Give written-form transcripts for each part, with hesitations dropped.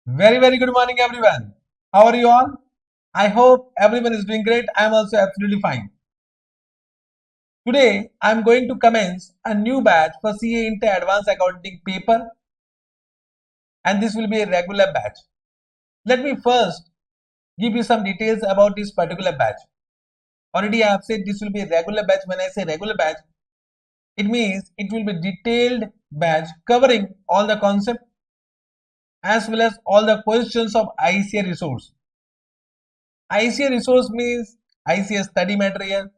Very good morning, everyone. How are you all? I hope everyone is doing great. I am also absolutely fine. Today, I am going to commence a new batch for CA Inter Advanced Accounting paper, and this will be a regular batch. Let me first give you some details about this particular batch. Already, I have said this will be a regular batch. When I say regular batch, it means it will be detailed batch covering all the concepts as well as all the questions of ICAI resource. ICAI resource means ICAI study material,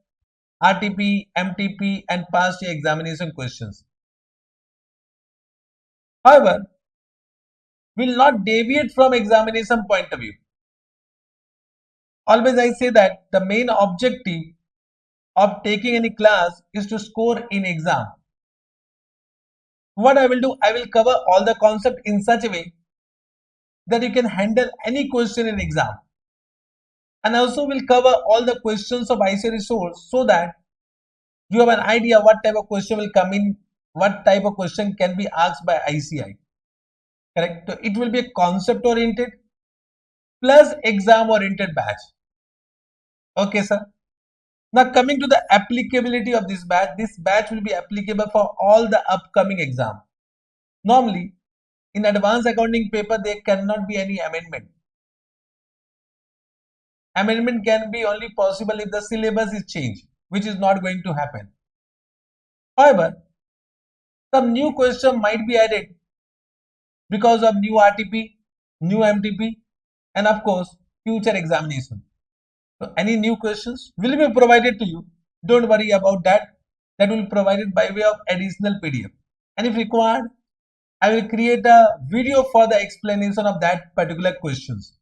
RTP, MTP, and past year examination questions. However, will not deviate from examination point of view. Always I say that the main objective of taking any class is to score in exam. What I will do, I will cover all the concept in such a way that you can handle any question in exam. And also will cover all the questions of ICAI resource so that you have an idea what type of question will come in, what type of question can be asked by ICAI. Correct? So it will be a concept oriented plus exam oriented batch. Okay, sir. Now coming to the applicability of this batch will be applicable for all the upcoming exam. Normally, in advanced accounting paper, there cannot be any amendment. Amendment can be only possible if the syllabus is changed, which is not going to happen. However, some new question might be added because of new RTP, new MTP, and of course, future examination. So any new questions will be provided to you. Don't worry about that. That will be provided by way of additional PDF. And if required, I will create a video for the explanation of that particular questions.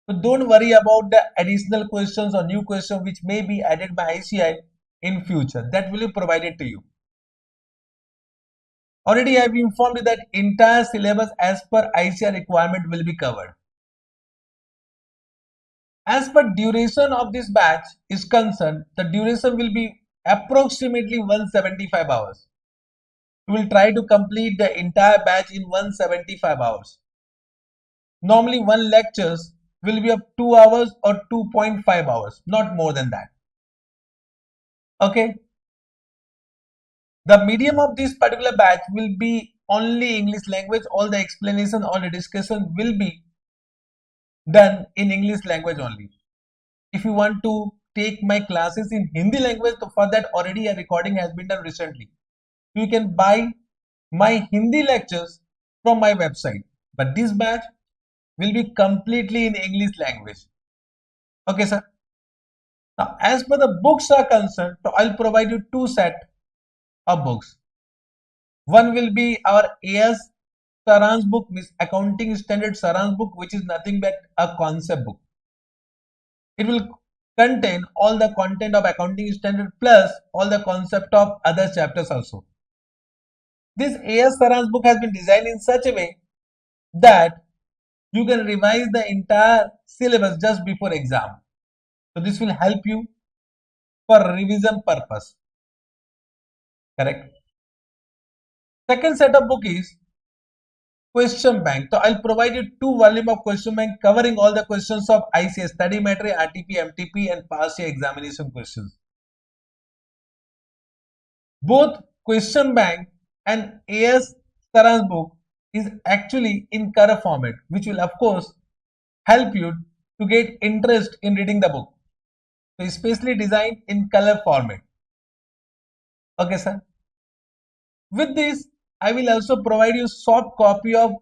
So don't worry about the additional questions or new questions which may be added by ICAI in future. That will be provided to you. Already I have informed you that entire syllabus as per ICAI requirement will be covered. As per duration of this batch is concerned, the duration will be approximately 175 hours. We will try to complete the entire batch in 175 hours. Normally one lectures will be of 2 hours or 2.5 hours, not more than that. Okay. The medium of this particular batch will be only English language. All the explanation, all the discussion will be done in English language only. If you want to take my classes in Hindi language, so for that already a recording has been done recently. You can buy my Hindi lectures from my website, but this batch will be completely in English language. Okay, sir. Now, as per the books are concerned, so I'll provide you two set of books. One will be our AS Saransh book, means Accounting Standard Saransh book, which is nothing but a concept book. It will contain all the content of accounting standard plus all the concept of other chapters also. This AS Saransh book has been designed in such a way that you can revise the entire syllabus just before exam. So this will help you for revision purpose. Correct. Second set of book is question bank. So I'll provide you two volume of question bank covering all the questions of ICAI study material, RTP, MTP, and past year examination questions. Both question bank and AS Saransh book is actually in color format, which will of course help you to get interest in reading the book. So especially designed in color format. Okay, sir. With this, I will also provide you soft copy of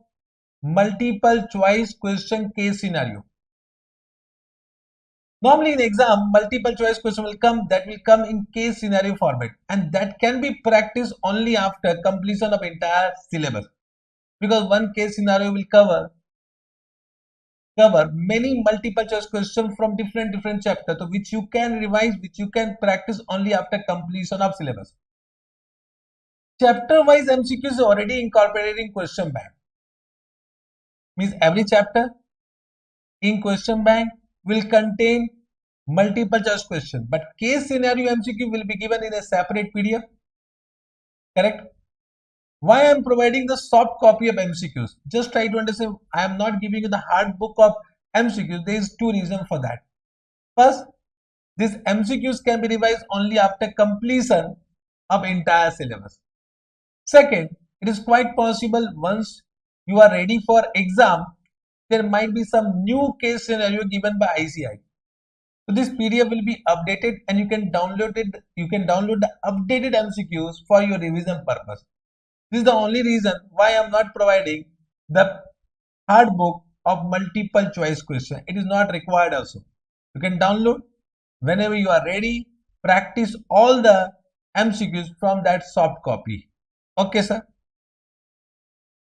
multiple choice question case scenario. Normally in exam, multiple choice question will come in case scenario format, and that can be practiced only after completion of entire syllabus, because one case scenario will cover many multiple choice questions from different chapters, so which you can revise, which you can practice only after completion of syllabus. Chapter wise MCQ is already incorporated in question bank. Means every chapter in question bank will contain multiple choice question, but case scenario MCQ will be given in a separate PDF. Correct. Why I am providing the soft copy of MCQs? Just try to understand. I am not giving you the hard book of MCQs. There is two reasons for that. First, these MCQs can be revised only after completion of entire syllabus. Second, it is quite possible once you are ready for exam, there might be some new case scenario given by ICAI. So this PDF will be updated and you can download it. You can download the updated MCQs for your revision purpose. This is the only reason why I am not providing the hard book of multiple choice question. It is not required also. You can download whenever you are ready. Practice all the MCQs from that soft copy. Okay, sir.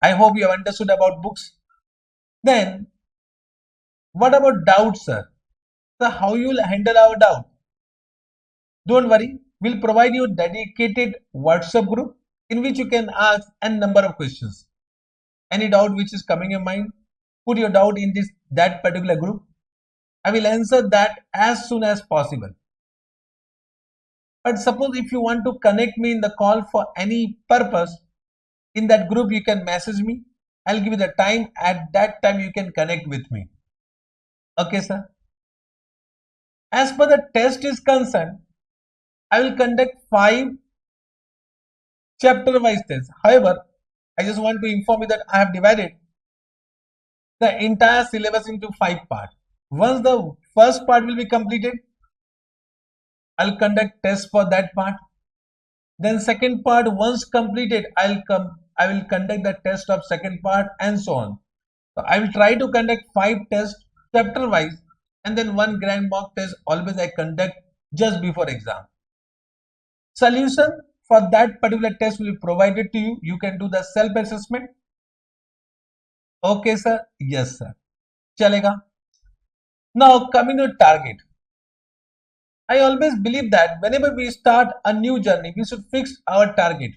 I hope you have understood about books. Then, what about doubts, sir? So, how you will handle our doubt? Don't worry. We'll provide you a dedicated WhatsApp group in which you can ask a number of questions. Any doubt which is coming in your mind, put your doubt in that particular group. I will answer that as soon as possible. But suppose if you want to connect me in the call for any purpose, in that group you can message me. I'll give you the time. At that time you can connect with me. Okay, sir. As per the test is concerned, I will conduct 5 chapter wise tests. However, I just want to inform you that I have divided the entire syllabus into 5 parts. Once the first part will be completed, I'll conduct tests for that part. Then second part once completed, I will conduct the test of second part and so on. So I will try to conduct 5 tests chapter wise and then 1 grand mock test always I conduct just before exam. Solution for that particular test will be provided to you. You can do the self-assessment. Okay, sir. Yes, sir. Chalega. Now coming to target. I always believe that whenever we start a new journey, we should fix our target.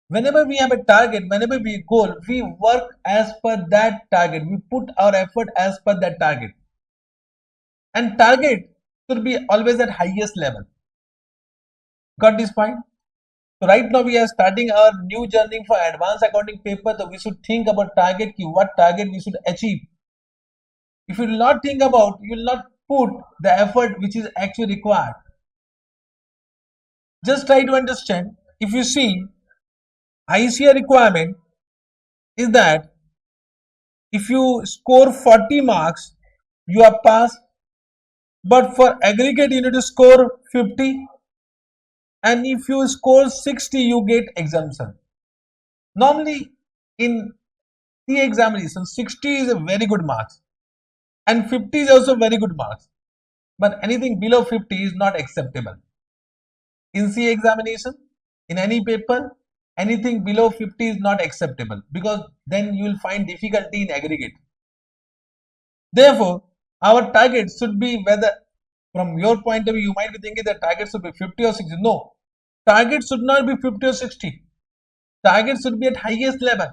Whenever we have a target, whenever we goal, we work as per that target. We put our effort as per that target. And target should be always at highest level. Got this point? So right now we are starting our new journey for advanced accounting paper. So we should think about target, what target we should achieve. If you will not think about, you will not put the effort which is actually required. Just try to understand. If you see, ICAI requirement is that if you score 40 marks, you are passed. But for aggregate, you need to score 50. And if you score 60, you get exemption. Normally, in the examination, 60 is a very good marks. And 50 is also very good marks. But anything below 50 is not acceptable. In CA examination, in any paper, anything below 50 is not acceptable because then you will find difficulty in aggregate. Therefore, our target should be whether, from your point of view, you might be thinking that target should be 50 or 60. No, target should not be 50 or 60. Target should be at highest level.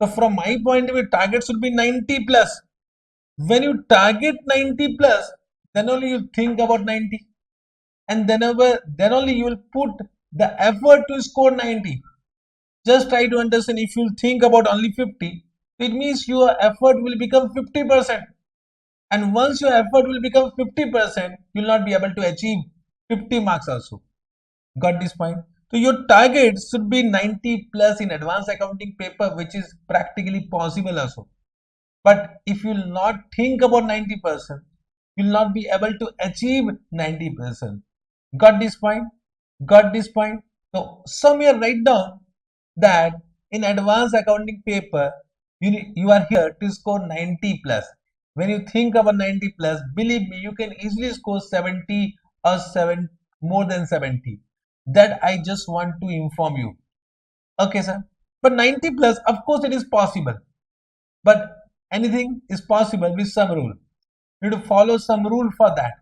So from my point of view, target should be 90 plus. When you target 90 plus, then only you think about 90. And then only you will put the effort to score 90. Just try to understand, if you think about only 50, it means your effort will become 50%. And once your effort will become 50%, you will not be able to achieve 50 marks also. Got this point? So your target should be 90 plus in advanced accounting paper, which is practically possible also. But if you will not think about 90%, you will not be able to achieve 90%. Got this point? Got this point? So somewhere write down that in advanced accounting paper, you are here to score 90 plus. When you think about 90 plus, believe me, you can easily score 70 or more than 70. That I just want to inform you. Okay, sir. But 90 plus, of course, it is possible. But anything is possible with some rule. You need to follow some rule for that.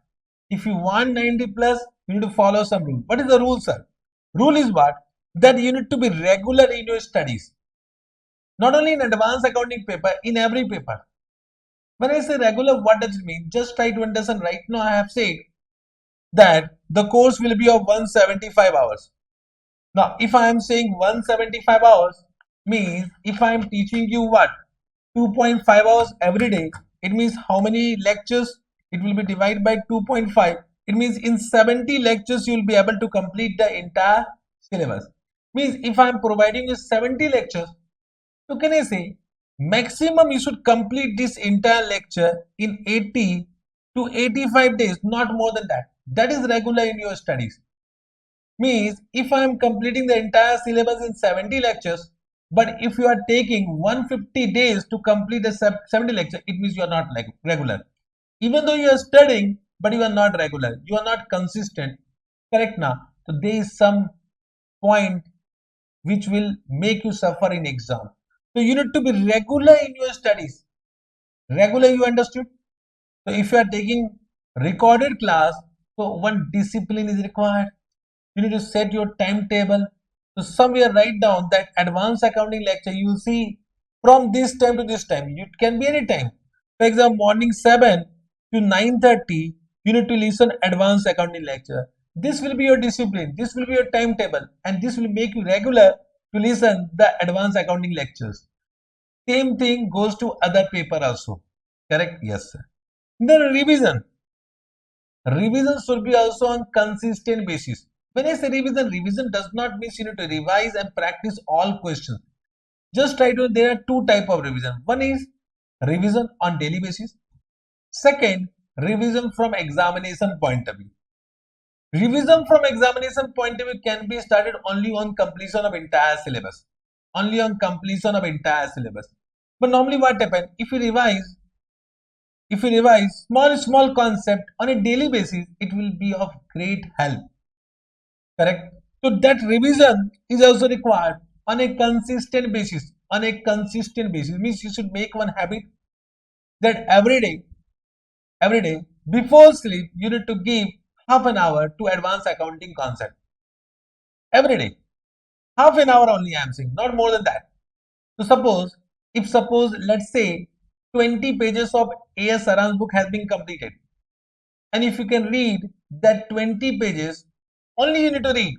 If you want 90 plus, you need to follow some rule. What is the rule, sir? Rule is what? That you need to be regular in your studies. Not only in advanced accounting paper, in every paper. When I say regular, what does it mean? Just try to understand. Right now I have said that the course will be of 175 hours. Now, if I am saying 175 hours, means if I am teaching you what? 2.5 hours every day, it means how many lectures? It will be divided by 2.5. It means in 70 lectures, you will be able to complete the entire syllabus. Means if I am providing you 70 lectures, so can I say maximum you should complete this entire lecture in 80 to 85 days, not more than that. That is regular in your studies. Means if I am completing the entire syllabus in 70 lectures, but if you are taking 150 days to complete the 70 lectures, it means you are not like regular. Even though you are studying, but you are not regular, you are not consistent. Correct now? So there is some point which will make you suffer in exam. So you need to be regular in your studies. Regular, you understood? So if you are taking recorded class, so one discipline is required. You need to set your timetable. So somewhere write down that advanced accounting lecture you will see from this time to this time. It can be any time. For example, morning 7 to 9:30, you need to listen advanced accounting lecture. This will be your discipline. This will be your timetable, and this will make you regular to listen the advanced accounting lectures. Same thing goes to other paper also. Correct? Yes, sir. Then revision. Revision should be also on consistent basis. When I say revision, revision does not mean you need to revise and practice all questions. Just try to, there are two type of revision. One is revision on daily basis. Second, revision from examination point of view. Revision from examination point of view can be started only on completion of entire syllabus. Only on completion of entire syllabus. But normally what happens, if you revise small concept on a daily basis, it will be of great help. Correct? So that revision is also required on a consistent basis. On a consistent basis means you should make one habit that every day before sleep you need to give half an hour to advanced accounting concept. Every day, half an hour only I am saying, not more than that. So suppose let's say 20 pages of A.S. Saran's book has been completed, and if you can read that 20 pages, only you need to read,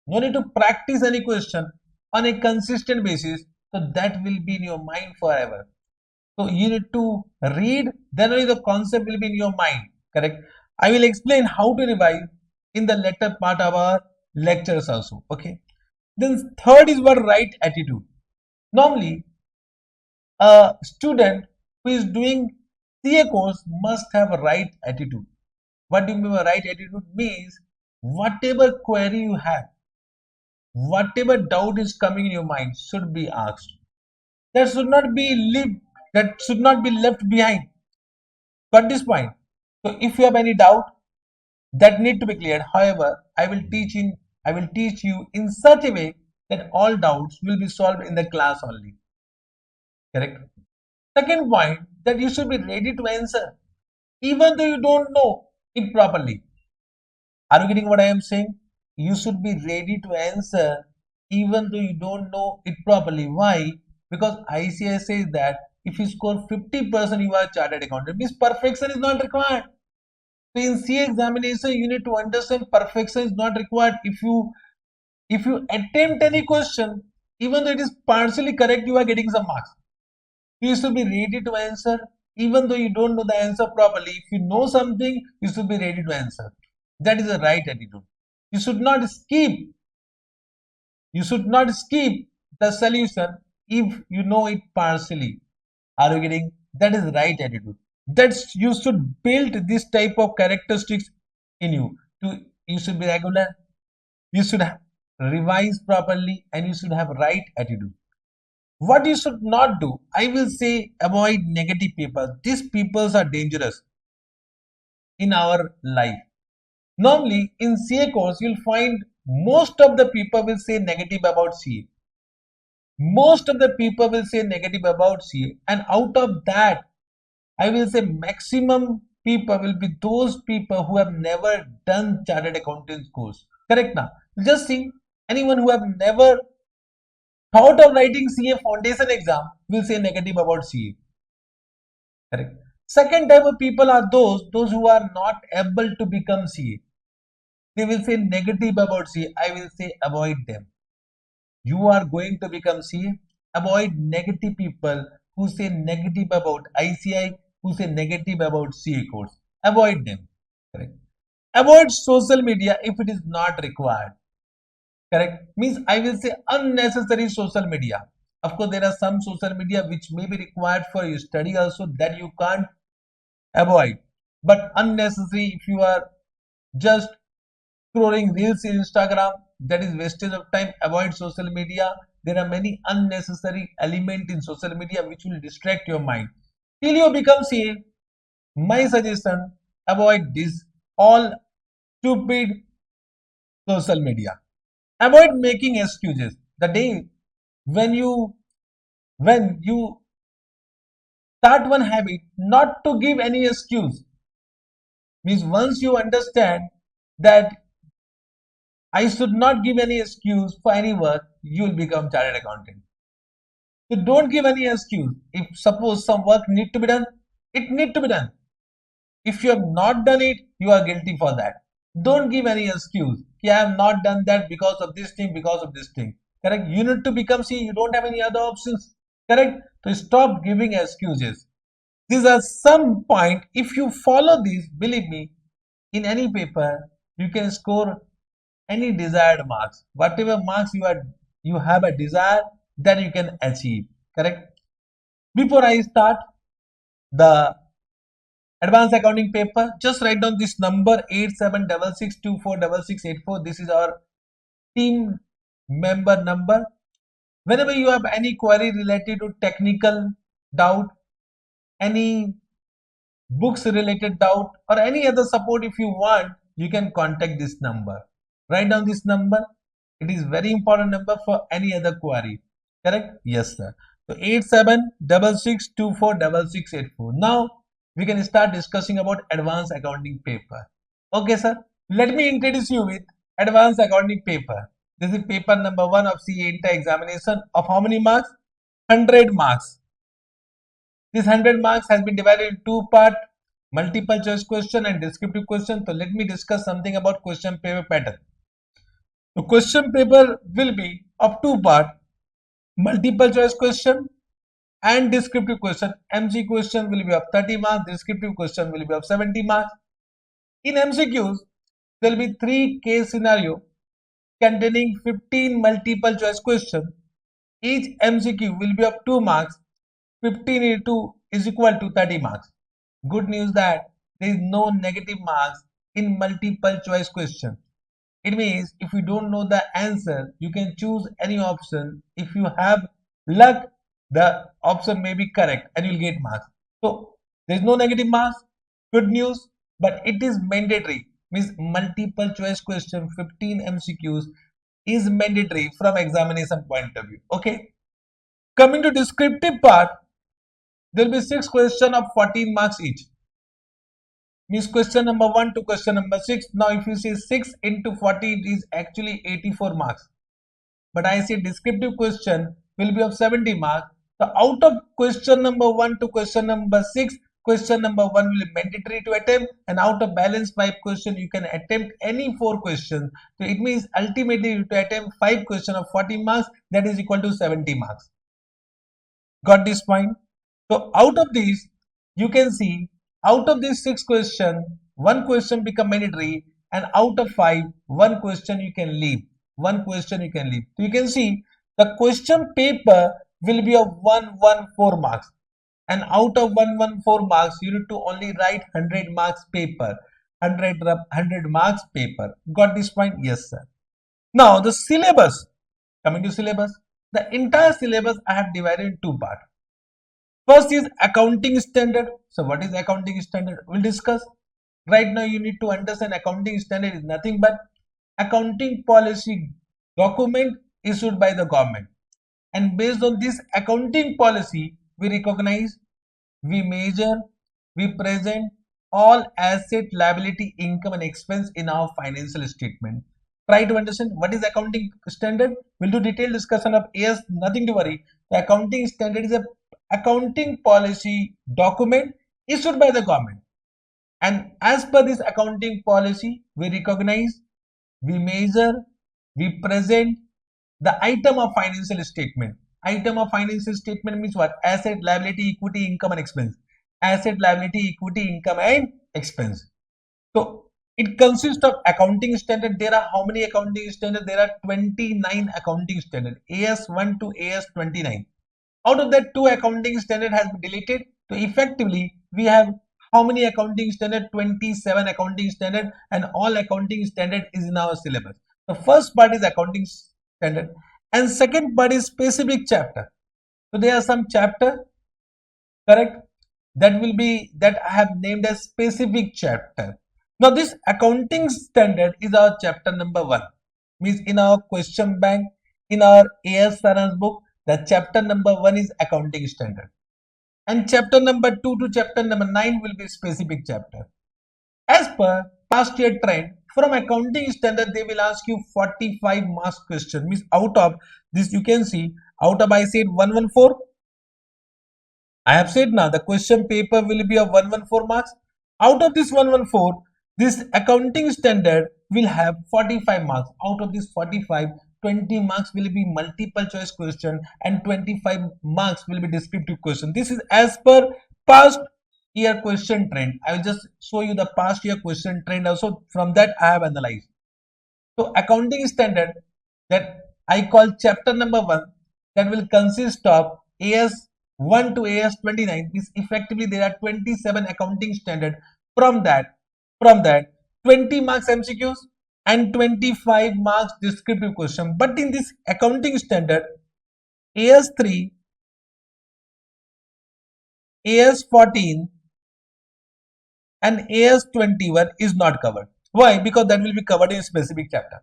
no need to practice any question on a consistent basis, so that will be in your mind forever. So you need to read, then only the concept will be in your mind. Correct? I will explain how to revise in the later part of our lectures also. Okay. Then third is what right attitude. Normally, a student who is doing CA course must have a right attitude. What do you mean by right attitude? Means whatever query you have, whatever doubt is coming in your mind should be asked. That should not be left behind. Got this point? So if you have any doubt, that need to be cleared. However, I will teach you in such a way that all doubts will be solved in the class only. Correct? Second point, that you should be ready to answer even though you don't know it properly. Are you getting what I am saying? You should be ready to answer even though you don't know it properly. Why? Because ICAI says that if you score 50%, you are a chartered accountant. Means perfection is not required. So in CA examination, you need to understand perfection is not required. If you attempt any question, even though it is partially correct, you are getting some marks. You should be ready to answer even though you don't know the answer properly. If you know something, you should be ready to answer. That is the right attitude. You should not skip. You should not skip the solution if you know it partially. Are you getting? That is right attitude. That's you should build this type of characteristics in you. You should be regular. You should revise properly, and you should have right attitude. What you should not do, I will say, avoid negative people. These peoples are dangerous in our life. Normally, in CA course, you'll find most of the people will say negative about CA. Most of the people will say negative about CA, and out of that, I will say maximum people will be those people who have never done chartered accountants course. Correct now? Just see, anyone who have never thought of writing CA foundation exam will say negative about CA. Correct. Second type of people are those who are not able to become CA. They will say negative about CA. I will say avoid them. you are going to become CA. Avoid negative people who say negative about ICI, who say negative about CA course. Avoid them. Correct. Avoid social media if it is not required. Correct. Means I will say unnecessary social media. Of course, there are some social media which may be required for your study also that you can't avoid. But unnecessary, if you are just scrolling reels in Instagram, that is wastage of time. Avoid social media. There are many unnecessary elements in social media which will distract your mind. Till you become CA, my suggestion, avoid this all stupid social media. Avoid making excuses. The day when you start one habit not to give any excuse, means once you understand that I should not give any excuse for any work, you will become chartered accountant. So don't give any excuse. If suppose some work need to be done, it need to be done. If you have not done it, you are guilty for that. Don't give any excuse. I have not done that because of this thing, because of this thing. Correct? You need to become C. You don't have any other options. Correct? So stop giving excuses. These are some point. If you follow these, believe me, in any paper, you can score any desired marks. Whatever marks you have a desire that you can achieve. Correct? Before I start the advanced accounting paper, just write down this number 8766246684. This is our team member number. Whenever you have any query related to technical doubt, any books related doubt, or any other support if you want, you can contact this number. Write down this number. It is very important number for any other query. Correct? Yes, sir. So 8766246684. Now we can start discussing about advanced accounting paper. Okay, sir. Let me introduce you with advanced accounting paper. This is paper number 1 of CA Inter examination of how many marks? 100 marks. This 100 marks has been divided in two parts, multiple choice question and descriptive question. So let me discuss something about question paper pattern. The question paper will be of two parts, multiple choice question and descriptive question. MC question will be of 30 marks, descriptive question will be of 70 marks. In MCQs, there will be three case scenario containing 15 multiple choice question. Each MCQ will be of 2 marks. 15 into 2 is equal to 30 marks. Good news that there is no negative marks in multiple choice question. It means if you don't know the answer, you can choose any option. If you have luck, the option may be correct and you'll get marks. So there is no negative marks. Good news, but it is mandatory. Means multiple choice question 15 MCQs is mandatory from examination point of view. Okay. Coming to descriptive part, there will be 6 questions of 14 marks each. Means question number 1 to question number 6. Now if you say 6 into 40, it is actually 84 marks. But I say descriptive question will be of 70 marks. So out of question number 1 to question number 6, question number 1 will be mandatory to attempt, and out of balance 5 question you can attempt any 4 questions. So it means ultimately you to attempt 5 questions of 40 marks, that is equal to 70 marks. Got this point? So out of these, you can see out of these 6 questions, 1 question become mandatory, and out of 5, 1 question you can leave. 1 question you can leave. So you can see the question paper will be of 114 marks, and out of 114 marks, you need to only write 100 marks paper. 100 marks paper. Got this point? Yes, sir. Now the syllabus. Coming to syllabus, the entire syllabus I have divided in two parts. First is accounting standard. So what is accounting standard? We'll discuss. Right now you need to understand accounting standard is nothing but accounting policy document issued by the government. And based on this accounting policy, we recognize, we measure, we present all asset, liability, income and expense in our financial statement. Try to understand what is accounting standard. We'll do detailed discussion of AS, nothing to worry. The accounting standard is a accounting policy document issued by the government, and as per this accounting policy we recognize, we measure, we present the item of financial statement. Item of financial statement means what? Asset, liability, equity, income and expense. Asset, liability, equity, income and expense. So it consists of accounting standard. There are how many accounting standards? There are 29 accounting standards, AS1 to AS29. Out of that, 2 accounting standard has been deleted. So effectively, we have how many accounting standard? 27 accounting standard, and all accounting standard is in our syllabus. The first part is accounting standard, and second part is specific chapter. So there are some chapter, correct, that I have named as specific chapter. Now this accounting standard is our chapter number 1. Means in our question bank, in our AS Saransh book, the chapter number 1 is accounting standard. And chapter number 2 to chapter number 9 will be specific chapter. As per past year trend, from accounting standard, they will ask you 45 marks question. Means out of this, you can see, out of I said 114. I have said now the question paper will be of 114 marks. Out of this 114, this accounting standard will have 45 marks. Out of this 45, 20 marks will be multiple choice question and 25 marks will be descriptive question. This is as per past year question trend. I will just show you the past year question trend also. From that I have analyzed. So accounting standard that I call chapter number 1, that will consist of AS1 to AS29 is effectively there are 27 accounting standard. From that 20 marks MCQs and 25 marks descriptive question. But in this accounting standard, AS3, AS14 and AS21 is not covered. Why? Because that will be covered in a specific chapter.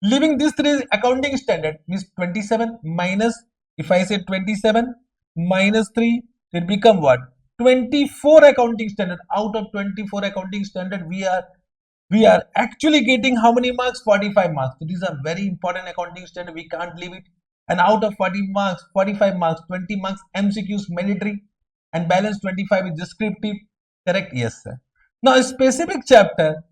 Leaving these 3 accounting standard means 27 minus, if I say 27 minus 3, it become what? 24 accounting standard. Out of 24 accounting standard, we are actually getting how many marks? 45 marks. So these are very important accounting standard. We can't leave it. And out of 40 marks, 45 marks, 20 marks MCQs mandatory, and balance 25 is descriptive. Correct? Yes, sir. Now a specific chapter,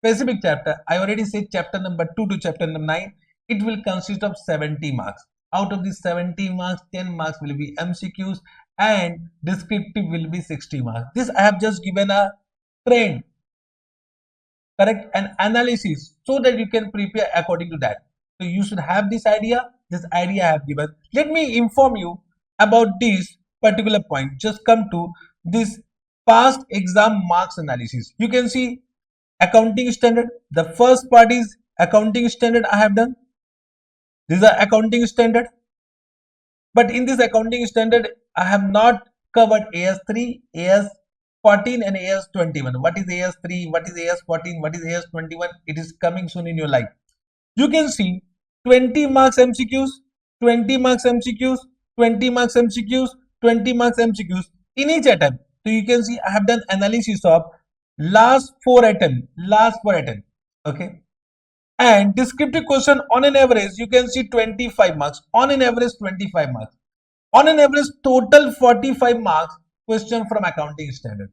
I already said chapter number 2 to chapter number 9, it will consist of 70 marks. Out of these 70 marks, 10 marks will be MCQs and descriptive will be 60 marks. This I have just given a trend, correct, an analysis, so that you can prepare according to that. So you should have this idea. This idea I have given. Let me inform you about this particular point. Just come to this past exam marks analysis. You can see accounting standard. The first part is accounting standard I have done. These are accounting standard. But in this accounting standard, I have not covered AS3, AS14 and AS21. What is AS3? What is AS14? What is AS21? It is coming soon in your life. You can see 20 marks MCQs, 20 marks MCQs, 20 marks MCQs, 20 marks MCQs in each attempt. So you can see I have done analysis of last 4 attempts. Okay. And descriptive question on an average, you can see 25 marks. On an average, 25 marks. On an average, total 45 marks question from accounting standard.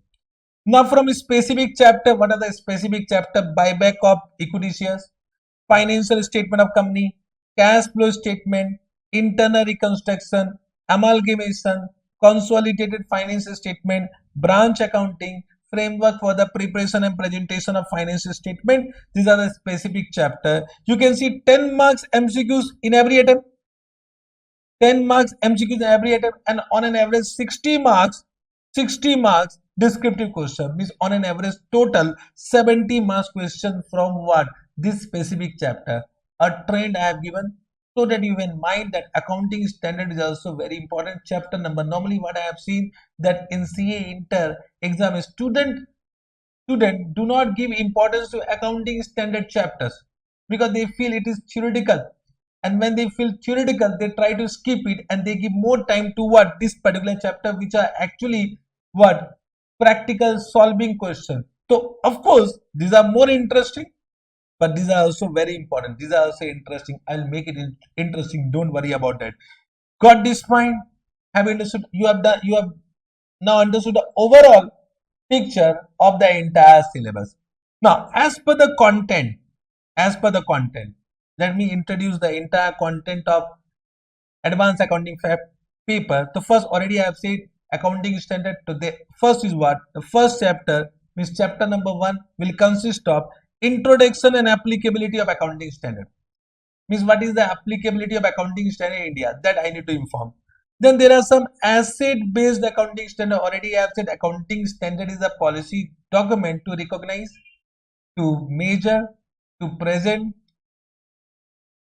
Now from a specific chapter, what are the specific chapter? Buyback of equity shares, financial statement of company, cash flow statement, internal reconstruction, amalgamation, consolidated financial statement, branch accounting, framework for the preparation and presentation of financial statement. These are the specific chapter. You can see 10 marks MCQs in every attempt. 10 marks MCQs in every attempt, and on an average 60 marks descriptive question. Means on an average total 70 marks question from what? This specific chapter. A trend I have given so that you have in mind that accounting standard is also very important. Chapter number, normally what I have seen that in CA Inter exam, student do not give importance to accounting standard chapters because they feel it is theoretical, and when they feel theoretical they try to skip it and they give more time to what? This particular chapter, which are actually what? Practical solving questions. So of course these are more interesting, but these are also very important. These are also interesting. I'll make it interesting. Don't worry about that. Got this point? Have understood? You have now understood the overall picture of the entire syllabus. Now, as per the content, let me introduce the entire content of advanced accounting paper. The first, already I have said accounting standard. To the first is what? The first chapter, means chapter number 1, will consist of introduction and applicability of accounting standard. Means what is the applicability of accounting standard in India, that I need to inform. Then there are some asset based accounting standard. Already I have said accounting standard is a policy document to recognize, to measure, to present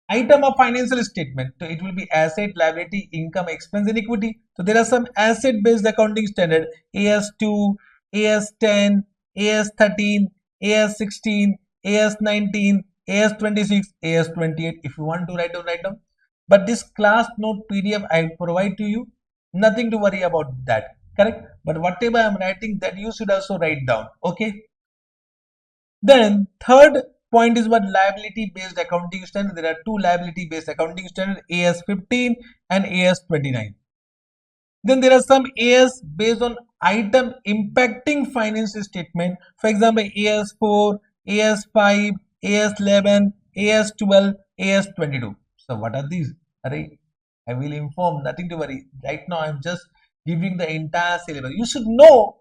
item of financial statement. So it will be asset, liability, income, expense, and equity. So there are some asset based accounting standard: AS2, AS10, AS13, AS16, AS19, AS26, AS28. If you want to write down, write down. But this class note PDF I will provide to you. Nothing to worry about that. Correct? But whatever I am writing, that you should also write down. Okay? Then third point is what? Liability based accounting standard. There are two liability based accounting standards, AS15 and AS29. Then there are some AS based on item impacting financial statement. For example, AS4, AS5, AS11, AS12, AS22. So what are these? I will inform, nothing to worry. Right now I am just giving the entire syllabus. You should know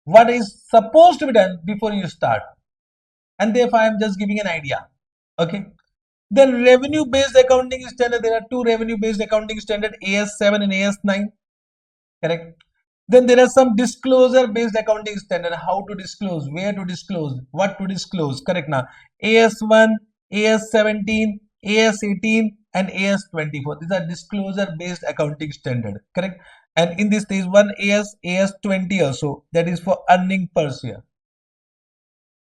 what is supposed to be done before you start, and therefore I am just giving an idea. Okay. Then revenue based accounting standard. There are two revenue based accounting standard, AS7 and AS9. Correct. Then there are some disclosure based accounting standard. How to disclose, where to disclose, what to disclose. Correct. Now AS1, AS17, AS18 and AS24. These are disclosure based accounting standard. Correct. And in this there is one AS20 also, that is for earning per share.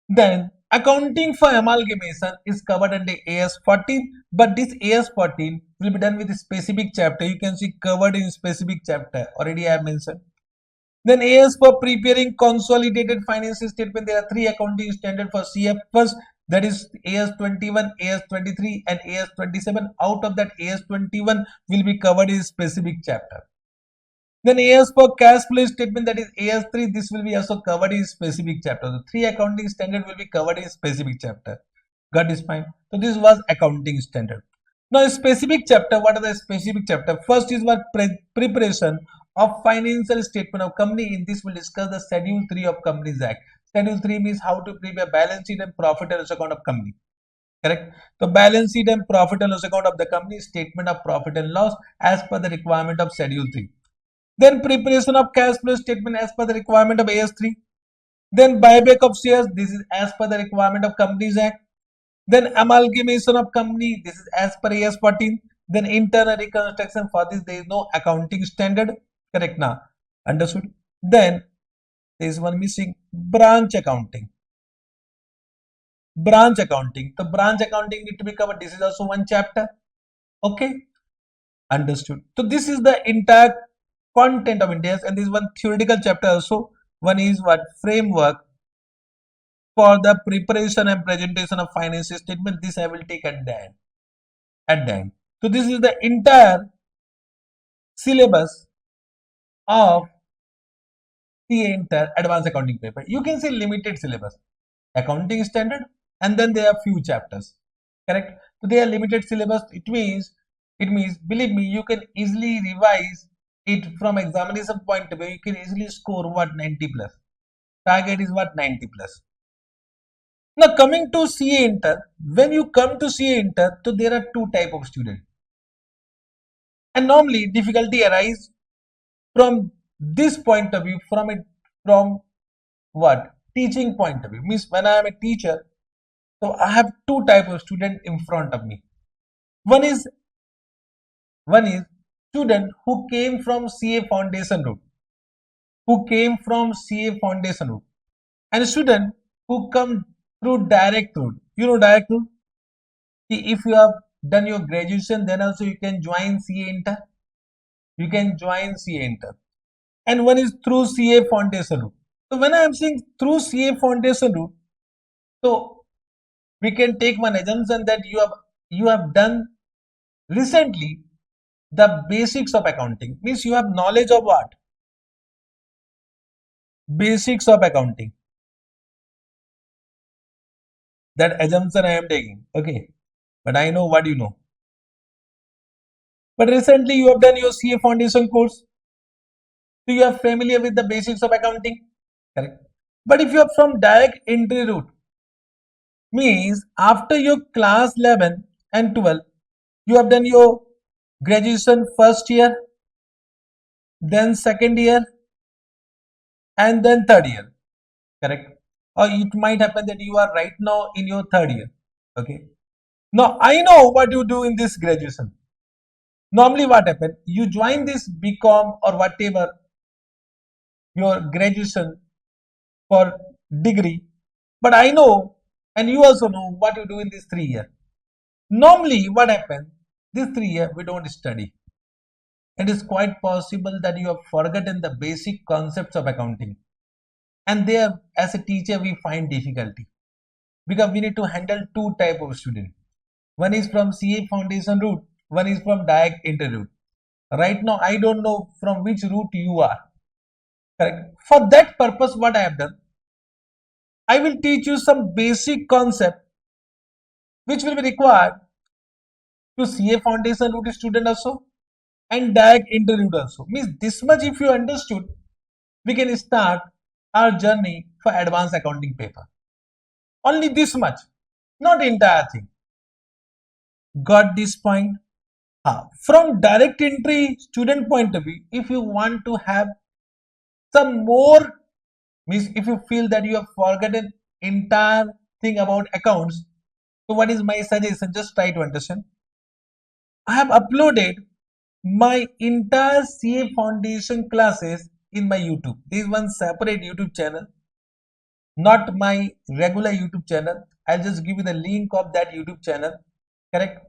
Then accounting for amalgamation is covered under AS14, but this AS14 will be done with a specific chapter. You can see covered in specific chapter. Already I have mentioned. Then AS for preparing consolidated financial statement. There are three accounting standard for CF. First, that is AS21, AS23 and AS27. Out of that, AS21 will be covered in specific chapter. Then AS for cash flow statement, that is AS3, this will be also covered in specific chapter. The three accounting standard will be covered in specific chapter. Got this fine? So this was accounting standard. Now specific chapter, what are the specific chapter? First is what? Preparation of financial statement of company. In this we'll discuss the schedule 3 of Companies Act. Schedule 3 means how to prepare balance sheet and profit and loss account of company. Correct. So balance sheet and profit and loss account of the company, statement of profit and loss as per the requirement of schedule 3. Then preparation of cash flow statement as per the requirement of AS3. Then buyback of shares, this is as per the requirement of Companies Act. Then amalgamation of company, this is as per AS14. Then internal reconstruction, for this there is no accounting standard. Correct now? Understood? Then there is one missing, branch accounting. Branch accounting. The branch accounting need to be covered. This is also one chapter. Okay? Understood. So this is the entire content of India's, and this is one theoretical chapter also. One is what? Framework for the preparation and presentation of financial statement. This I will take at the end. At the end. So this is the entire syllabus of the entire advanced accounting paper. You can say limited syllabus, accounting standard, and then there are few chapters. Correct. So they are limited syllabus. It means believe me, you can easily revise it from examination point of view. You can easily score what? 90 plus. Target is what? 90 plus. Now coming to CA Inter, when you come to CA Inter, so there are two type of students, and normally difficulty arise from this point of view, from what? Teaching point of view. Means when I am a teacher, so I have two type of student in front of me. One is student who came from CA foundation route, and student who come through direct route. You know direct route? If you have done your graduation, then also you can join CA Inter. And one is through CA foundation route. So when I am saying through CA foundation route, so we can take one assumption that you have done recently the basics of accounting. Means you have knowledge of what? Basics of accounting. That assumption I am taking. Okay. but I know what you know. But recently you have done your CA foundation course, so you are familiar with the basics of accounting, correct? But if you are from direct entry route, means after your class 11 and 12, you have done your graduation first year, then second year, and then third year, correct? Or it might happen that you are right now in your third year, okay? Now I know what you do in this graduation. Normally what happen, you join this BCom or whatever your graduation for degree, but I know and you also know what you do in this 3 year. Normally what happen, this 3 year we don't study. It is quite possible that you have forgotten the basic concepts of accounting, and there as a teacher we find difficulty because we need to handle two type of student. One is from CA foundation route, one is from direct entry route. Right now I don't know from which route you are, correct? For that purpose what I have done, I will teach you some basic concept which will be required to CA foundation route student also and direct entry route also. Means this much if you understood, we can start our journey for advanced accounting paper. Only this much, not entire thing. Got this point? From direct entry student point of view, if you want to have some more, means if you feel that you have forgotten entire thing about accounts, so what is my suggestion? Just try to understand. I have uploaded my entire CA foundation classes in my YouTube. There is one separate YouTube channel, not my regular YouTube channel. I'll just give you the link of that YouTube channel, correct?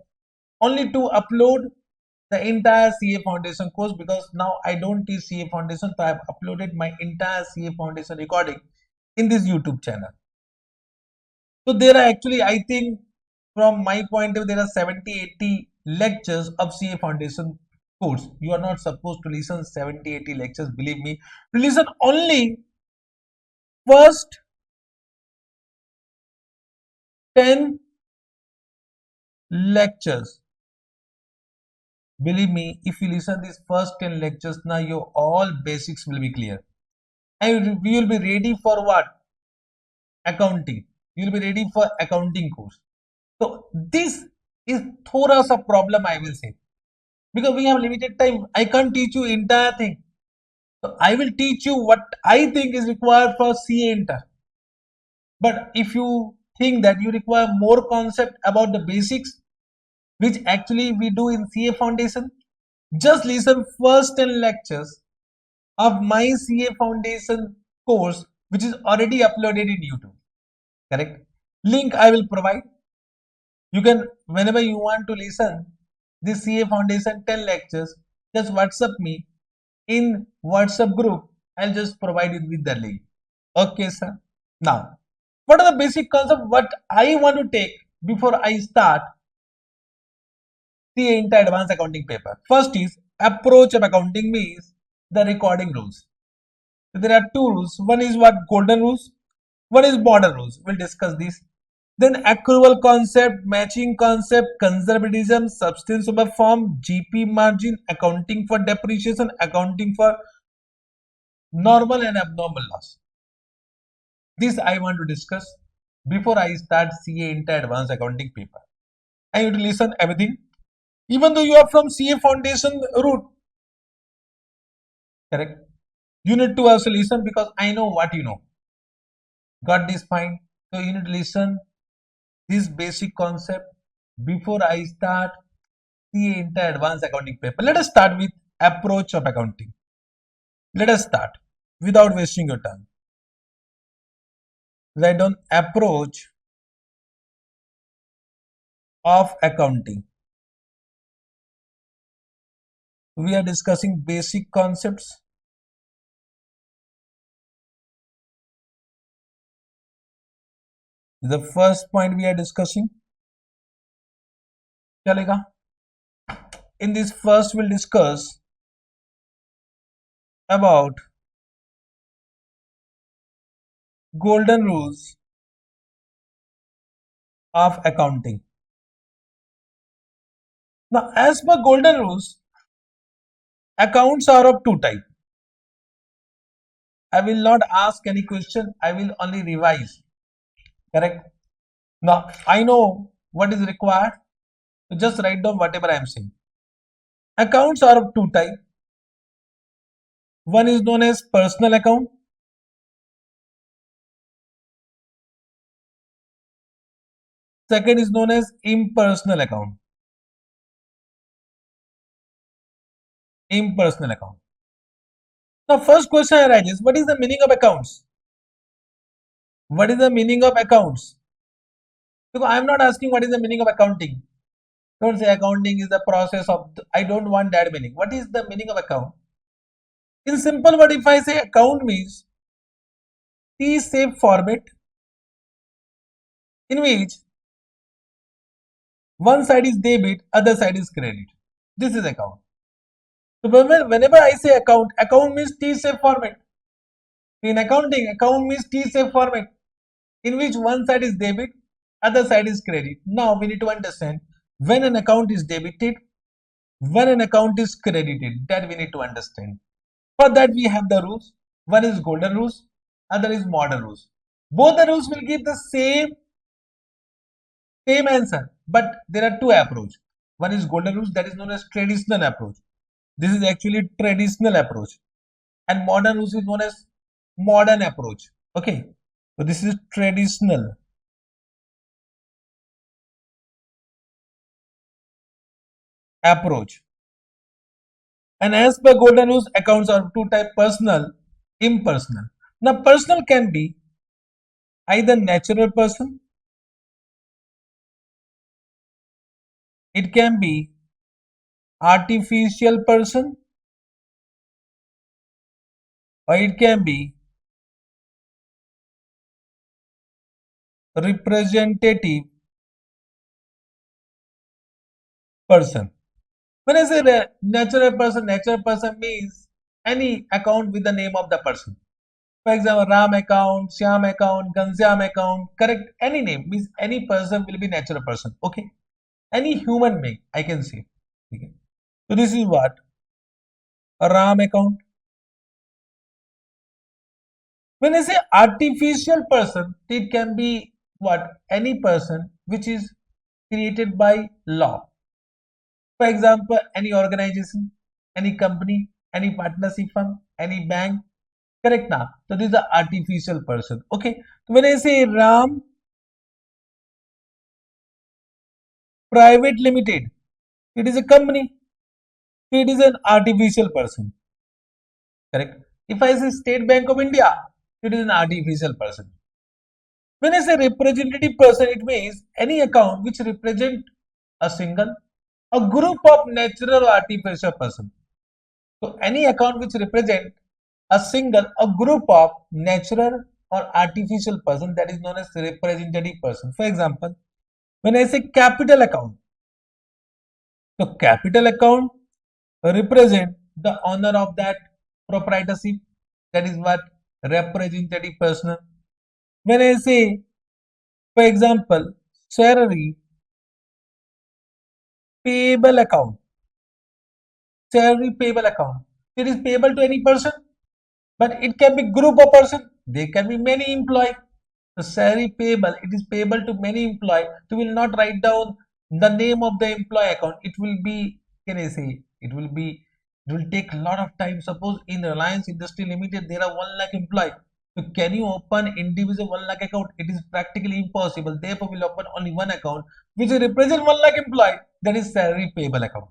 Only to upload the entire CA foundation course, because now I don't teach CA foundation, so I have uploaded my entire CA foundation recording in this YouTube channel. So there are actually, I think, from my point of view, there are 70-80 lectures of CA foundation course. You are not supposed to listen 70-80 lectures, believe me. Listen only first 10 lectures. Believe me, if you listen these first 10 lectures, now your all basics will be clear. And we will be ready for what? Accounting. You will be ready for accounting course. So this is thora a problem, I will say, because we have limited time. I can't teach you entire thing. So I will teach you what I think is required for CA inter. But if you think that you require more concept about the basics, which actually we do in CA foundation, just listen first 10 lectures of my CA foundation course, which is already uploaded in YouTube, correct? Link I will provide. You can, whenever you want to listen this CA foundation 10 lectures, just WhatsApp me in WhatsApp group. I'll just provide it with the link. Okay, sir. Now, what are the basic concepts what I want to take before I start the entire advanced accounting paper? First is approach of accounting, means the recording rules. So there are two rules. One is what? Golden rules. One is border rules. We'll discuss this. Then accrual concept, matching concept, conservatism, substance over form, GP margin, accounting for depreciation, accounting for normal and abnormal loss. This I want to discuss before I start CA into advanced accounting paper. I need to listen everything. Even though you are from CA foundation route, correct? You need to also listen because I know what you know. Got this point? So you need to listen this basic concept before I start CA into advanced accounting paper. Let us start with approach of accounting. Let us start without wasting your time. Write down approach of accounting. We are discussing basic concepts. The first point we are discussing. Chalega. In this first we'll discuss about golden rules of accounting. Now, as per golden rules, accounts are of two types. I will not ask any question, I will only revise. Correct? Now, I know what is required. So just write down whatever I am saying. Accounts are of two types. One is known as personal account. Second is known as impersonal account. Impersonal account. Now, first question arises, what is the meaning of accounts? What is the meaning of accounts? Because I am not asking what is the meaning of accounting. Don't say accounting is the process of, I don't want that meaning. What is the meaning of account? In simple word, if I say account means T-shape format in which one side is debit, other side is credit. This is account. So whenever I say account, account means T-shape format. In accounting, account means T-shape format in which one side is debit, other side is credit. Now we need to understand when an account is debited, when an account is credited, that we need to understand. For that we have the rules. One is golden rules, other is modern rules. Both the rules will give the same answer, but there are two approaches. One is golden rules, that is known as traditional approach. This is actually traditional approach, and modern rules is known as modern approach. Okay, so this is traditional approach. And as per golden rules, accounts are two types: personal, impersonal. Now, personal can be either natural person, it can be artificial person, or it can be representative person. When I say natural person means any account with the name of the person. For example, Ram account, Shyam account, Gansyam account, correct? Any name means any person will be natural person. Okay, any human being, I can say. Okay. So this is what a Ram account. When I say artificial person, it can be what? Any person which is created by law. For example, any organization, any company, any partnership firm, any bank. Correct now. So this is the artificial person. Okay. So when I say Ram Private Limited, it is a company. It is an artificial person. Correct. If I say State Bank of India, it is an artificial person. When I say representative person, it means any account which represent a single, a group of natural or artificial person. So any account which represent a single, a group of natural or artificial person, that is known as representative person. For example, when I say capital account, so capital account represent the owner of that proprietorship, that is what representative person. When I say, for example, salary payable account, salary payable account, it is payable to any person, but it can be group of person, there can be many employee. The salary payable, it is payable to many employee. So we will not write down the name of the employee account. It will be, can I say, it will take a lot of time. Suppose in Reliance Industry Limited, there are 1 lakh employee. So can you open individual 1 lakh account? It is practically impossible. Therefore, we'll open only one account which will represent 1 lakh employee. That is salary payable account.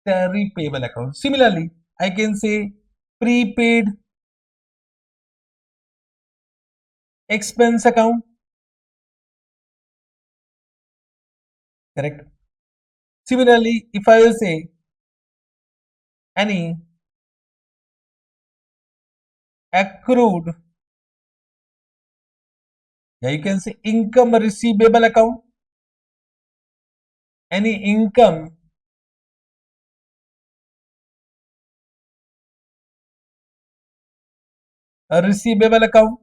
Salary payable account. Similarly, I can say prepaid expense account. Correct. Similarly, if I will say any accrued, yeah, you can say income receivable account, any income receivable account,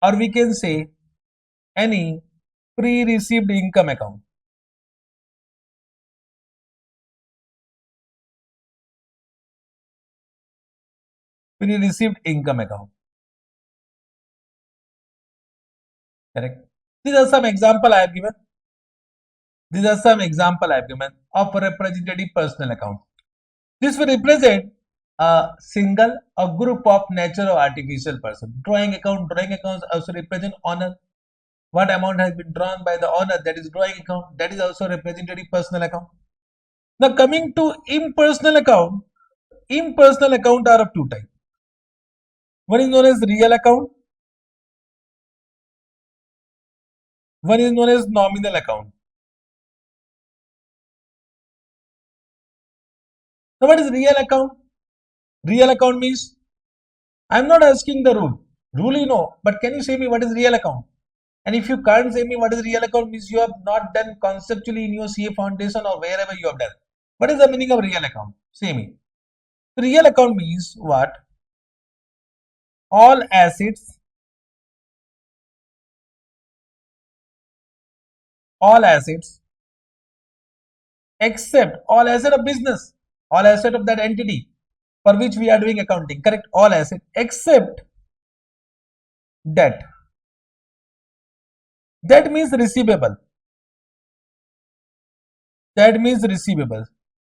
or we can say any pre-received income account. pre-received income account. Correct. These are some example I have given. These are some example I have given of representative personal account. This will represent a single or group of natural or artificial person. Drawing accounts also represent owner. What amount has been drawn by the owner, that is drawing account, that is also representative personal account. Now coming to impersonal account are of two types. One is known as real account, one is known as nominal account. Now what is real account? Real account means, I am not asking the rule. Rule you know, but can you say me what is real account? And if you can't say me what is real account, means you have not done conceptually in your CA foundation or wherever you have done. What is the meaning of real account? Say me. Real account means what? All assets except all asset of business, all asset of that entity for which we are doing accounting, correct? All asset except debt. That means receivable. That means receivable.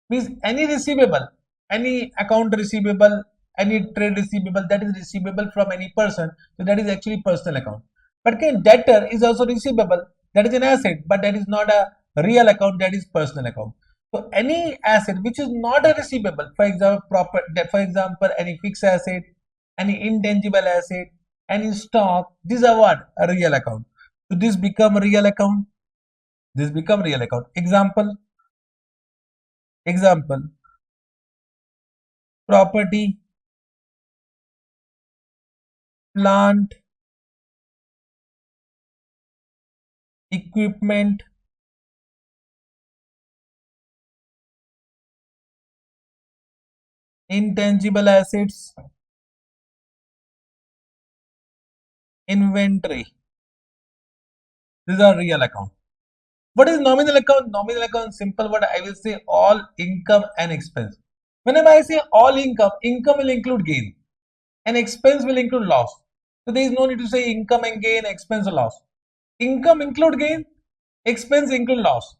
Means any receivable, any account receivable, any trade receivable that is receivable from any person, so that is actually personal account. But again, debtor is also receivable, that is an asset, but that is not a real account, that is personal account. So any asset which is not a receivable, for example, any fixed asset, any intangible asset, any stock, these are what? A real account. So this become a real account. This become real account. Example, property, plant, equipment, intangible assets, inventory. These are real account. What is nominal account? Nominal account, simple word, I will say all income and expense. Whenever I say all income, income will include gain and expense will include loss. So there is no need to say income and gain, expense or loss. Income include gain, expense include loss.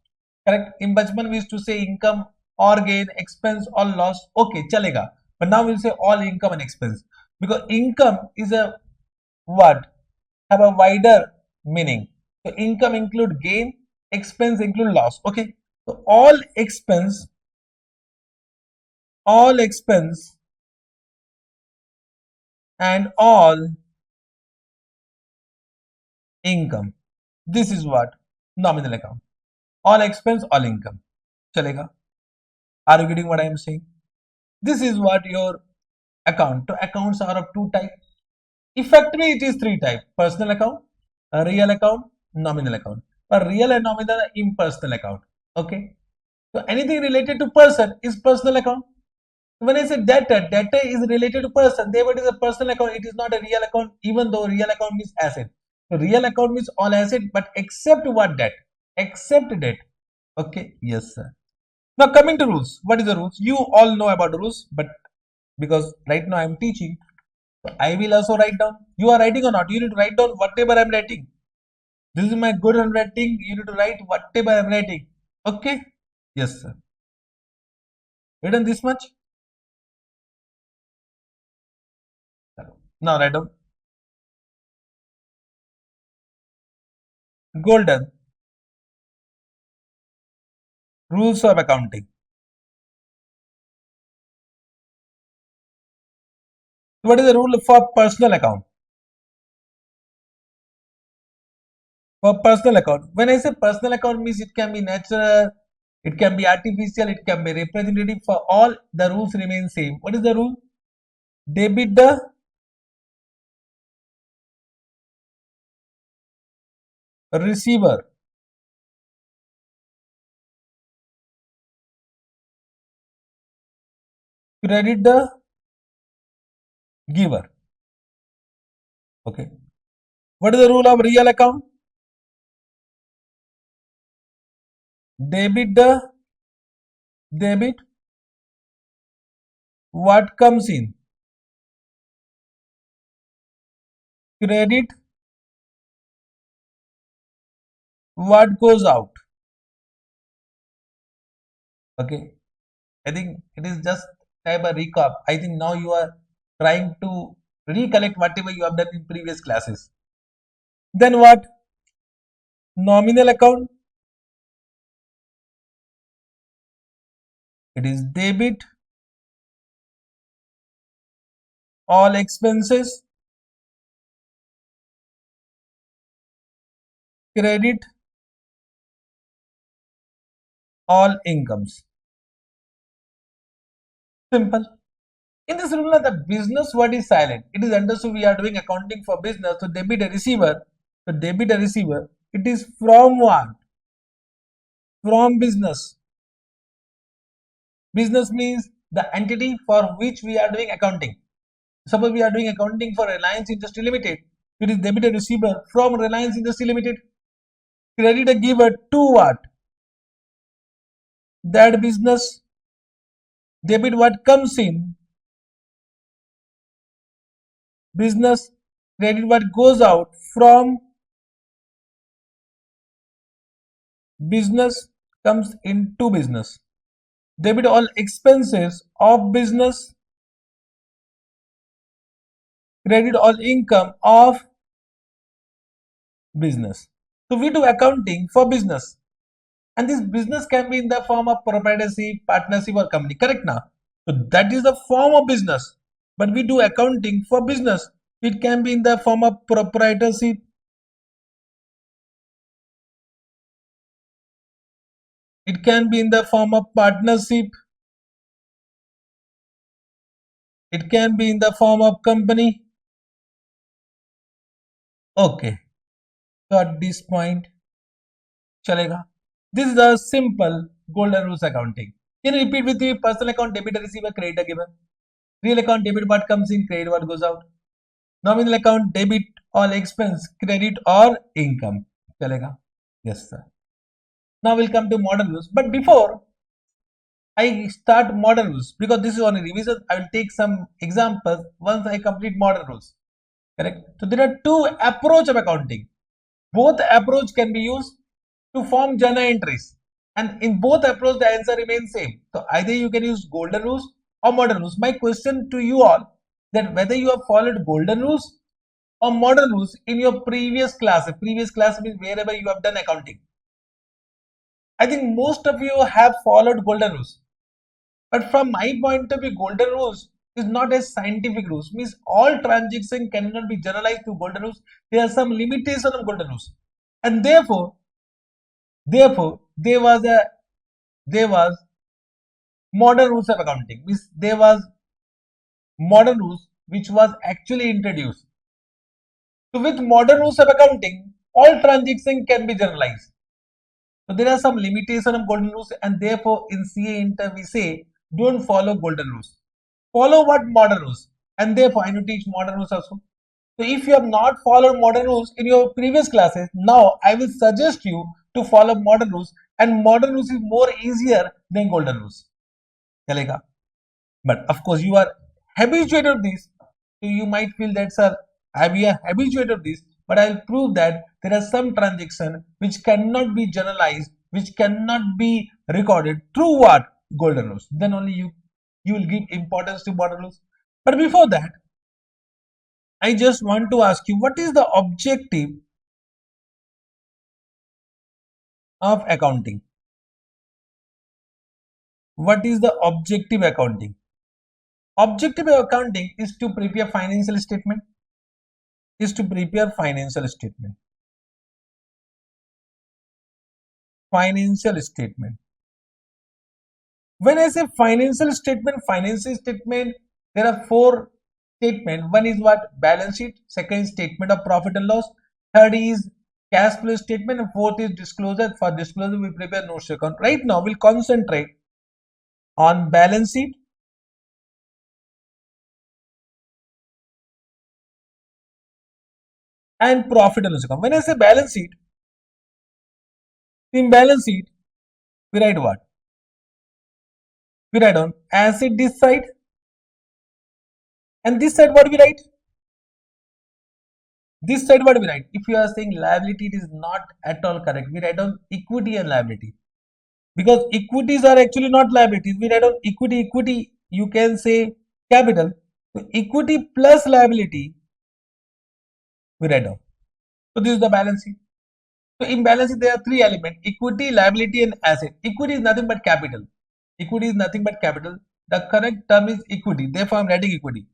Correct? In Bachman we used to say income or gain, expense or loss. Okay, chalega. But now we'll say all income and expense, because income is a word have a wider meaning. So income include gain, expense include loss. Okay. So all expense and all income. This is what? Nominal account. All expense, all income. Chalega. Are you getting what I am saying? This is what your account. So accounts are of two types. Effectively, it is three types: personal account, a real account, nominal account. A real and nominal are impersonal account. Okay. So anything related to person is personal account. When I say debtor is related to person. Therefore, it is a personal account. It is not a real account, even though real account means asset. So real account means all asset, but except what? Debt. Except debt. Okay. Yes, sir. Now coming to rules. What is the rules? You all know about rules, but because right now I am teaching, so I will also write down. You are writing or not? You need to write down whatever I am writing. This is my good handwriting. You need to write whatever I am writing. Okay? Yes, sir. Written this much? Now write down. Golden. Rules of accounting. What is the rule for personal account? For personal account, when I say personal account means it can be natural, it can be artificial, it can be representative. For all the rules remain same. What is the rule? Debit the receiver, credit the giver. Okay. What is the rule of real account? Debit the debit what comes in, credit what goes out. Okay, I think it is just type a recap. I think now you are trying to recollect whatever you have done in previous classes. Then what? Nominal account. It is debit all expenses, credit all incomes. Simple. In this formula, the business word is silent. It is understood we are doing accounting for business. So debit a receiver. So debit a receiver. It is from what? From business. Business means the entity for which we are doing accounting. Suppose we are doing accounting for Reliance Industry Limited. It is debit a receiver from Reliance Industry Limited. Credit a giver to what? That business. Debit what comes in. Business. Credit what goes out from business comes into business. Debit all expenses of business. Credit all income of business. So we do accounting for business. And this business can be in the form of proprietorship, partnership or company. Correct now? So that is the form of business. But we do accounting for business. It can be in the form of proprietorship. It can be in the form of partnership. It can be in the form of company. Okay. So at this point, chalega. This is a simple golden rules accounting. Can you repeat with me? Personal account, debit, receiver, credit, giver. Real account, debit what comes in, credit what goes out. Nominal account, debit all expense, credit or income. Chalega? Yes, sir. Now we'll come to model rules. But before I start model rules, because this is on a revision, I will take some examples once I complete model rules. Correct? So there are two approach of accounting. Both approach can be used to form journal entries, and in both approach the answer remains same. So either you can use golden rules or modern rules. My question to you all, that whether you have followed golden rules or modern rules in your previous class. Previous class means wherever you have done accounting. I think most of you have followed golden rules, but from my point of view, golden rules is not a scientific rules. Means all transaction cannot be generalized to golden rules. There are some limitation of golden rules, and therefore there was modern rules of accounting. Means there was modern rules which was actually introduced. So with modern rules of accounting, all transactions can be generalized. So there are some limitation of golden rules, and therefore in CA inter we say don't follow golden rules. Follow what? Modern rules. And therefore I need to teach modern rules also. So if you have not followed modern rules in your previous classes, now I will suggest you to follow modern rules, and modern rules is more easier than golden rules. Chalega. But of course you are habituated of this. So you might feel that, sir, we are habituated of this, but I'll prove that there are some transactions which cannot be generalized, which cannot be recorded through what? Golden rules. Then only you will give importance to modern rules. But before that, I just want to ask you, what is the objective of accounting? What is the objective accounting? Objective of accounting is to prepare financial statement. Financial statement. When I say financial statement, there are four statements. One is what? Balance sheet. Second is statement of profit and loss. Third is cash flow statement. And fourth is disclosure. For disclosure, we prepare notes account. Right now, we'll concentrate on balance sheet, and profit and loss account. When I say balance sheet, in balance sheet, we write what? We write on asset this side, and this side what we write? This side what we write? If you are saying liability, it is not at all correct. We write down equity and liability, because equities are actually not liabilities. We write down equity, you can say capital. So equity plus liability we write down. So this is the balance sheet. So in balance sheet there are three elements: equity, liability and asset. Equity is nothing but capital. Equity is nothing but capital. The correct term is equity. Therefore I am writing equity.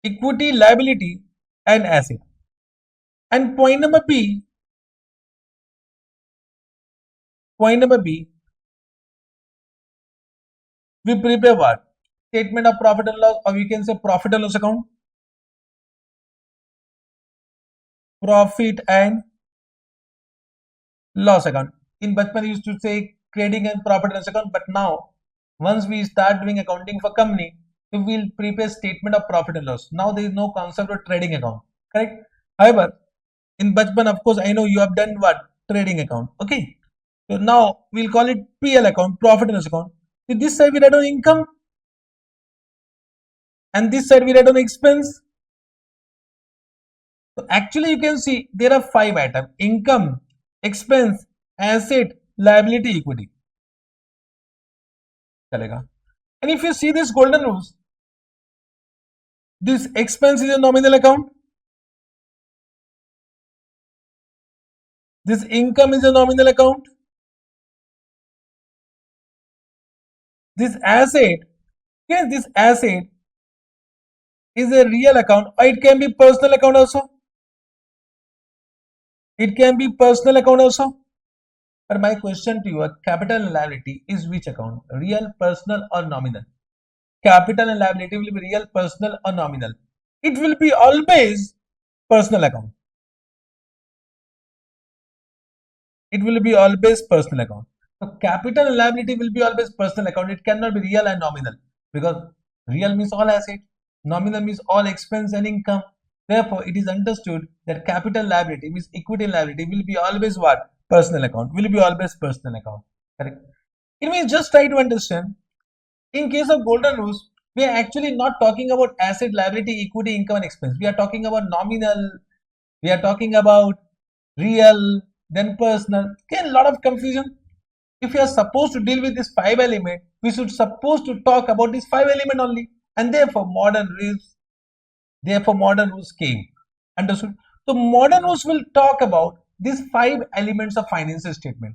Equity, liability and asset. And point number B, we prepare what? Statement of profit and loss, or we can say profit and loss account. Profit and loss account. In Bachpan we used to say trading and profit and loss account, but now once we start doing accounting for company, we will prepare statement of profit and loss. Now there is no concept of trading account, correct? However, in Bachpan, of course, I know you have done what? Trading account. Okay. So now we'll call it PL account, profit and loss account. So this side we write on income, and this side we write on expense. So actually you can see there are 5 items: income, expense, asset, liability, equity. Chalega. And if you see this golden rules, this expense is a nominal account, this income is a nominal account, this asset, yes, this asset is a real account, or it can be personal account also. It can be personal account also. But my question to you, a capital and liability is which account? Real, personal or nominal? Capital and liability will be real, personal or nominal. It will be always personal account. It will be always personal account. So capital and liability will be always personal account. It cannot be real and nominal, because real means all asset, nominal means all expense and income. Therefore, it is understood that capital liability means equity and liability will be always what? Personal account. Will be always personal account. Correct. It means just try to understand. In case of golden rules, we are actually not talking about asset, liability, equity, income and expense. We are talking about nominal. We are talking about real, then personal. Okay, a lot of confusion. If you are supposed to deal with this 5 element, we should supposed to talk about this 5 element only. And therefore modern rules came. Understood? So modern rules will talk about these 5 elements of financial statement.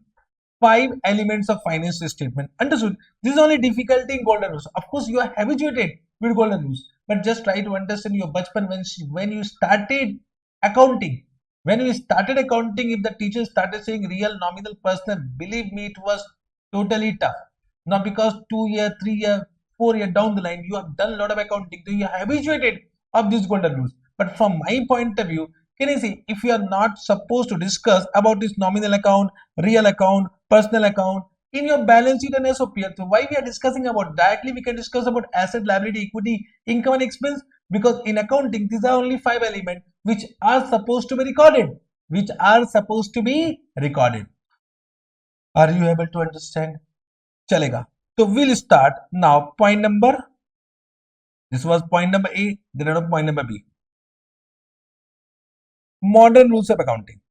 5 elements of financial statement. Understood? This is only difficulty in golden rules. Of course, you are habituated with golden rules, but just try to understand your bachpan when you started accounting. When we started accounting, if the teacher started saying real, nominal, personal, believe me, it was totally tough. Now, because 2 year, 3 year, 4 year down the line, you have done a lot of accounting, so you are habituated of these golden rules. But from my point of view, can you see, if you are not supposed to discuss about this nominal account, real account, personal account in your balance sheet and SOP, so why we are discussing about directly? We can discuss about asset, liability, equity, income and expense, because in accounting these are only 5 elements which are supposed to be recorded. Are you able to understand? Chalega. So we'll start now. This was point number A, then point number B. Modern rules of accounting.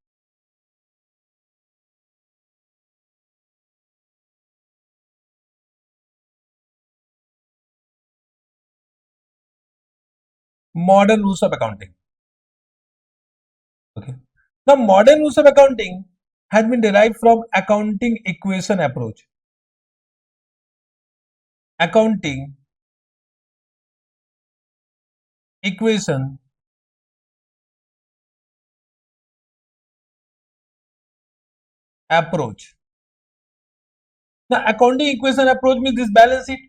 Modern rules of accounting. Okay. Now, modern rules of accounting has been derived from accounting equation approach. Accounting equation approach. Now, accounting equation approach means this balance sheet,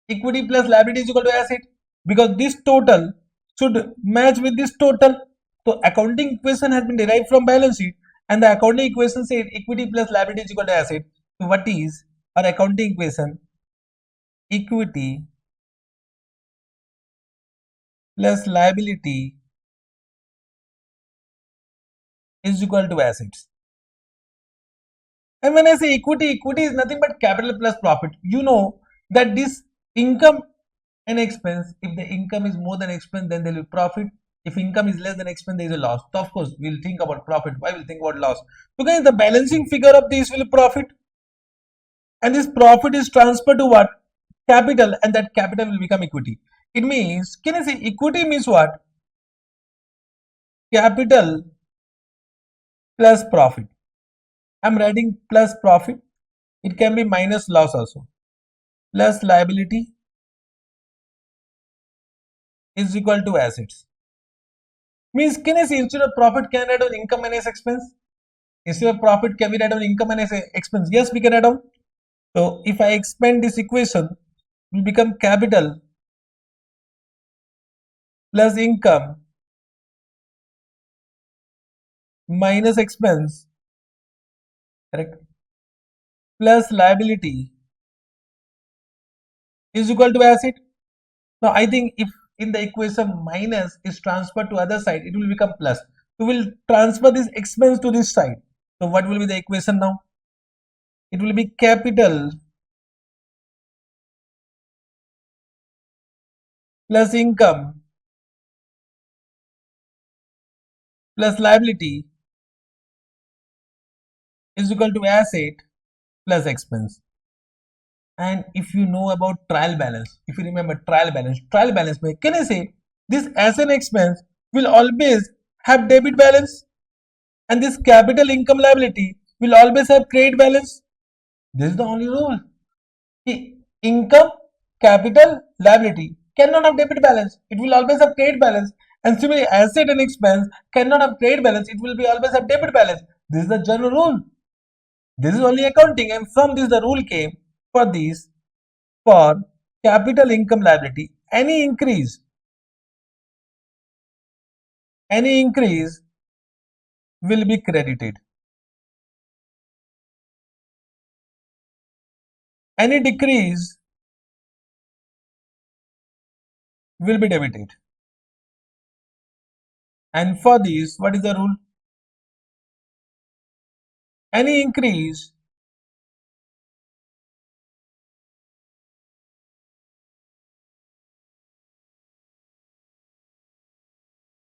equity plus liability is equal to asset, because this total should match with this total. So, accounting equation has been derived from balance sheet, and the accounting equation said equity plus liability is equal to asset. So, what is our accounting equation? Equity plus liability is equal to assets. And when I say equity, equity is nothing but capital plus profit. You know that this income and expense, if the income is more than expense, then there will be profit. If income is less than expense, there is a loss. So of course, we'll think about profit. Why we'll think about loss? Because the balancing figure of this will be profit, and this profit is transferred to what? Capital, and that capital will become equity. It means, can I say equity means what? Capital plus profit. I'm writing plus profit. It can be minus loss also. Plus liability is equal to assets. Means, can I say instead of profit, can I write on income minus expense? Instead of profit, can we write on income minus expense? Yes, we can write down. So if I expand this equation, it will become capital plus income minus expense, correct, plus liability is equal to asset. Now I think if in the equation minus is transferred to other side, it will become plus. So we will transfer this expense to this side. So what will be the equation now? It will be capital plus income plus liability is equal to asset plus expense. And if you know about trial balance, if you remember trial balance may, can I say this asset and expense will always have debit balance, and this capital income liability will always have credit balance. This is the only rule. Income, capital, liability cannot have debit balance. It will always have credit balance. And similarly, asset and expense cannot have credit balance. It will be always have debit balance. This is the general rule. This is only accounting, and from this the rule came for these. For capital income liability, any increase will be credited, any decrease will be debited. And for this, what is the rule? Any increase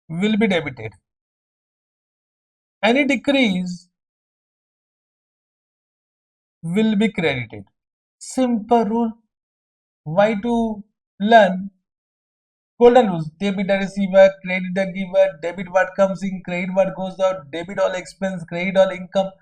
will be debited, any decrease will be credited. Simple rule. Why to learn golden rules? Debit the receiver, credit the giver, debit what comes in, credit what goes out, debit all expense, credit all income.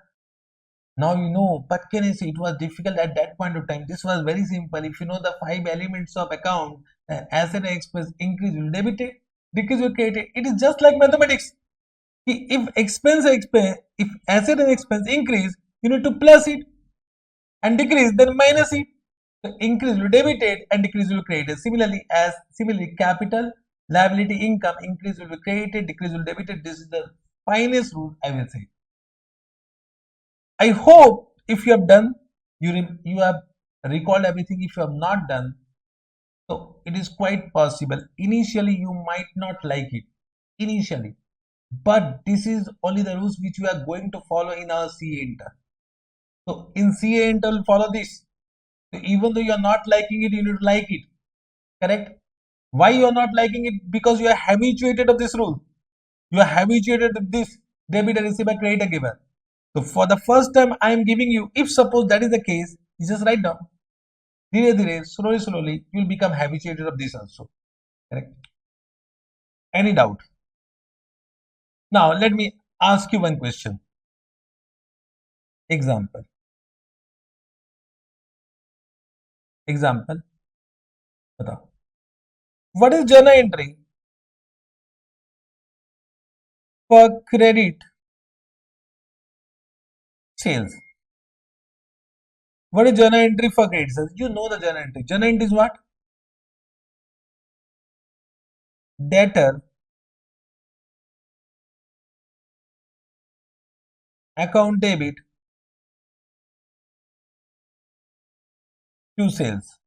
Now you know, but can I say it was difficult at that point of time? This was very simple. If you know the 5 elements of account, asset and expense, increase will debit it, decrease will credit it. It is just like mathematics. If if asset and expense increase, you need to plus it, and decrease then minus it. So increase will debit it and decrease will credit it. Similarly, capital, liability, income, increase will be credited, decrease will debit it. This is the finest rule, I will say. I hope if you have done, you have recalled everything. If you have not done, so it is quite possible. Initially, you might not like it. Initially, but this is only the rules which we are going to follow in our CA inter. So in CA inter, will follow this. So even though you are not liking it, you need to like it. Correct? Why you are not liking it? Because you are habituated of this rule. You are habituated of this debit and receiver, credit and giver. So for the first time, I am giving you, if suppose that is the case, you just write down. Slowly, you will become habituated of this also. Correct? Any doubt? Now, let me ask you one question. Example. बताओ. What is journal entry for credit sales? What is journal entry for credit sales? You know the journal entry. Journal entry is what? Debtor account debit to sales.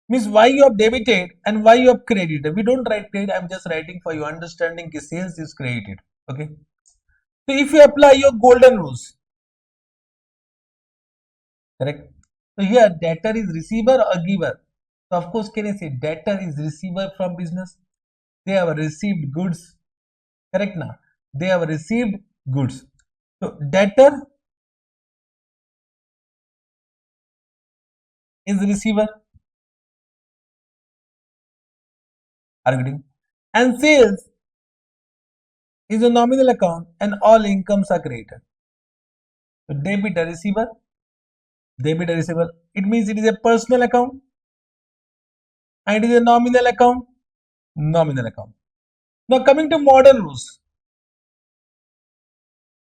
Means why you have debited and why you have credited. We don't write credit. I'm just writing for your understanding. Sales is credited. Okay. So if you apply your golden rules, correct. So here debtor is receiver or giver. So of course, can I say debtor is receiver from business? they have received goods. Correct now? They have received goods. So debtor is receiver. Are you getting? And sales is a nominal account and all incomes are created. So debit a receiver, debit a receiver. It means it is a personal account and it is a nominal account, nominal account. Now coming to modern rules.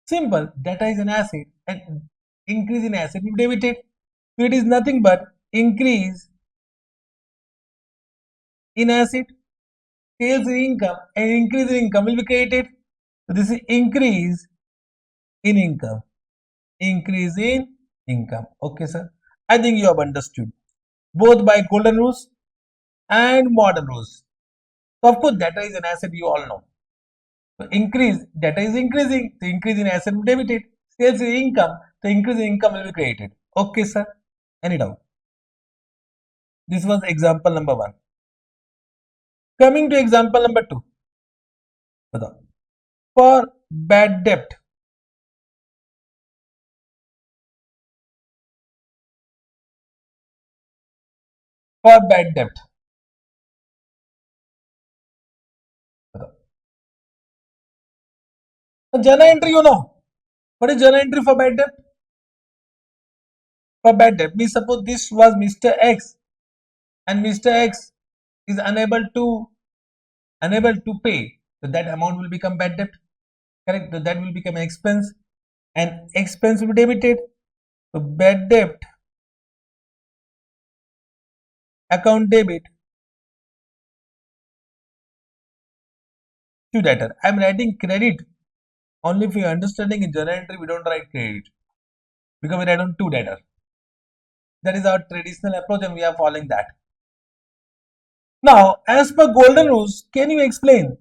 Simple, data is an asset and increase in asset will be debited. So it is nothing but increase in asset, sales in income and increase in income will be created. So this is increase in income, increase in income. Okay, sir. I think you have understood both by golden rules and modern rules. So of course, data is an asset, you all know. So increase, data is increasing, the increase in asset will be debited. Sales is income, the increase in income will be created. Okay, sir. Any doubt? This was example number 1. Coming to example number 2. For bad debt, for bad debt. Journal entry, you know. What is journal entry for bad debt? For bad debt, means suppose this was Mr. X and Mr. X is unable to pay. So that amount will become bad debt. Correct? So that will become an expense and expense will be debited. So bad debt account debit to debtor. I am writing credit only for your understanding. In journal entry we don't write credit because we write on to debtor. That is our traditional approach and we are following that. Now, as per golden rules, can you explain?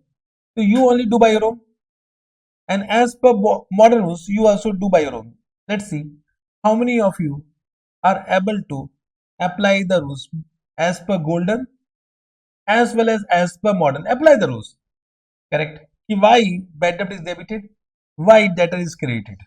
So you only do by your own. And as per modern rules, you also do by your own. Let's see how many of you are able to apply the rules as per golden as well as per modern. Apply the rules. Correct. Why bad debt is debited? Why debtor is created?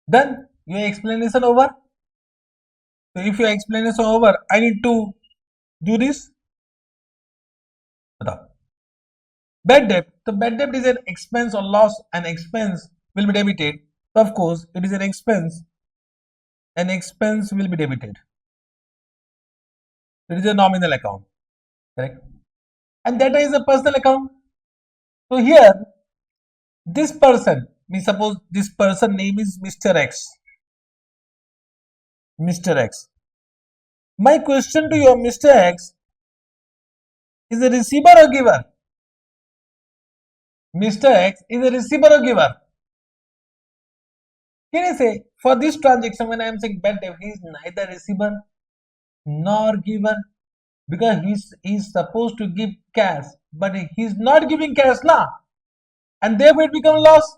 Done. Your explanation over. So if your explanation over, I need to do this. Bad debt. The bad debt is an expense or loss. An expense will be debited. So of course, it is an expense. An expense will be debited. It is a nominal account. Correct. And debtor is a personal account. So here, this person, we suppose this person name is Mr. X. Mr. X. My question to you, Mr. X, is a receiver or giver? Mr. X is a receiver or giver? Can I say for this transaction when I am saying bad debt, he is neither receiver nor giver because he's supposed to give cash, but he's not giving cash now, and therefore it becomes loss.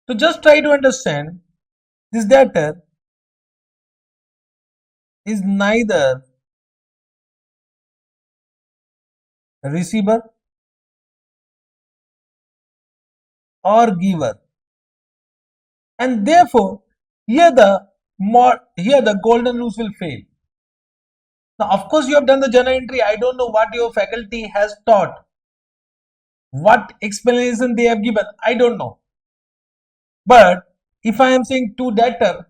So just try to understand this debtor is neither receiver or giver, and therefore here the golden rules will fail. Now of course you have done the journal entry. I don't know what your faculty has taught, what explanation they have given, I don't know. But if I am saying to debtor,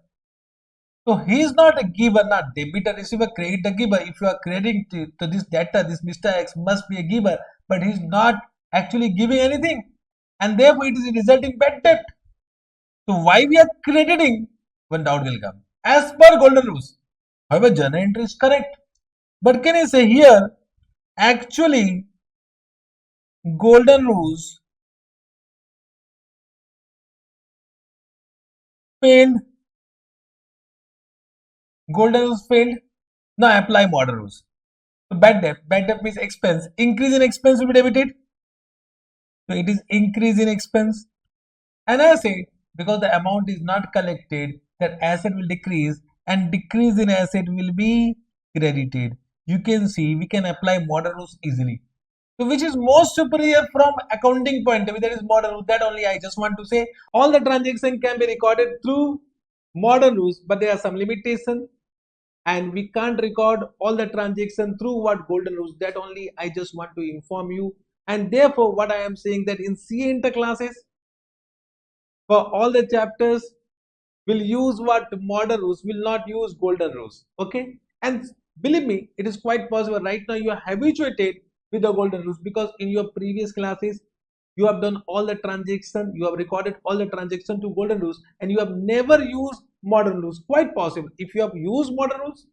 so he is not a giver, not debitor, receiver, credit the giver. If you are crediting to this debtor, this Mr. X must be a giver, but he is not actually giving anything, and therefore it is resulting bad debt. So why we are crediting? When doubt will come. As per golden rules. However, journal entry is correct. But can I say here, actually golden rules failed, golden rules failed. Now apply modern rules. So bad debt means expense. Increase in expense will be debited. So it is increase in expense. And asset, because the amount is not collected, that asset will decrease and decrease in asset will be credited. You can see we can apply modern rules easily. So which is most superior from accounting point of view, that is modern rules. That only I just want to say. All the transaction can be recorded through modern rules, but there are some limitations and we can't record all the transaction through what golden rules. That only I just want to inform you. And therefore what I am saying that in CA inter classes for all the chapters will use what modern rules, will not use golden rules. Okay, and believe me, it is quite possible right now you are habituated with the golden rules because in your previous classes you have done all the transaction, you have recorded all the transaction to golden rules and you have never used modern rules. Quite possible if you have used modern rules,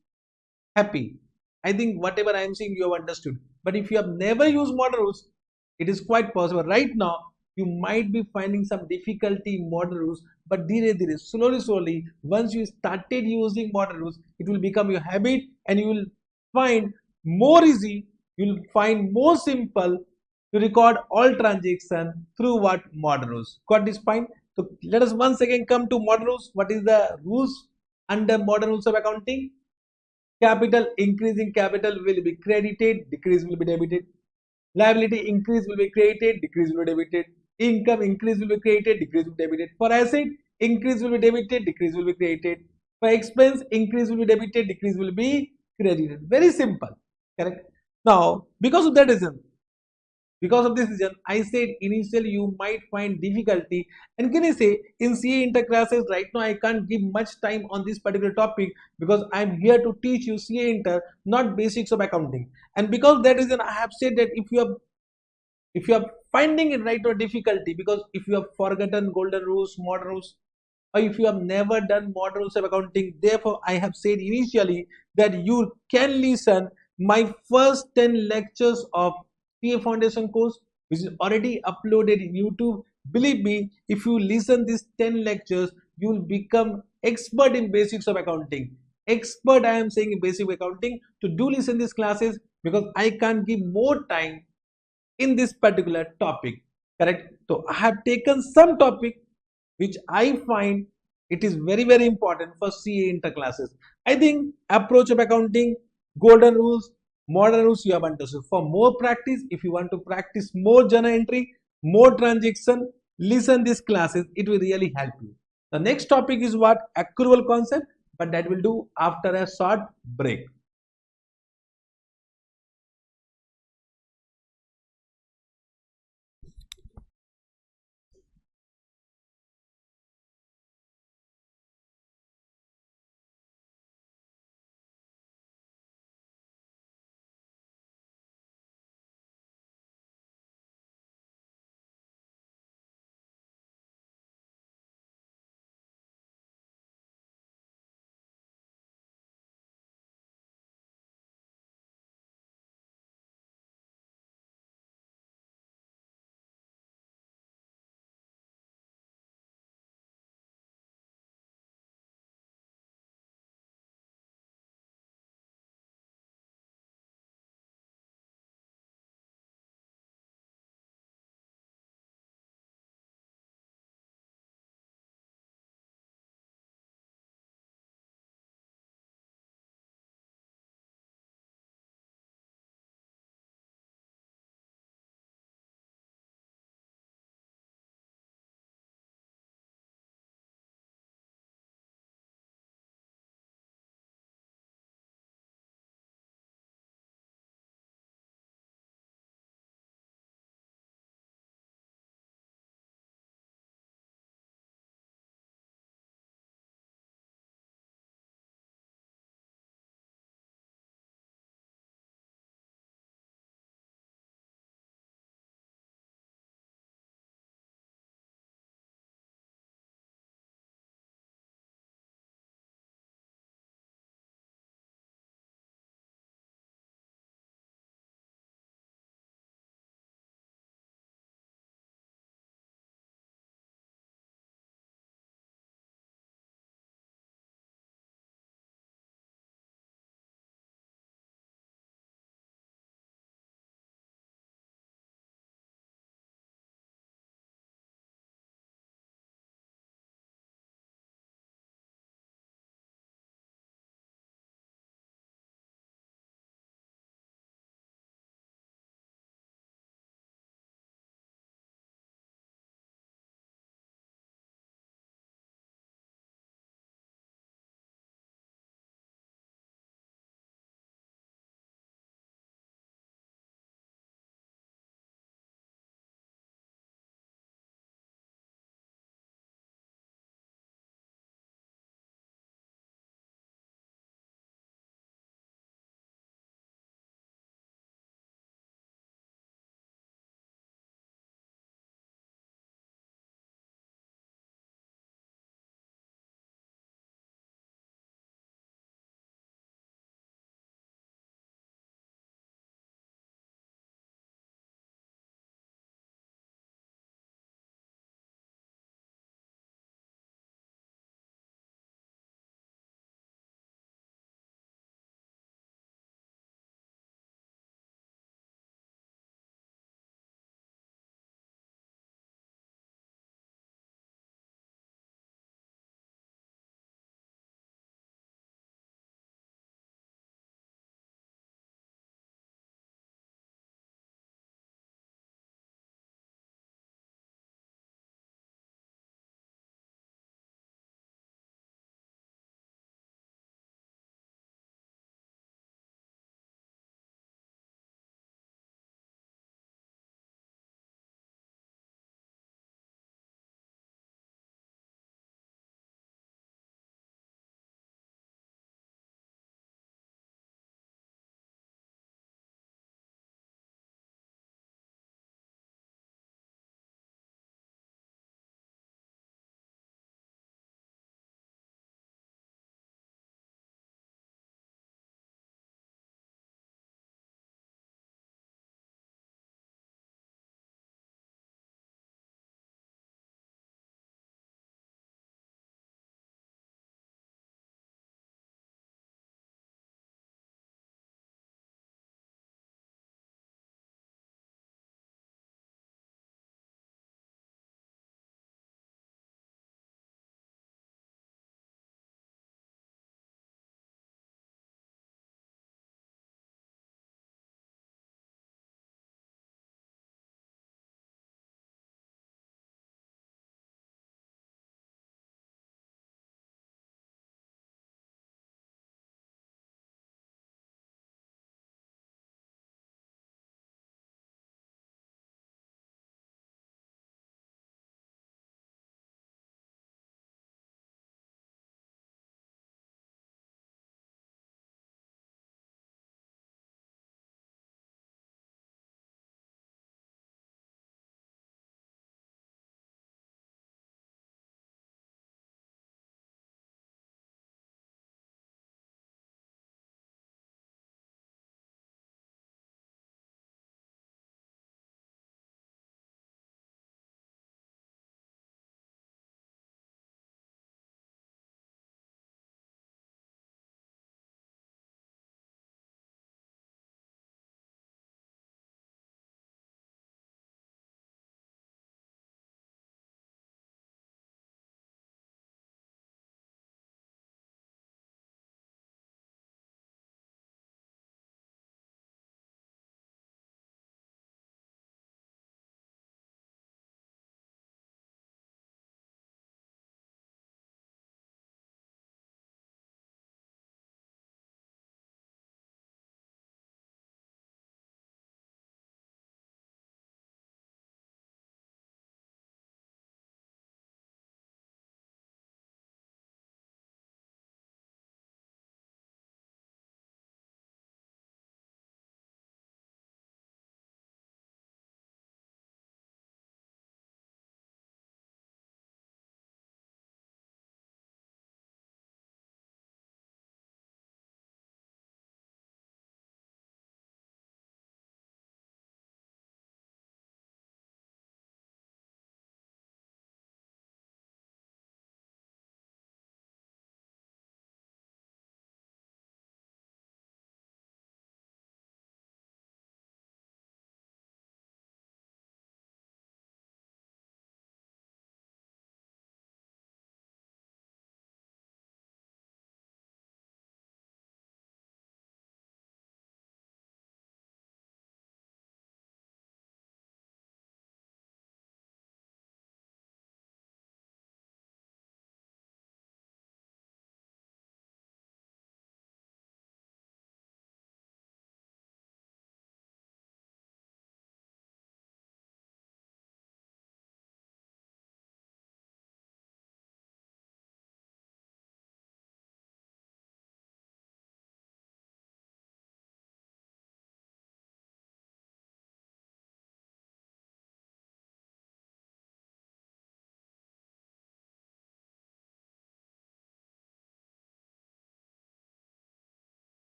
happy. I think whatever I am saying you have understood. But if you have never used modern rules, it is quite possible right now you might be finding some difficulty in modern rules. But slowly, once you started using modern rules, it will become your habit and you will find more easy, you will find more simple to record all transaction through what modern rules. Got this point? So let us once again come to modern rules. What is the rules under modern rules of accounting? Capital increase in capital will be credited, decrease will be debited. Liability increase will be created, decrease will be debited. Income increase will be created, decrease will be debited. For asset, increase will be debited, decrease will be created. For expense, increase will be debited, decrease will be credited. Very simple, correct? Now, because of this reason, I said initially you might find difficulty. And can I say in CA inter classes right now I can't give much time on this particular topic because I'm here to teach you CA inter, not basics of accounting. And because of that reason, I have said that if you are finding it right or difficulty, because if you have forgotten golden rules, modern rules, or if you have never done modern rules of accounting, therefore I have said initially that you can listen my first 10 lectures of PA Foundation course, which is already uploaded in YouTube. Believe me, if you listen these 10 lectures, you will become expert in basics of accounting. Expert, I am saying in basic accounting. To do listen these classes because I can't give more time in this particular topic, correct? So I have taken some topic which I find it is very important for CA inter classes. I think approach of accounting, golden rules, modern rules you have understood. For more practice, if you want to practice more journal entry, more transaction, listen these classes, it will really help you. The next topic is what accrual concept, but that will do after a short break.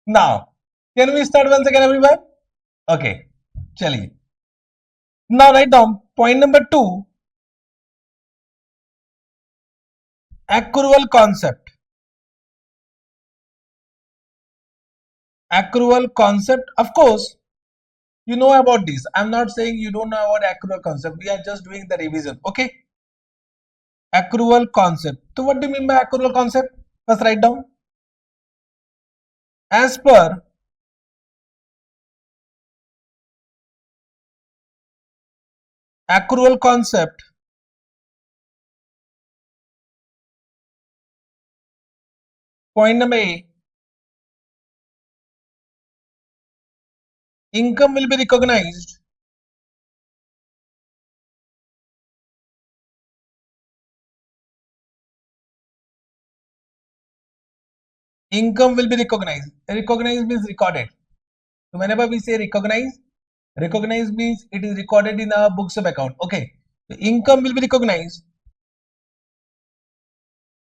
Now, can we start once again, everyone? Okay, chaliye. Now write down point number 2, accrual concept. Accrual concept, of course, you know about this. I'm not saying you don't know about accrual concept. We are just doing the revision. Okay. Accrual concept. So what do you mean by accrual concept? First write down. As per accrual concept, point number A, income will be recognized income will be recognized. Recognized means recorded. So whenever we say recognize means it is recorded in our books of account. Okay. The income will be recognized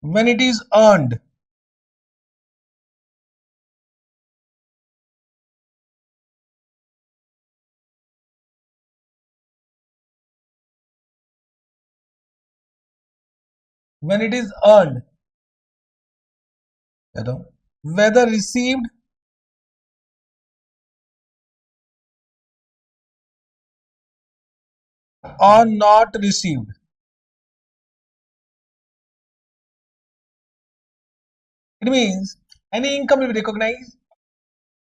when it is earned. When it is earned, whether received or not received. It means any income will be recognized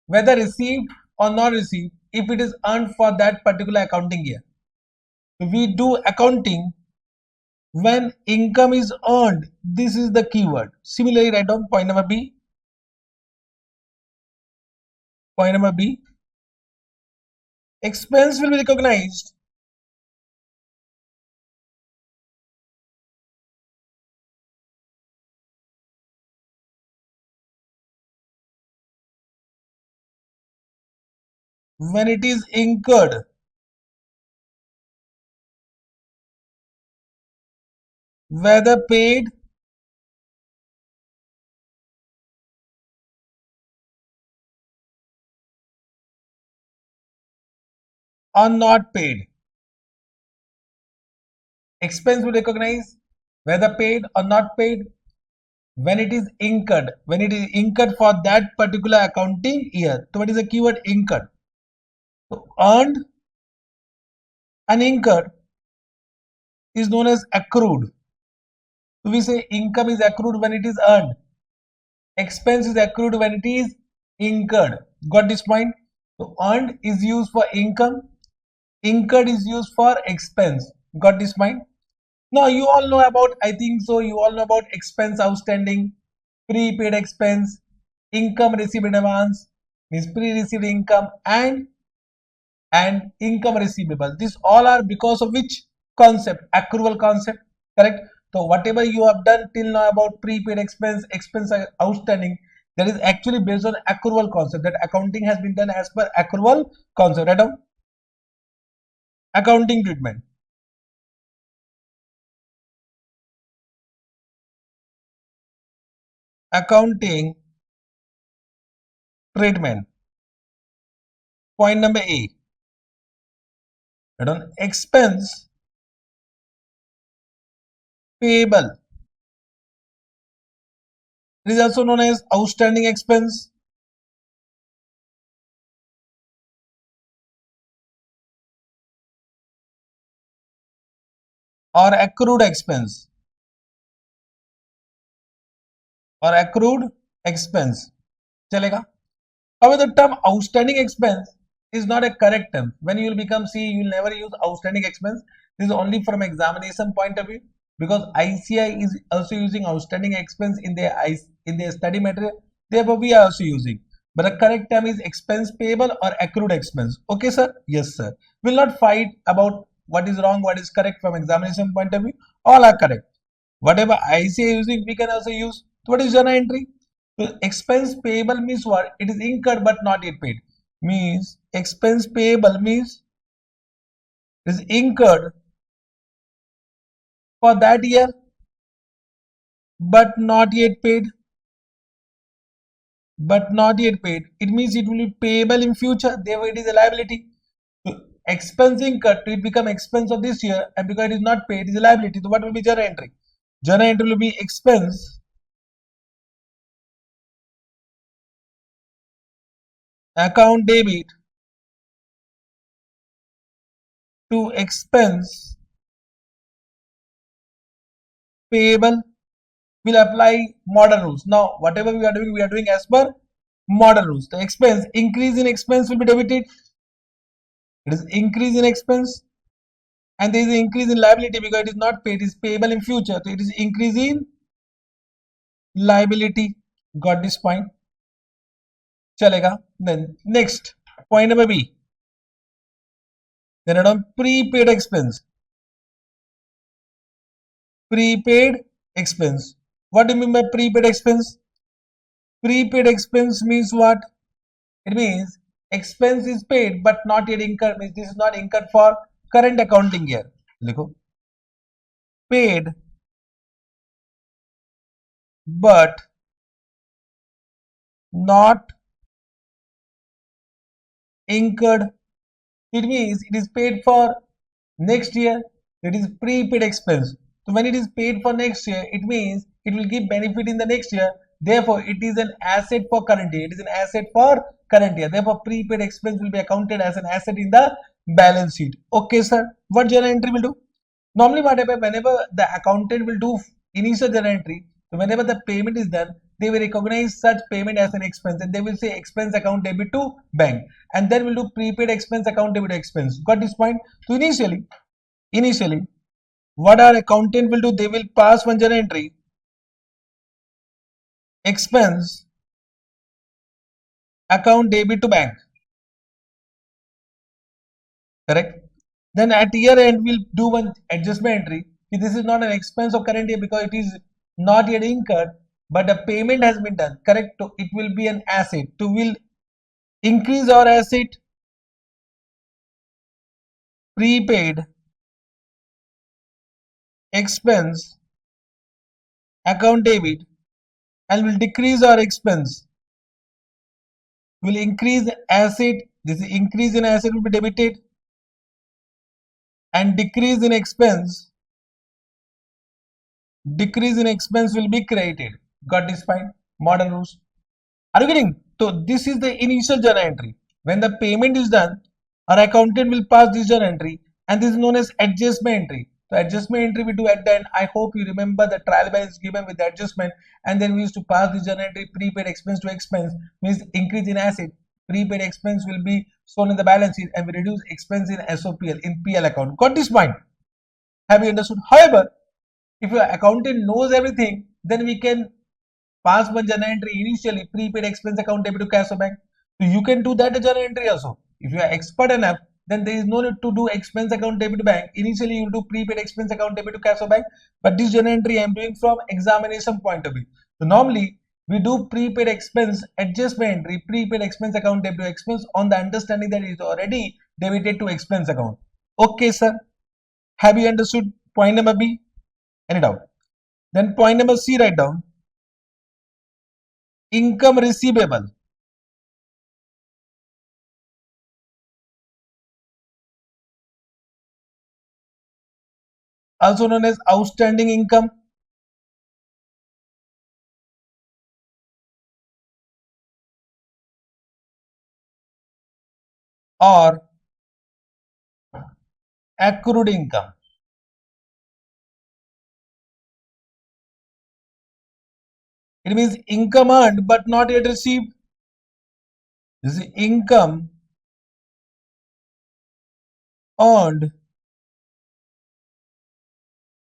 whether received or not received if it is earned for that particular accounting year. We do accounting when income is earned. This is the keyword. Similarly, write down point number B. Point number B. Expense will be recognized when it is incurred. Whether paid or not paid. Expense will recognize whether paid or not paid when it is incurred. When it is incurred for that particular accounting year. So what is the keyword? Incurred. So earned and incurred is known as accrued. So we say income is accrued when it is earned. Expense is accrued when it is incurred. Got this point? So earned is used for income. Incurred is used for expense. Got this point? Now you all know about, I think so, you all know about expense outstanding, prepaid expense, income received in advance, means pre-received income, and income receivable. These all are because of which concept? Accrual concept. Correct? So whatever you have done till now about prepaid expense, expense outstanding, that is actually based on accrual concept. That accounting has been done as per accrual concept. Right? Accounting treatment. Accounting treatment. Point number A. Right? Expense payable. It is also known as outstanding expense or accrued expense or accrued expense. Chalega. However, the term outstanding expense is not a correct term. When you will become C, you will never use outstanding expense. This is only from examination point of view, because ICAI is also using outstanding expense in their study material. Therefore, we are also using. But the correct term is expense payable or accrued expense. Okay, sir? Yes, sir. We'll not fight about what is wrong, what is correct from examination point of view. All are correct. Whatever ICAI is using, we can also use. What is journal entry? So expense payable means what? It is incurred but not yet paid. Means expense payable means it is incurred for that year, but not yet paid. but not yet paid. It means it will be payable in future. Therefore, it is a liability. So, expense incurred, it become expense of this year, and because it is not paid, it is a liability. So what will be journal entry? Journal entry will be expense account debit to expense payable. Will apply modern rules. Now, whatever we are doing as per modern rules. The expense, increase in expense will be debited. It is increase in expense, and there is an increase in liability because it is not paid. It is payable in future. So it is increase in liability. Got this point? Chalega. Then next point number B. Then on prepaid expense. Prepaid expense. What do you mean by prepaid expense? Prepaid expense means what? It means expense is paid but not yet incurred. Means this is not incurred for current accounting year. Likho. Paid but not incurred. It means it is paid for next year. It is prepaid expense. So when it is paid for next year, it means it will give benefit in the next year. Therefore, it is an asset for current year. It is an asset for current year. Therefore, prepaid expense will be accounted as an asset in the balance sheet. Okay, sir. What journal entry will do? Normally, what happens whenever the accountant will do initial journal entry, so whenever the payment is done, they will recognize such payment as an expense, and they will say expense account debit to bank, and then we'll do prepaid expense account debit to expense. Got this point? So initially, what our accountant will do, they will pass one journal entry, expense account debit to bank. Correct? Then at year end, we'll do one adjustment entry. This is not an expense of current year because it is not yet incurred, but the payment has been done. Correct? So it will be an asset. To will increase our asset, prepaid expense account debit, and will decrease our expense. Will increase asset. This increase in asset will be debited, and decrease in expense will be credited. Got this point? Modern rules. Are you getting? So this is the initial journal entry. When the payment is done, our accountant will pass this journal entry, and this is known as adjustment entry. So adjustment entry we do at the end. I hope you remember the trial balance given with the adjustment, and then we used to pass this journal entry. Prepaid expense to expense means increase in asset. Prepaid expense will be shown in the balance sheet, and we reduce expense in SOPL in PL account. Got this point? Have you understood? However, if your accountant knows everything, then we can pass one journal entry initially, prepaid expense account debit to cash or bank. So you can do that journal entry also. If you are expert enough, then there is no need to do expense account debit to bank. Initially, you do prepaid expense account debit to cash or bank. But this journal entry I am doing from examination point of view. So normally, we do prepaid expense adjustment entry, prepaid expense account debit to expense on the understanding that it is already debited to expense account. Okay, sir. Have you understood point number B? Any doubt? Then point number C, write down. Income receivable, also known as outstanding income, or accrued income. It means income earned but not yet received. This is income earned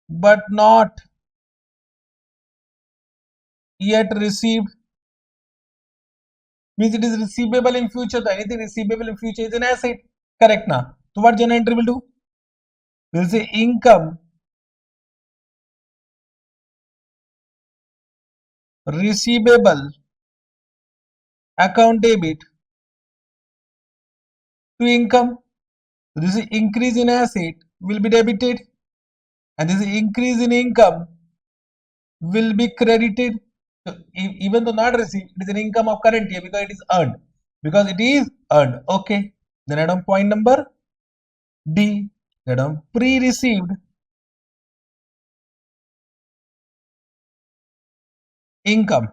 but not yet received. Means it is receivable in future. So anything receivable in future is an asset. Correct now. So what journal entry will do? We'll say income receivable account debit to income. So this is increase in asset will be debited, and this is increase in income will be credited. So even though not received, it is an income of current year because it is earned. Because it is earned. Okay. Then add on point number D. Add on pre-received income.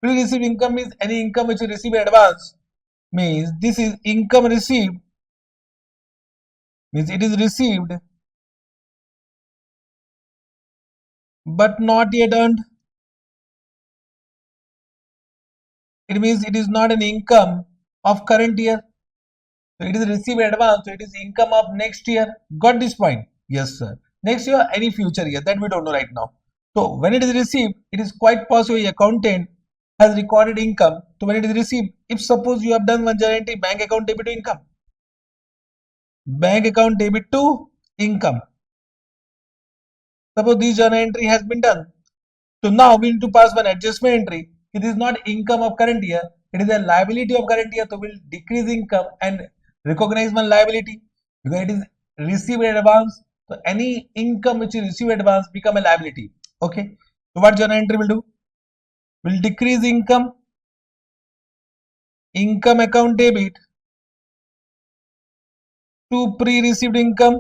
Pre-received income means any income which you receive in advance. Means this is income received. Means it is received but not yet earned. It means it is not an income of current year. So it is received in advance. So it is income of next year. Got this point? Yes, sir. Next year, any future year, that we don't know right now. So when it is received, it is quite possible the accountant has recorded income. So when it is received, if suppose you have done one journal entry, bank account debit to income, bank account debit to income. Suppose this journal entry has been done. So now we need to pass one adjustment entry. It is not income of current year. It is a liability of current year. So we'll decrease income and recognize one liability because it is received in advance. So any income which you receive in advance become a liability. Okay. So what journal entry will do? Will decrease income, income account debit to pre-received income.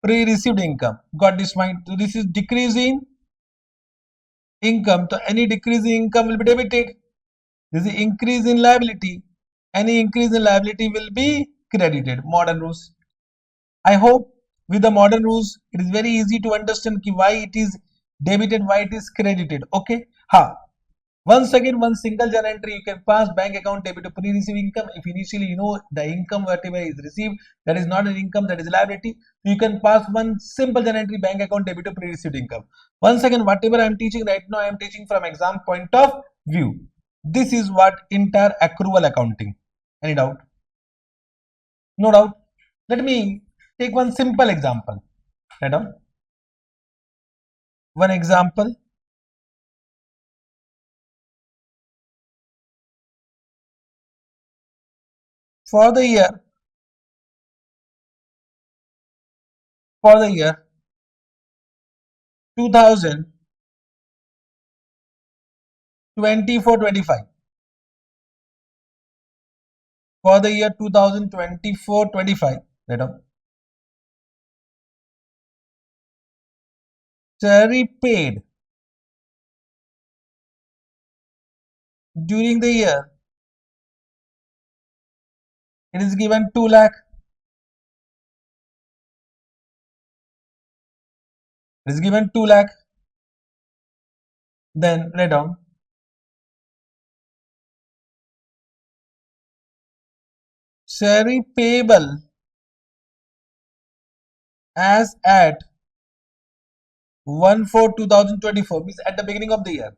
Pre-received income. Got this point? So this is decreasing income. So any decrease in income will be debited. This is increase in liability. Any increase in liability will be credited. Modern rules. I hope with the modern rules, it is very easy to understand why it is debited, why it is credited. Okay. Once again, one single journal entry, you can pass bank account debit to pre-received income. If initially you know the income whatever is received, that is not an income, that is a liability. You can pass one simple journal entry, bank account debit to pre-received income. Once again, whatever I am teaching right now, I am teaching from exam point of view. This is what entire accrual accounting. Any doubt? No doubt. Let me take one simple example. Right on. One example. For the year, for the year 2024-25. For the year 2024-25. Right on. Salary paid during the year, it is given 2 lakh. It is given 2 lakh. Then write down salary payable as at 1/4/2024, means at the beginning of the year.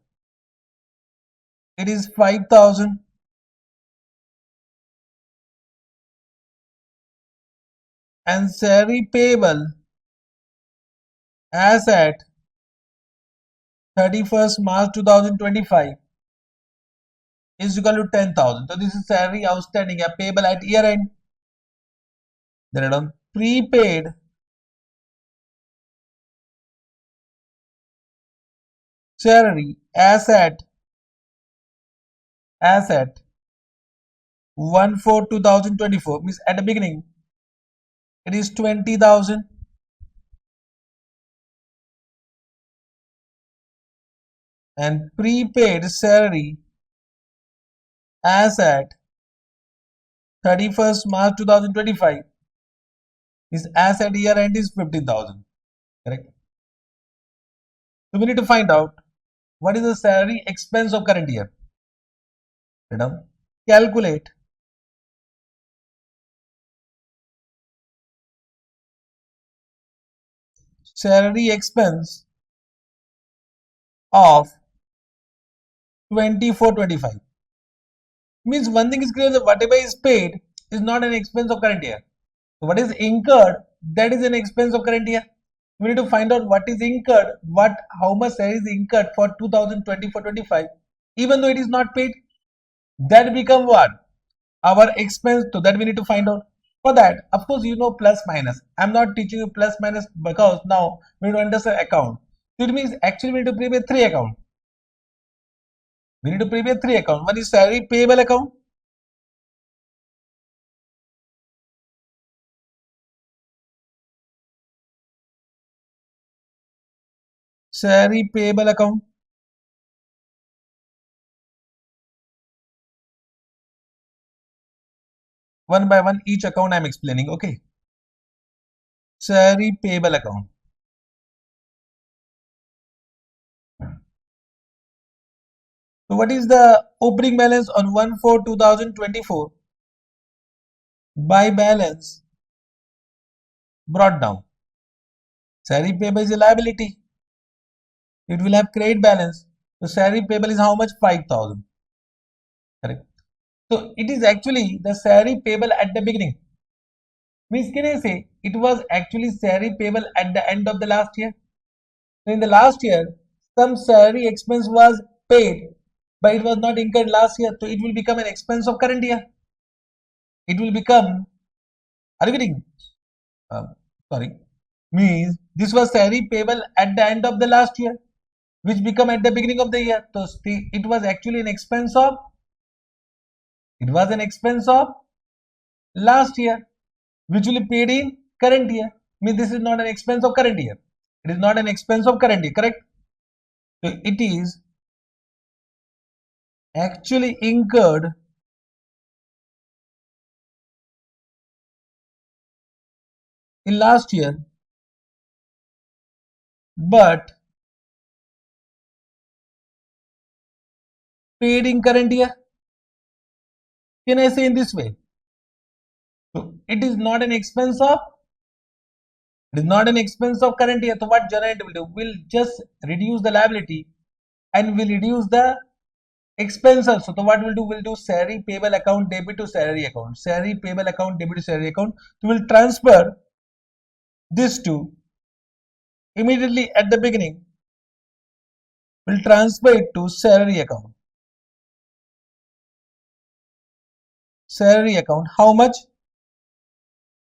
It is 5,000. And salary payable as at 31st March 2025 is equal to 10,000. So this is salary outstanding payable at year end. Then on prepaid salary as at 1/4/2024, means at the beginning it is 20,000. And prepaid salary as at 31st March 2025 is as at year end is 15,000. Correct. So we need to find out what is the salary expense of current year. Calculate salary expense of 24-25. Means one thing is clear that whatever is paid is not an expense of current year. So what is incurred, that is an expense of current year. We need to find out what is incurred, how much salary is incurred for 2024-25, even though it is not paid. That become what? Our expense. So that we need to find out. For that, of course, you know plus minus. I'm not teaching you plus minus because now we need to understand account. So it means actually we need to prepare three accounts. We need to prepare three accounts. One is salary payable account. Salary payable account. One by one, each account I'm explaining. Okay. Salary payable account. So what is the opening balance on 1/4/2024 by balance brought down? Salary payable is a liability. It will have credit balance. So salary payable is how much? 5,000. Correct. So it is actually the salary payable at the beginning. Means can I say it was actually salary payable at the end of the last year? So in the last year, some salary expense was paid, but it was not incurred last year. So it will become an expense of current year. It will become, are you getting? Sorry. Means this was salary payable at the end of the last year, which become at the beginning of the year. So it was actually an expense of, it was an expense of last year, which will be paid in current year. Means this is not an expense of current year. It is not an expense of current year, correct? So it is actually incurred in last year, but paid in current year. Can I say in this way? So it is not an expense of, it is not an expense of current year. So what generate will do? Will just reduce the liability and will reduce the expense also. So what we'll do? We'll do salary payable account debit to salary account. Salary payable account debit to salary account. So we'll transfer this to immediately at the beginning. We'll transfer it to salary account. Salary account. How much?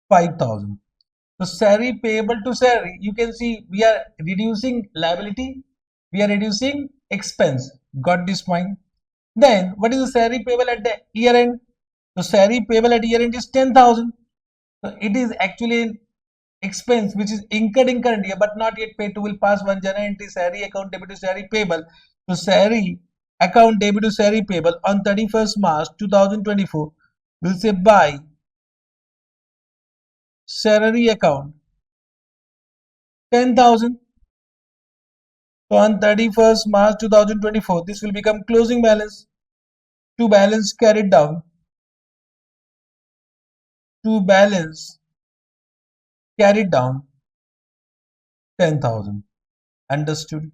5,000. So salary payable to salary. You can see we are reducing liability. We are reducing expense. Got this point? Then what is the salary payable at the year end? So salary payable at year end is 10,000. So it is actually an expense which is incurred in current year but not yet paid to. Will pass one journal entry salary account debit to salary payable. So salary account debit to salary payable on 31st March 2024. We'll say by salary account 10,000. So on 31st March 2024, this will become closing balance. To balance carried down. To balance carried down 10,000. Understood?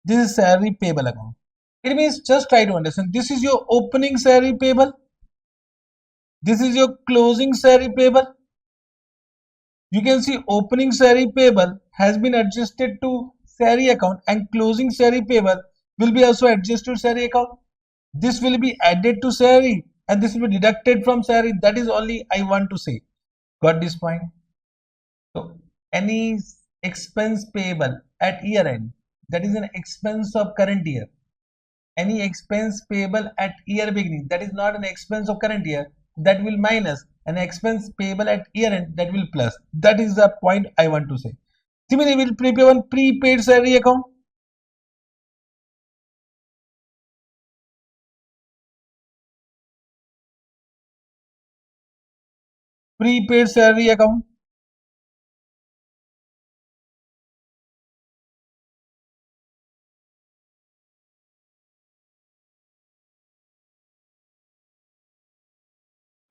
This is salary payable account. It means just try to understand. This is your opening salary payable. This is your closing salary payable. You can see opening salary payable has been adjusted to salary account and closing salary payable will be also adjusted to salary account. This will be added to salary and this will be deducted from salary. That is only I want to say. Got this point? So any expense payable at year end, that is an expense of current year. Any expense payable at year beginning, that is not an expense of current year, that will minus. An expense payable at year end, that will plus. That is the point I want to say. Similarly, we will prepare one prepaid salary account. Prepaid salary account.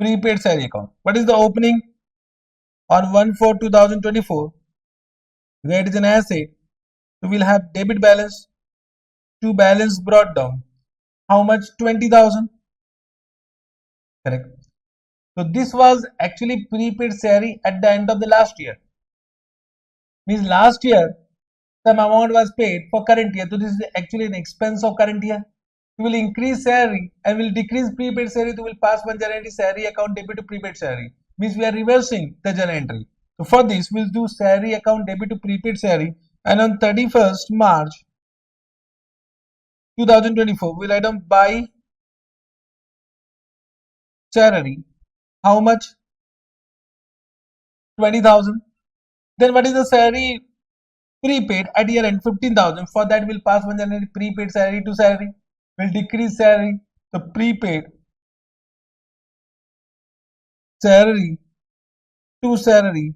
Prepaid salary account. What is the opening? On 1/4/2024, where it is an asset, so we'll have debit balance to balance brought down. How much? 20,000. Correct. So this was actually prepaid salary at the end of the last year. Means last year some amount was paid for current year. So this is actually an expense of current year. We will increase salary and will decrease prepaid salary. So will pass one guarantee salary account debit to prepaid salary. means we are reversing the journal entry. So for this, we'll do salary account debit to prepaid salary, and on 31st March 2024, we'll write down buy salary. How much? 20,000. Then what is the salary prepaid at year end? 15,000. For that, we'll pass 1 January prepaid salary to salary. We'll decrease salary. The prepaid salary to salary.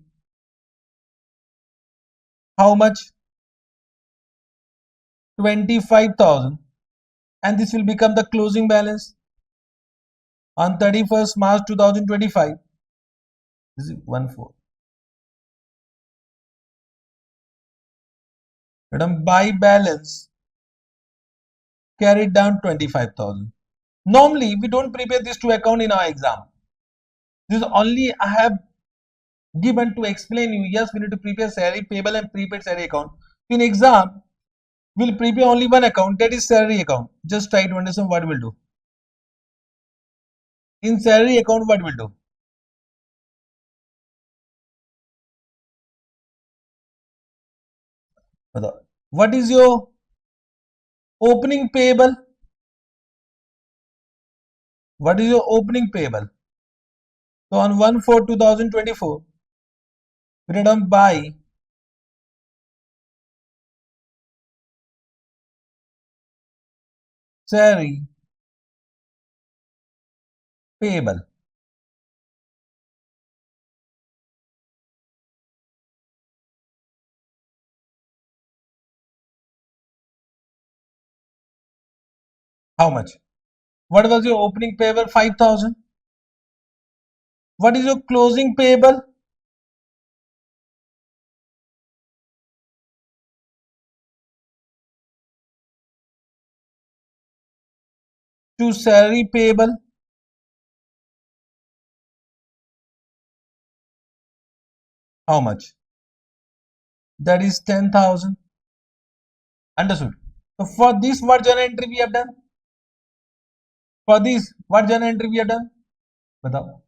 How much? 25,000. And this will become the closing balance on 31st March 2025. This is 1/4. Madam, buy balance carried down 25,000. Normally, we don't prepare this to account in our exam. This is only I have given to explain you. Yes, we need to prepare salary payable and prepaid salary account. In exam, we'll prepare only one account, that is salary account. Just try to understand what we'll do. In salary account, what we'll do? What is your opening payable? What is your opening payable? So on 1/4/2024, we write down buy salary payable. How much? What was your opening payable? 5,000. What is your closing payable? To salary payable. How much? That is 10,000. Understood? So for this, what journal entry we have done? For this, what journal entry we have done? Batao.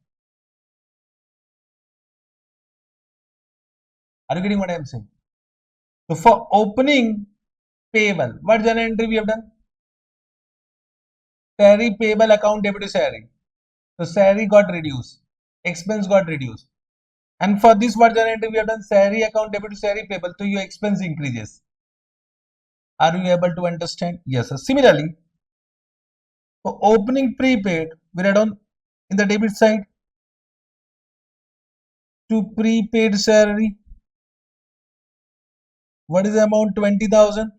Are you getting what I am saying? So for opening payable, what journal entry we have done? Salary payable account debit to salary. So salary got reduced, expense got reduced. And for this, what journal entry we have done? Salary account debit to salary payable. So your expense increases. Are you able to understand? Yes, sir. Similarly, for opening prepaid, we write down in the debit side to prepaid salary. What is the amount? 20,000.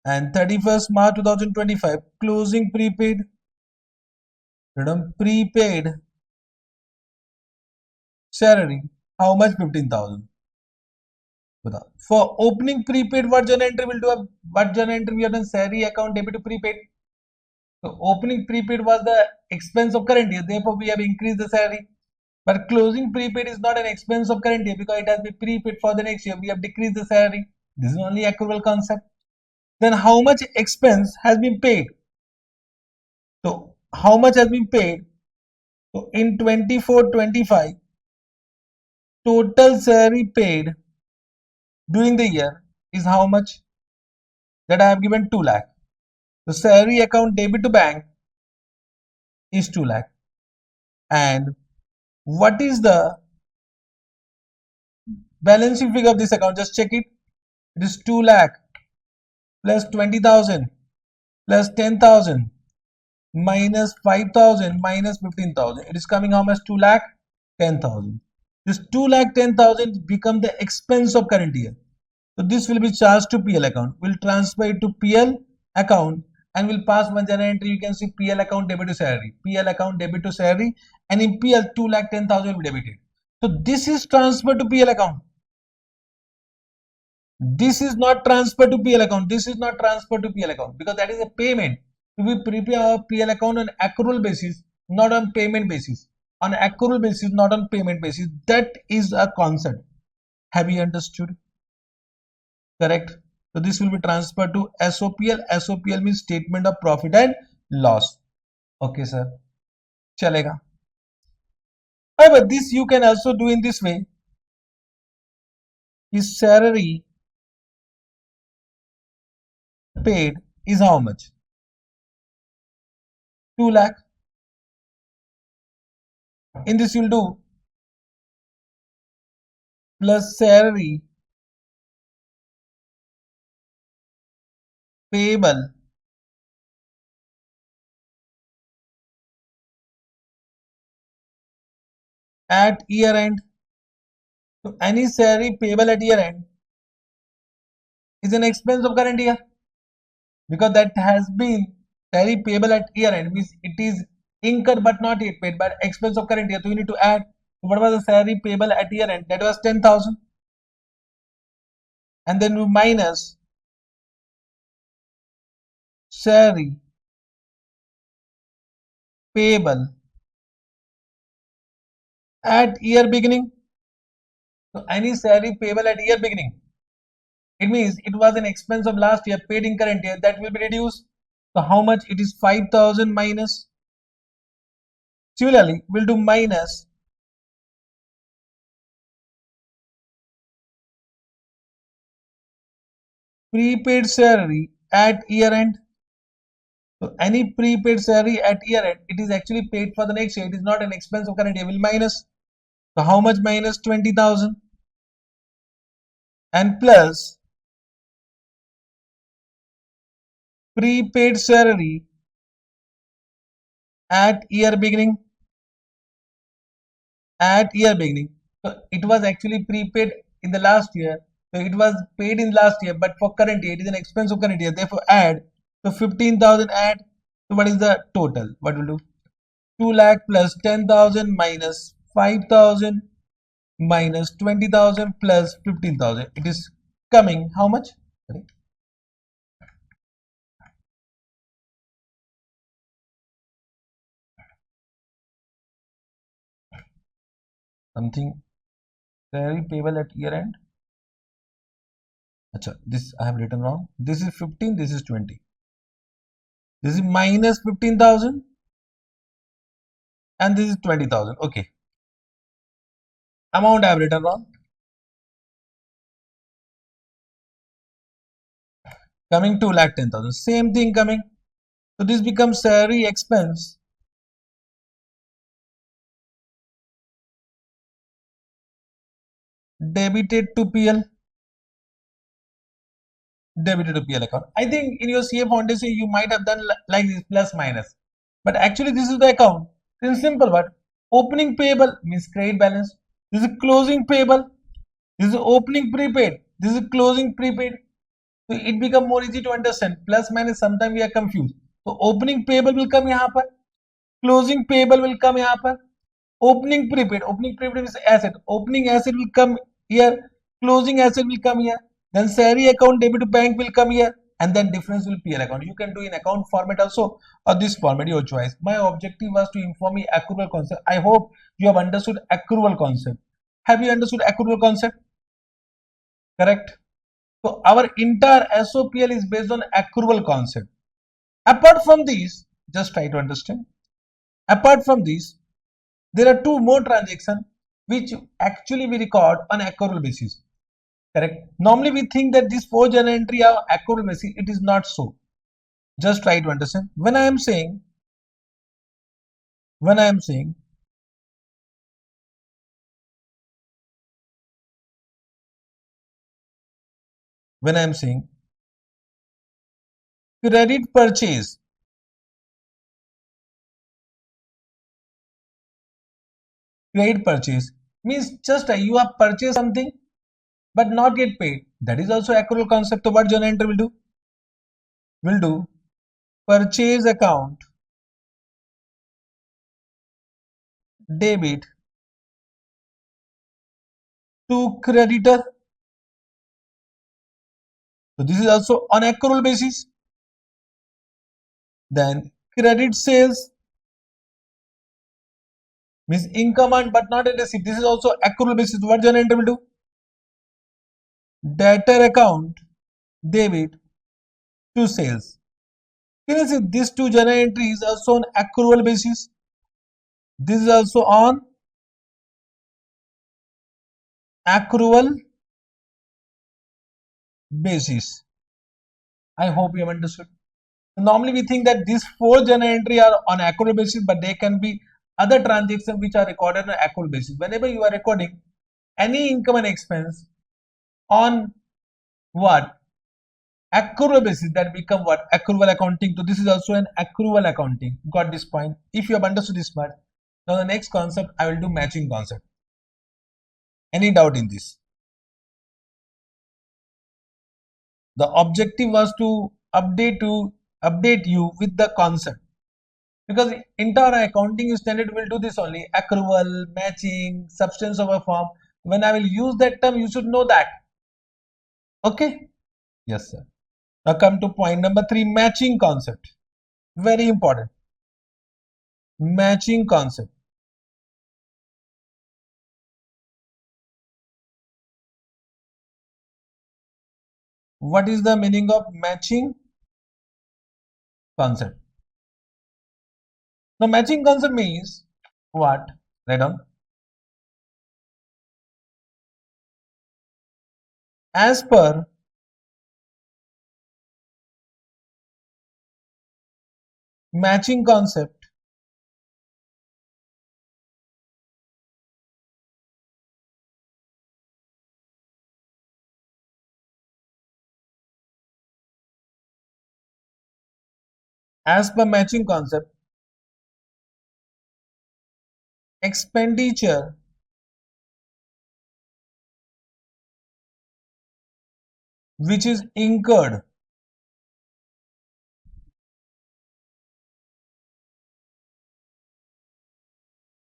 And 31st March 2025, closing prepaid. Write down prepaid salary. How much? 15,000. For opening prepaid, what journal entry will do? What journal entry we have done? Salary account debit to prepaid. So opening prepaid was the expense of current year, therefore we have increased the salary. But closing prepaid is not an expense of current year because it has been prepaid for the next year. We have decreased the salary. This is only accrual concept. Then how much expense has been paid? So how much has been paid? So in 24-25, total salary paid during the year is how much? That I have given 2 lakh. The salary account debit to bank is 2 lakh. And what is the balancing figure of this account? Just check it. It is 2 lakh plus 20,000 plus 10,000 minus 5,000 minus 15,000. It is coming how much? 2 lakh 10,000. This 2 lakh 10,000 become the expense of current year. So this will be charged to PL account. We'll transfer it to PL account and we'll pass one journal entry. You can see PL account debit to salary. PL account debit to salary, and in PL 2 lakh 10,000 will be debited. So this is transferred to PL account. This is not transferred to PL account. This is not transferred to PL account because that is a payment. We prepare our PL account on accrual basis, not on payment basis. On accrual basis, not on payment basis. That is a concept. Have you understood? Correct. So this will be transferred to SOPL. SOPL means statement of profit and loss. Okay, sir. Chalega. However, this you can also do in this way. His salary paid is how much? 2 lakh. In this you'll do plus salary payable at year end. So any salary payable at year end is an expense of current year, because that has been salary payable at year end means it is incurred but not yet paid, but expense of current year. So you need to add. What was the salary payable at year end? That was 10,000, and then we minus salary payable at year beginning. So any salary payable at year beginning, it means it was an expense of last year paid in current year, that will be reduced. So how much? It is 5,000 minus. Similarly, we'll do minus prepaid salary at year end. So any prepaid salary at year end, it is actually paid for the next year. It is not an expense of current year. Will minus. So how much minus? 20,000 and plus prepaid salary at year beginning. At year beginning. So it was actually prepaid in the last year. So it was paid in last year, but for current year, it is an expense of current year. Therefore, add. So 15,000 add. So what is the total? What will do? 2 lakh plus 10,000 minus 5,000 minus 20,000 plus 15,000. It is coming how much? Something salary payable at year end. Achha, this I have written wrong. This is 15, this is 20. This is minus 15,000 and this is 20,000. Okay. Amount I have written wrong. Coming 2 lakh 10,000. Same thing coming. So this becomes salary expense debited to PL. Debited to PL account. I think in your CA foundation you might have done like this plus minus. But actually this is the account. In simple word, opening payable means credit balance. This is closing payable. This is opening prepaid. This is closing prepaid. So it become more easy to understand. Plus minus sometimes we are confused. So opening payable will come यहाँ पर. Closing payable will come यहाँ पर. Opening prepaid is asset. Opening asset will come here. Closing asset will come here. Then salary account debit to bank will come here. And then difference will PL account. You can do in account format also or this format, your choice. My objective was to inform you accrual concept. I hope you have understood accrual concept. Have you understood accrual concept? Correct. So our entire SOPL is based on accrual concept. Apart from these, just try to understand. Apart from these, there are two more transactions which actually we record on accrual basis. Correct. Normally we think that this 4 journal entry are accrual basis. It is not so. Just try to understand. When I am saying credit purchase, means just you have purchased something but not yet paid. That is also accrual concept. So what journal entry will do? Will do purchase account debit to creditor. So this is also on accrual basis. Then credit sales means income earned but not a receipt. This is also accrual basis. What journal entry will do? Debtor account debit to sales. Can you see these two journal entries also on accrual basis? This is also on accrual basis. I hope you have understood. Normally we think that these four journal entry are on accrual basis, but they can be other transactions which are recorded on accrual basis. Whenever you are recording any income and expense on what? Accrual basis, that become what? Accrual accounting. So this is also an accrual accounting. Got this point? If you have understood this part, now the next concept I will do matching concept. Any doubt in this? The objective was to update you with the concept, because entire accounting standard will do this only: accrual, matching, substance of a form. When I will use that term, you should know that. Okay? Yes, sir. Now come to point number 3, matching concept. Very important. Matching concept. What is the meaning of matching concept? Now matching concept means what? Write down. As per matching concept, as per matching concept, expenditure which is incurred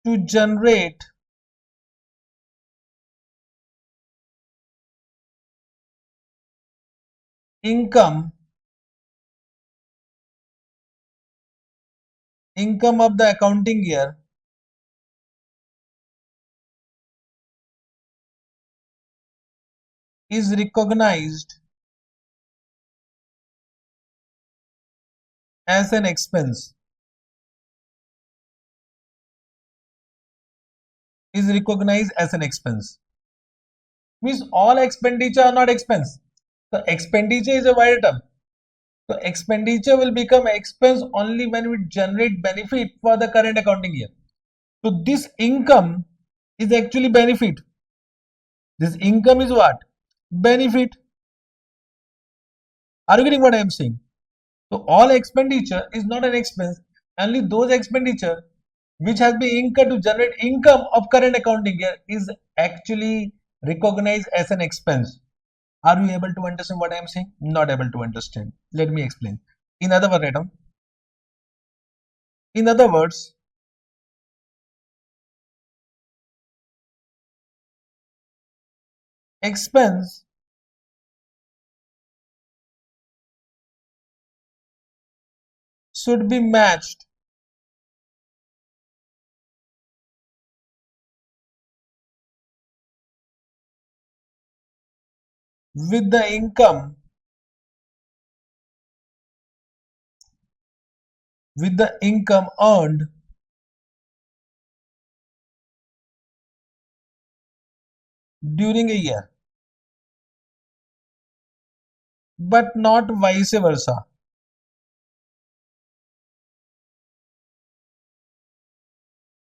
to generate income of the accounting year is recognized as an expense. Is recognized as an expense. Means all expenditure are not expense. So expenditure is a wide term. So expenditure will become expense only when we generate benefit for the current accounting year. So this income is actually benefit. This income is what? Benefit. Are you getting what I am saying? So all expenditure is not an expense. Only those expenditure which has been incurred to generate income of current accounting year is actually recognized as an expense. Are you able to understand what I am saying? Not able to understand. Let me explain. In other words, Adam, in other words, expense should be matched with the income earned during a year, but not vice versa.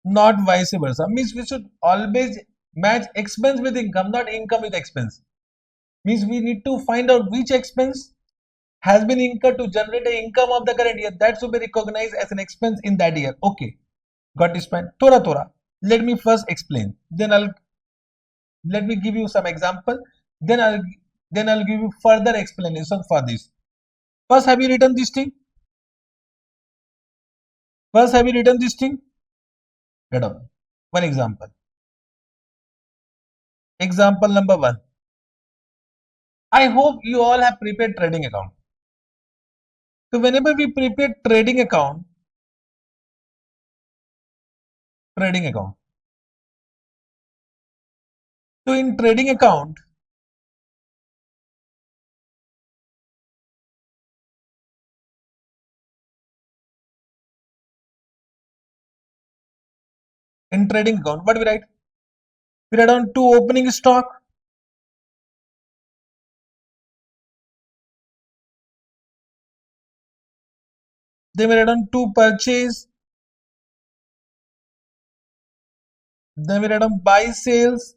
Not vice versa. Means we should always match expense with income, not income with expense. Means we need to find out which expense has been incurred to generate the income of the current year. That should be recognized as an expense in that year. Okay, got this point. Thora. Let me first explain. Then let me give you some example. Then I'll give you further explanation for this. First, have you written this thing? First, have you written this thing? Get up. One example. Example number 1. I hope you all have prepared trading account. So whenever we prepare trading account. So in trading account, what we write? We write down 2 opening stock. then we write down to purchase, then we write down buy sales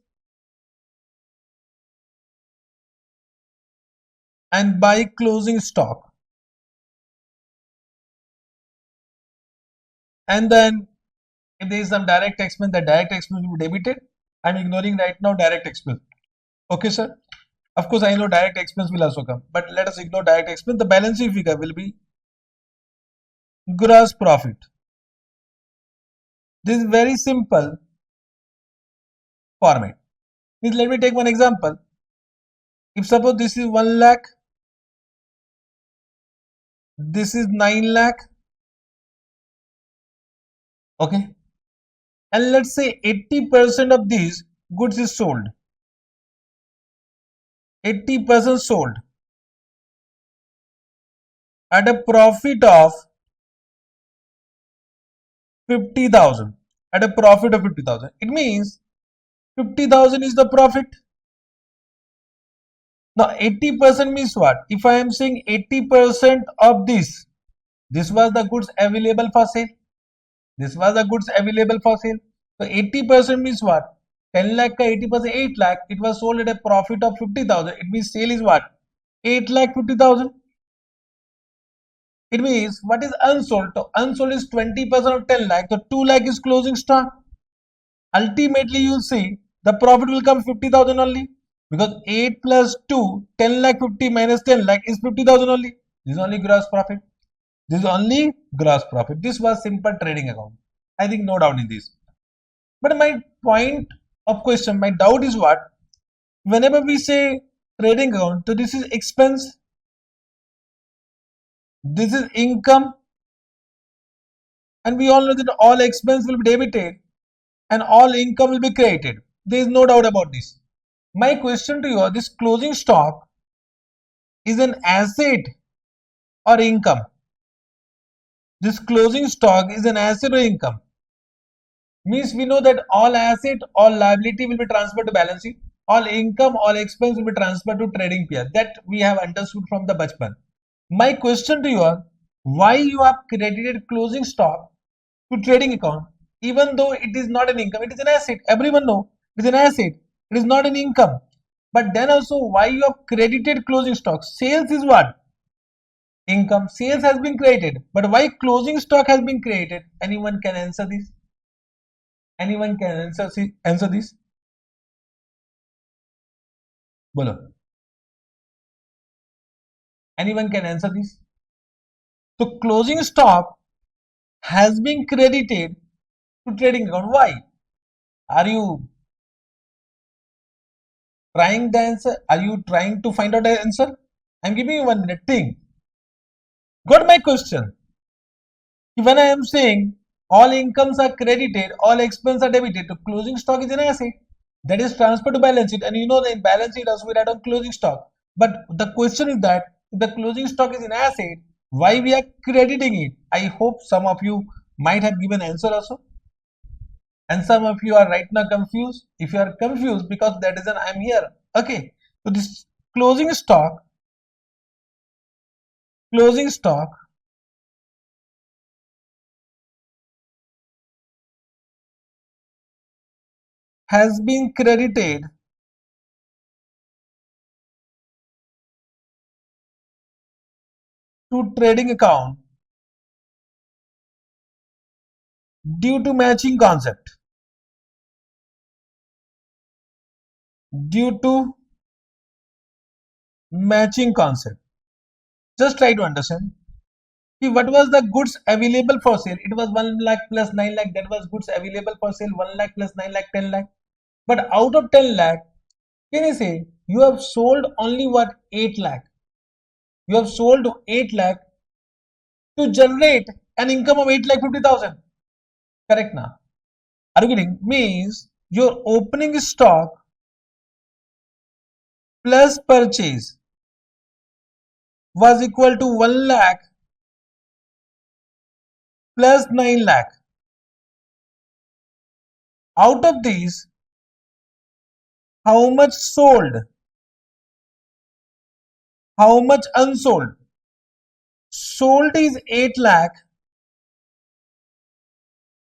and buy closing stock, and then if there is some direct expense, the direct expense will be debited. I'm ignoring right now direct expense. Okay, sir. Of course, I know direct expense will also come, but let us ignore direct expense. The balance sheet figure will be gross profit. This is very simple format. Please let me take one example. If suppose this is 1 lakh, this is 9 lakh, okay, and let's say 80% of these goods is sold. 80% sold at a profit of 50,000. At a profit of 50,000. It means 50,000 is the profit. Now 80% means what? If I am saying 80% of this was the goods available for sale. This was the goods available for sale. So 80% means what? 10 lakh ka 80%, 8 lakh. It was sold at a profit of 50,000. It means sale is what? 8 lakh 50,000. It means what is unsold? So unsold is 20% of 10 lakh. So 2 lakh is closing stock. Ultimately, you will see the profit will come 50,000 only, because 8 plus 2, 10 lakh 50 minus 10 lakh is 50,000 only. This is only gross profit. This is only gross profit. This was simple trading account. I think no doubt in this. But my point of question, my doubt is what? Whenever we say trading account, so this is expense, this is income, and we all know that all expense will be debited and all income will be credited. There is no doubt about this. My question to you is, this closing stock is an asset or income? This closing stock is an asset or income? Means we know that all asset, all liability will be transferred to balance sheet, all income, all expense will be transferred to trading pair. That we have understood from the bachpan. My question to you is, why you have credited closing stock to trading account, even though it is not an income, it is an asset. Everyone know it is an asset. It is not an income. But then also, why you have credited closing stock? Sales is what? Income. Sales has been created. But why closing stock has been created? Anyone can answer this? Anyone can answer this? Bolo. Anyone can answer this? So closing stock has been credited to trading account. Why? Are you trying the answer? Are you trying to find out the answer? I'm giving you 1 minute. Think. Got my question? When I am saying all incomes are credited, all expenses are debited, so closing stock is an asset that is transferred to balance sheet, and you know that in balance sheet also we write on closing stock. But the question is that if the closing stock is an asset, why we are crediting it? I hope some of you might have given answer also, and some of you are right now confused. If you are confused, because that is an I am here. Okay, so this closing stock has been credited to trading account due to matching concept. Due to matching concept. Just try to understand. See, what was the goods available for sale? It was 1 lakh plus 9 lakh. That was goods available for sale. 1 lakh plus 9 lakh, 10 lakh. But out of 10 lakh, can you say you have sold only what? 8 lakh. You have sold 8 lakh to generate an income of 8 lakh 50,000. Correct now? Are you getting? Means your opening stock plus purchase was equal to 1 lakh plus 9 lakh. Out of these, how much sold? How much unsold? Sold is 8 lakh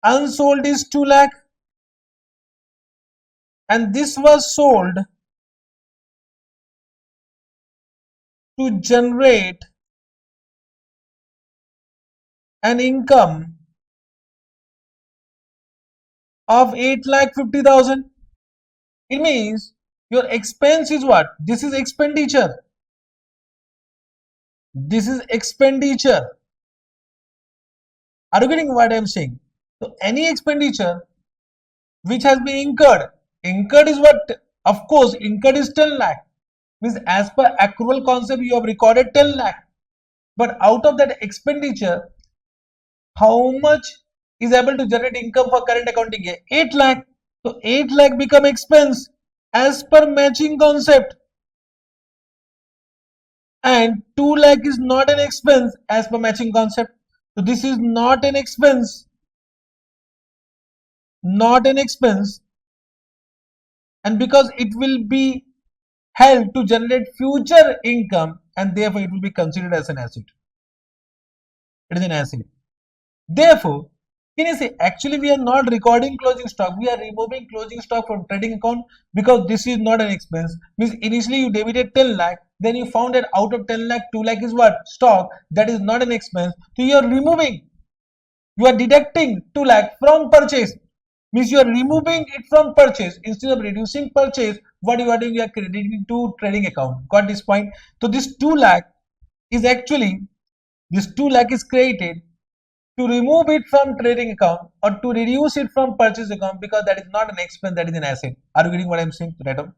unsold is 2 lakh, and this was sold to generate an income of 8,50,000. It means your expense is what? This is expenditure. This is expenditure. Are you getting what I am saying? So any expenditure which has been incurred is what? Of course, incurred is 10 lakh. Means as per accrual concept, you have recorded 10 lakh. But out of that expenditure, how much is able to generate income for current accounting year? 8 lakh. So 8 lakh become expense as per matching concept. And 2 lakh is not an expense as per matching concept. So this is not an expense. Not an expense. And because it will be held to generate future income, and therefore it will be considered as an asset. It is an asset. Therefore, can you say actually we are not recording closing stock, we are removing closing stock from trading account because this is not an expense. Means initially you debited 10 lakh, then you found that out of 10 lakh, 2 lakh is what? Stock. That is not an expense. So you are removing, you are deducting 2 lakh from purchase. Means you are removing it from purchase. Instead of reducing purchase, what you are doing, you are crediting to trading account. Got this point? So this 2 lakh is actually, this 2 lakh is created to remove it from trading account or to reduce it from purchase account, because that is not an expense, that is an asset. Are you getting what I am saying? Right on.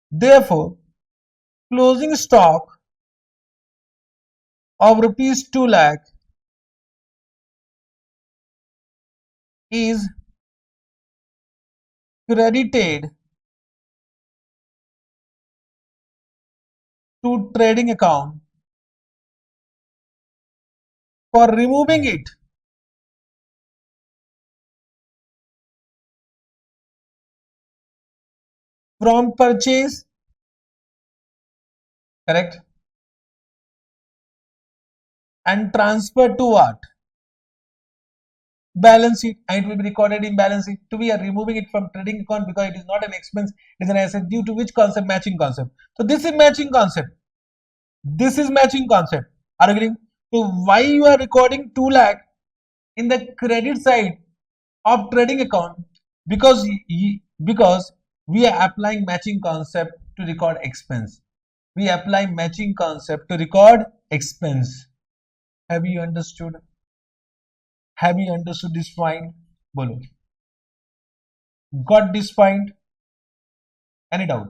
Therefore, closing stock of rupees 2 lakh is credited to trading account for removing it from purchase, correct, and transfer to what? Balance sheet, and it will be recorded in balance sheet. So we are removing it from trading account because it is not an expense, it is an asset. Due to which concept? Matching concept. So this is matching concept. This is matching concept. Are you getting? So why you are recording 2 lakh in the credit side of trading account? Because we are applying matching concept to record expense. We apply matching concept to record expense. Have you understood? Have you understood this point? Bolo. Got this point? Any doubt?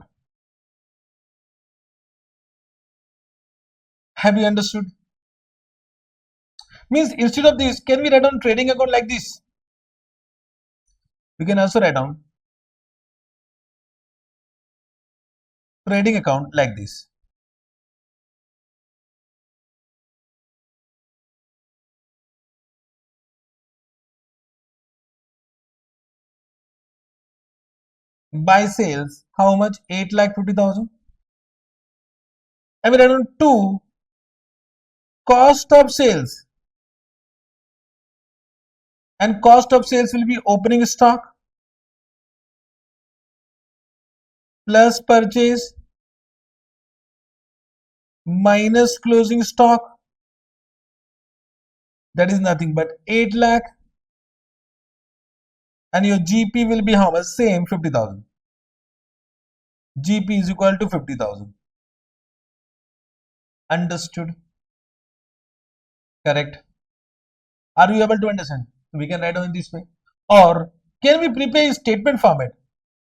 Have you understood? Means instead of this, can we write down trading account like this? We can also write down trading account like this. By sales, how much? 8,50,000. I will write down 2 cost of sales, and cost of sales will be opening stock plus purchase minus closing stock. That is nothing but 8 lakh, and your GP will be how much? Same, 50,000. GP is equal to 50,000. Understood? Correct. Are you able to understand? We can write down in this way. Or can we prepare a statement format?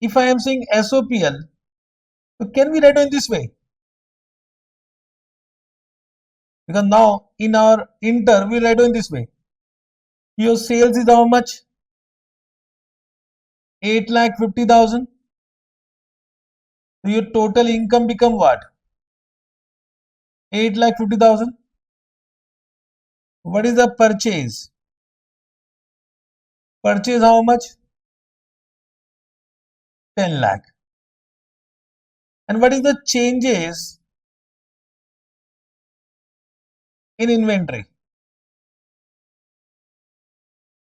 If I am saying SOPL, so can we write down in this way? Because now in our inter, we write down in this way. Your sales is how much? 8,50,000. So your total income become what? 8,50,000. What is the purchase? Purchase how much? 10 lakh. And what is the changes in inventory?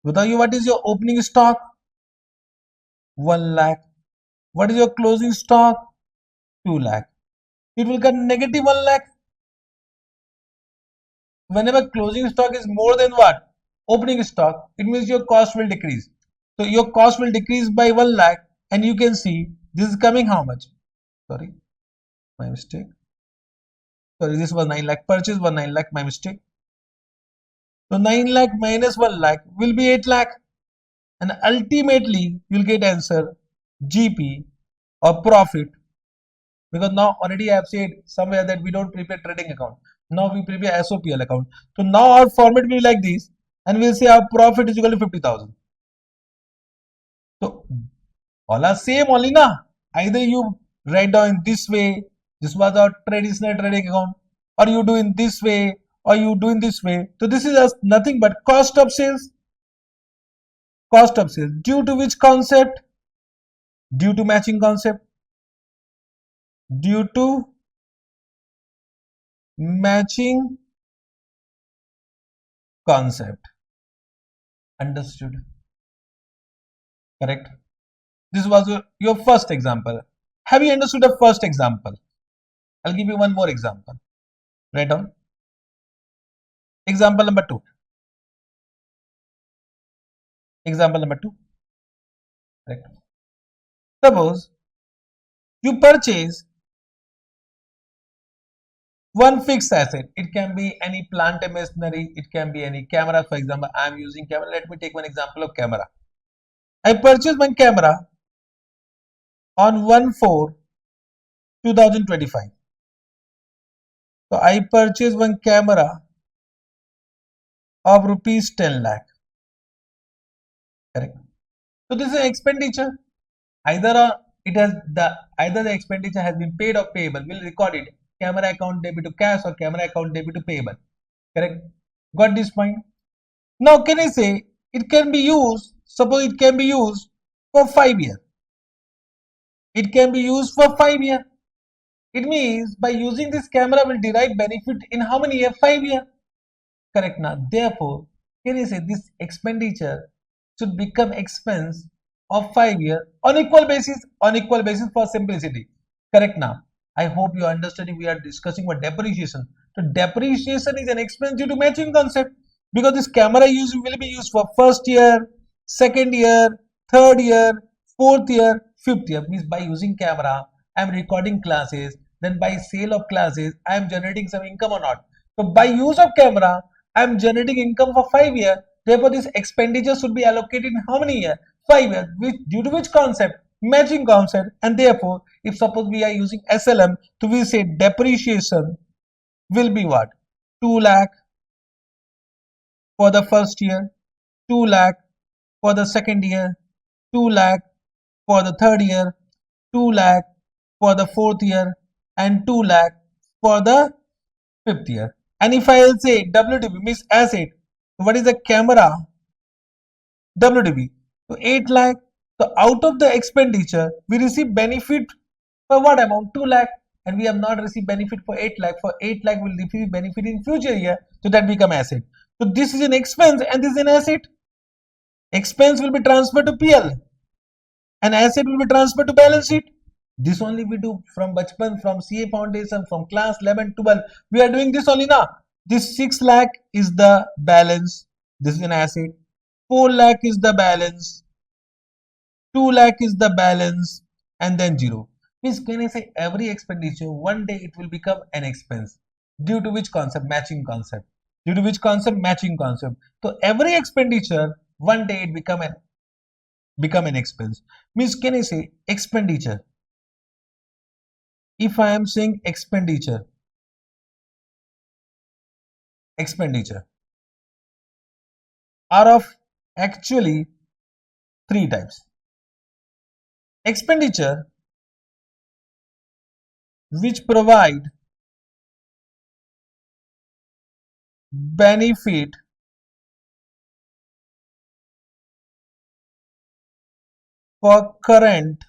Without you, what is your opening stock? 1 lakh. What is your closing stock? 2 lakh. It will get negative 1 lakh. Whenever closing stock is more than what? Opening stock, it means your cost will decrease. So your cost will decrease by 1 lakh, and you can see this is coming how much? Sorry, my mistake. Sorry, this was 9 lakh. Purchase was 9 lakh, my mistake. So 9 lakh minus 1 lakh will be 8 lakh. And ultimately, you'll get answer GP or profit, because now already I have said somewhere that we don't prepare trading account. Now we prepare SOPL account. So now our format will be like this, and we'll say our profit is equal to 50,000. So all are same only na. Either you write down in this way, this was our traditional trading account, or you do in this way, or you do in this way. So this is just nothing but cost of sales. Cost of sales. Due to which concept? Due to matching concept. Due to matching concept. Understood? Correct. This was your first example. Have you understood the first example? I'll give you one more example. Write down. Example number 2. Example number 2. Correct. Suppose you purchase one fixed asset. It can be any plant and machinery. It can be any camera. For example, I am using camera. Let me take one example of camera. I purchased one camera on 1/4/2025. So I purchased one camera of rupees 10 lakh. Correct. So this is an expenditure. Either the expenditure has been paid or payable. We'll record it. Camera account debit to cash or camera account debit to payable. Correct. Got this point? Now can I say it can be used? Suppose it can be used for 5 years. It can be used for 5 years. It means by using this camera will derive benefit in how many years? 5 years. Correct now. Therefore, can you say this expenditure should become expense of 5 years on equal basis? On equal basis for simplicity. Correct now. I hope you are understanding. We are discussing about depreciation. So depreciation is an expense due to matching concept, because this camera use will be used for first year, second year, third year, fourth year, fifth year. Means by using camera, I am recording classes. Then by sale of classes, I am generating some income or not. So by use of camera, I am generating income for 5 years. Therefore, this expenditure should be allocated in how many years? 5 years. Which, due to which concept? Matching concept. And therefore, if suppose we are using SLM, so we say depreciation will be what? 2 lakh for the first year, 2 lakh for the second year, 2 lakh for the third year, 2 lakh for the fourth year, and 2 lakh for the fifth year. And if I will say WDB means asset, what is the camera? WDB. So 8 lakh. So out of the expenditure, we receive benefit for what amount? 2 lakh. And we have not received benefit for 8 lakh. For 8 lakh, we'll receive benefit in future year. So that become asset. So this is an expense and this is an asset. Expense will be transferred to PL. And asset will be transferred to balance sheet. This only we do from Bachpan, from CA Foundation, from class 11, 12. We are doing this only now. This 6 lakh is the balance. This is an asset. 4 lakh is the balance. 2 lakh is the balance. And then 0. Means can I say every expenditure, one day it will become an expense. Due to which concept? Matching concept. Due to which concept? Matching concept. So every expenditure, one day it become an expense. Means can I say expenditure? If I am saying expenditure are of actually 3 types. Expenditure which provide benefit for current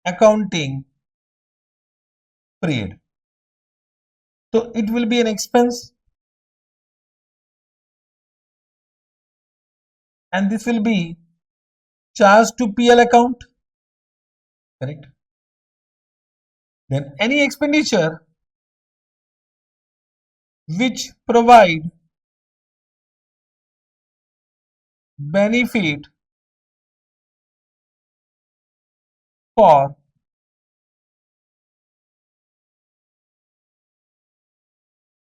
accounting period. So it will be an expense, and this will be charged to PL account, correct? Then any expenditure which provide benefit for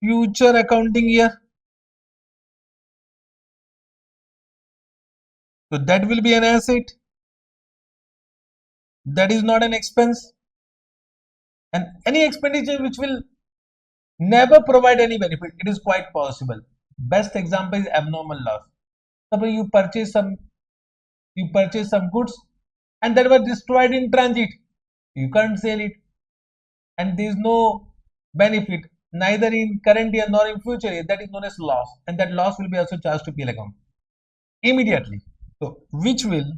future accounting year, so that will be an asset, that is not an expense. And any expenditure which will never provide any benefit, it is quite possible. Best example is abnormal loss. Suppose you purchase some goods and that were destroyed in transit, you can't sell it, and there is no benefit neither in current year nor in future year, that is known as loss, and that loss will be also charged to PL account immediately. So which will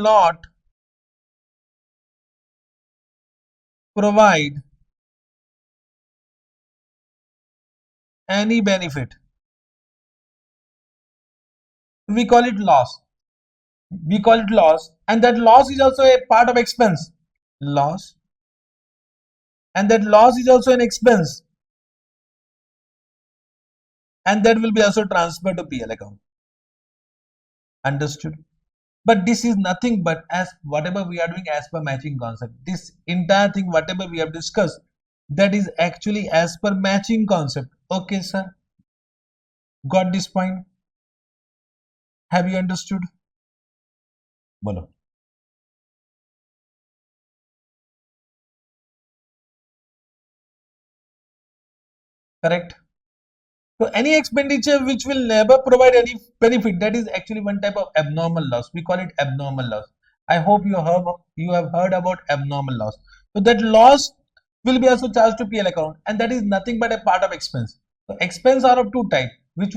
not provide any benefit, we call it loss. And that loss is also a part of expense. Loss, and that loss is also an expense, and that will be also transferred to PL account. Understood? But this is nothing but as whatever we are doing as per matching concept. This entire thing, whatever we have discussed, that is actually as per matching concept. Okay, sir. Got this point? Have you understood? Bolo. Correct? So any expenditure which will never provide any benefit, that is actually one type of abnormal loss. We call it abnormal loss. I hope you have heard about abnormal loss. So that loss will be also charged to PL account, and that is nothing but a part of expense. So expense are of two types, which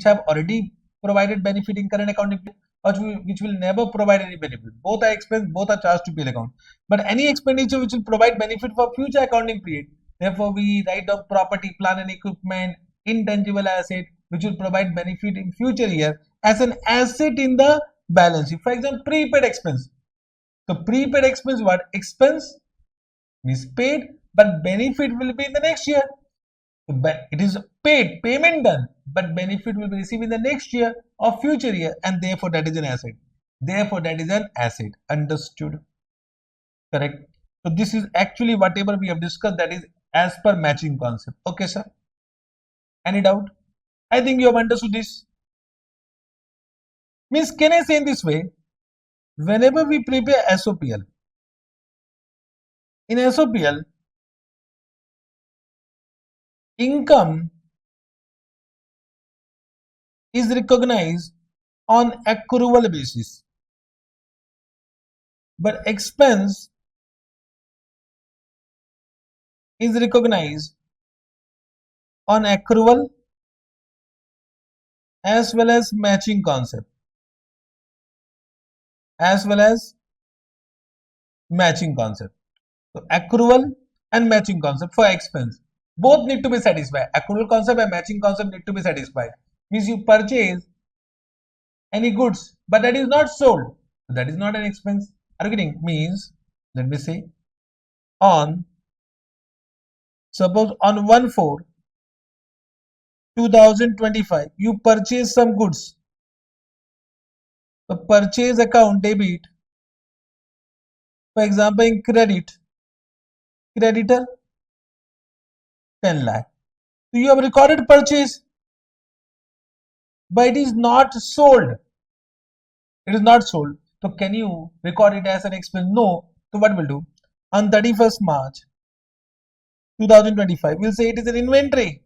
have already provided benefit in current accounting period, or which will never provide any benefit. Both are expense, both are charged to PL account. But any expenditure which will provide benefit for future accounting period, therefore we write down property, plant and equipment, intangible asset which will provide benefit in future year as an asset in the balance sheet. For example, prepaid expense. So prepaid expense, what? Expense means paid, but benefit will be in the next year. So it is paid, payment done, but benefit will be received in the next year or future year, and therefore that is an asset. Therefore that is an asset. Understood? Correct. So this is actually whatever we have discussed, that is as per matching concept. Okay, sir. Any doubt? I think you have understood this. Means, can I say in this way? Whenever we prepare SOPL, in SOPL, income is recognized on accrual basis, but expense is recognized on accrual as well as matching concept. So accrual and matching concept for expense, both need to be satisfied. Accrual concept and matching concept need to be satisfied. Means you purchase any goods, but that is not sold, so that is not an expense. Are you getting? Means, let me say, suppose on 1/4/2025 you purchase some goods. The purchase account debit, for example, in creditor 10 lakh. So you have recorded purchase, but it is not sold. It is not sold. So can you record it as an expense? No. So what we'll do? On 31st March 2025, we'll say it is an inventory.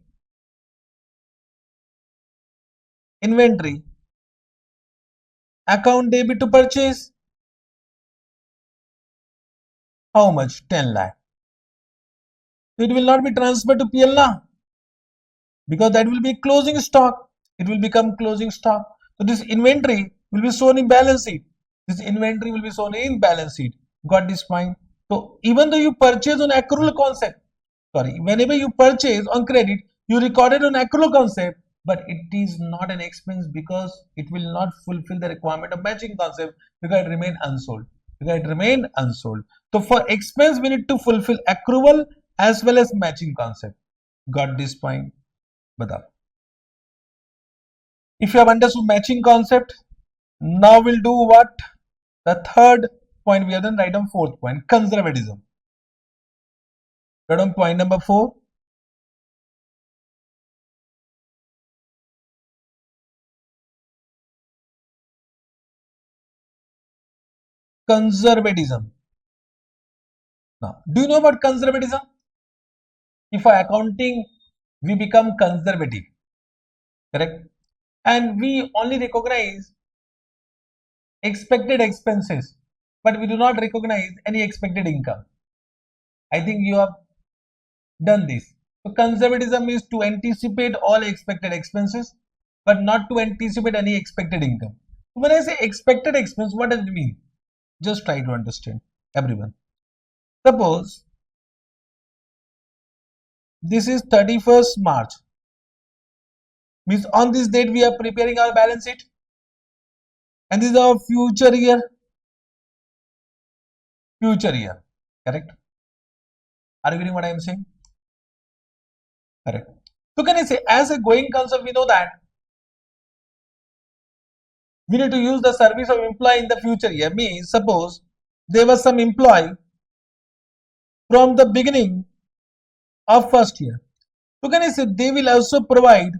Inventory. Account debit to purchase. How much? 10 lakh. So it will not be transferred to PL now, because that will be closing stock. It will become closing stock. So this inventory will be shown in balance sheet. This inventory will be shown in balance sheet. Got this point? So even though you purchase on accrual concept, sorry, whenever you purchase on credit, you record it on accrual concept, but it is not an expense because it will not fulfill the requirement of matching concept because it remain unsold. So for expense, we need to fulfill accrual as well as matching concept. Got this point? Badao. If you have understood matching concept, now we'll do what? The third point we have done. Write down fourth point, conservatism. Write down point number 4. Conservatism. Now, do you know about conservatism? If for accounting, we become conservative, correct? And we only recognize expected expenses, but we do not recognize any expected income. I think you have done this. So conservatism means to anticipate all expected expenses, but not to anticipate any expected income. When I say expected expense, what does it mean? Just try to understand, everyone. Suppose this is 31st March. Means on this date we are preparing our balance sheet. And this is our future year. Correct? Are you getting what I am saying? Correct. So can I say, as a going concern, we know that we need to use the service of employee in the future year. Means suppose there was some employee from the beginning of first year. So can I say they will also provide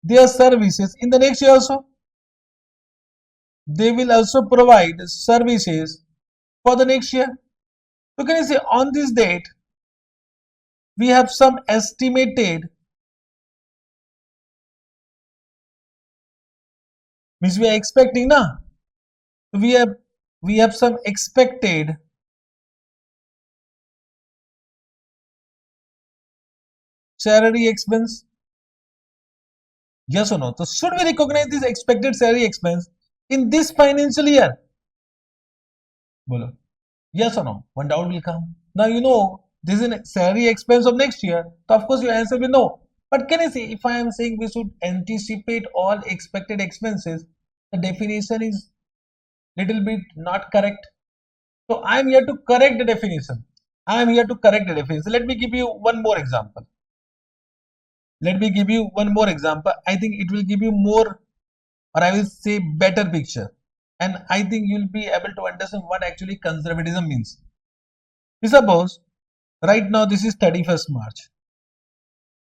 their services in the next year also? They will also provide services for the next year. So can I say on this date we have some estimated, means we are expecting now. We have some expected salary expense. Yes or no? So should we recognize this expected salary expense in this financial year? Bolo. Yes or no? One doubt will come. Now you know this is a salary expense of next year. So of course your answer will no. But can I say if I am saying we should anticipate all expected expenses, the definition is little bit not correct. So I am here to correct the definition. Let me give you one more example. I think it will give you more, or I will say better picture. And I think you'll be able to understand what actually conservatism means. Suppose right now this is 31st March.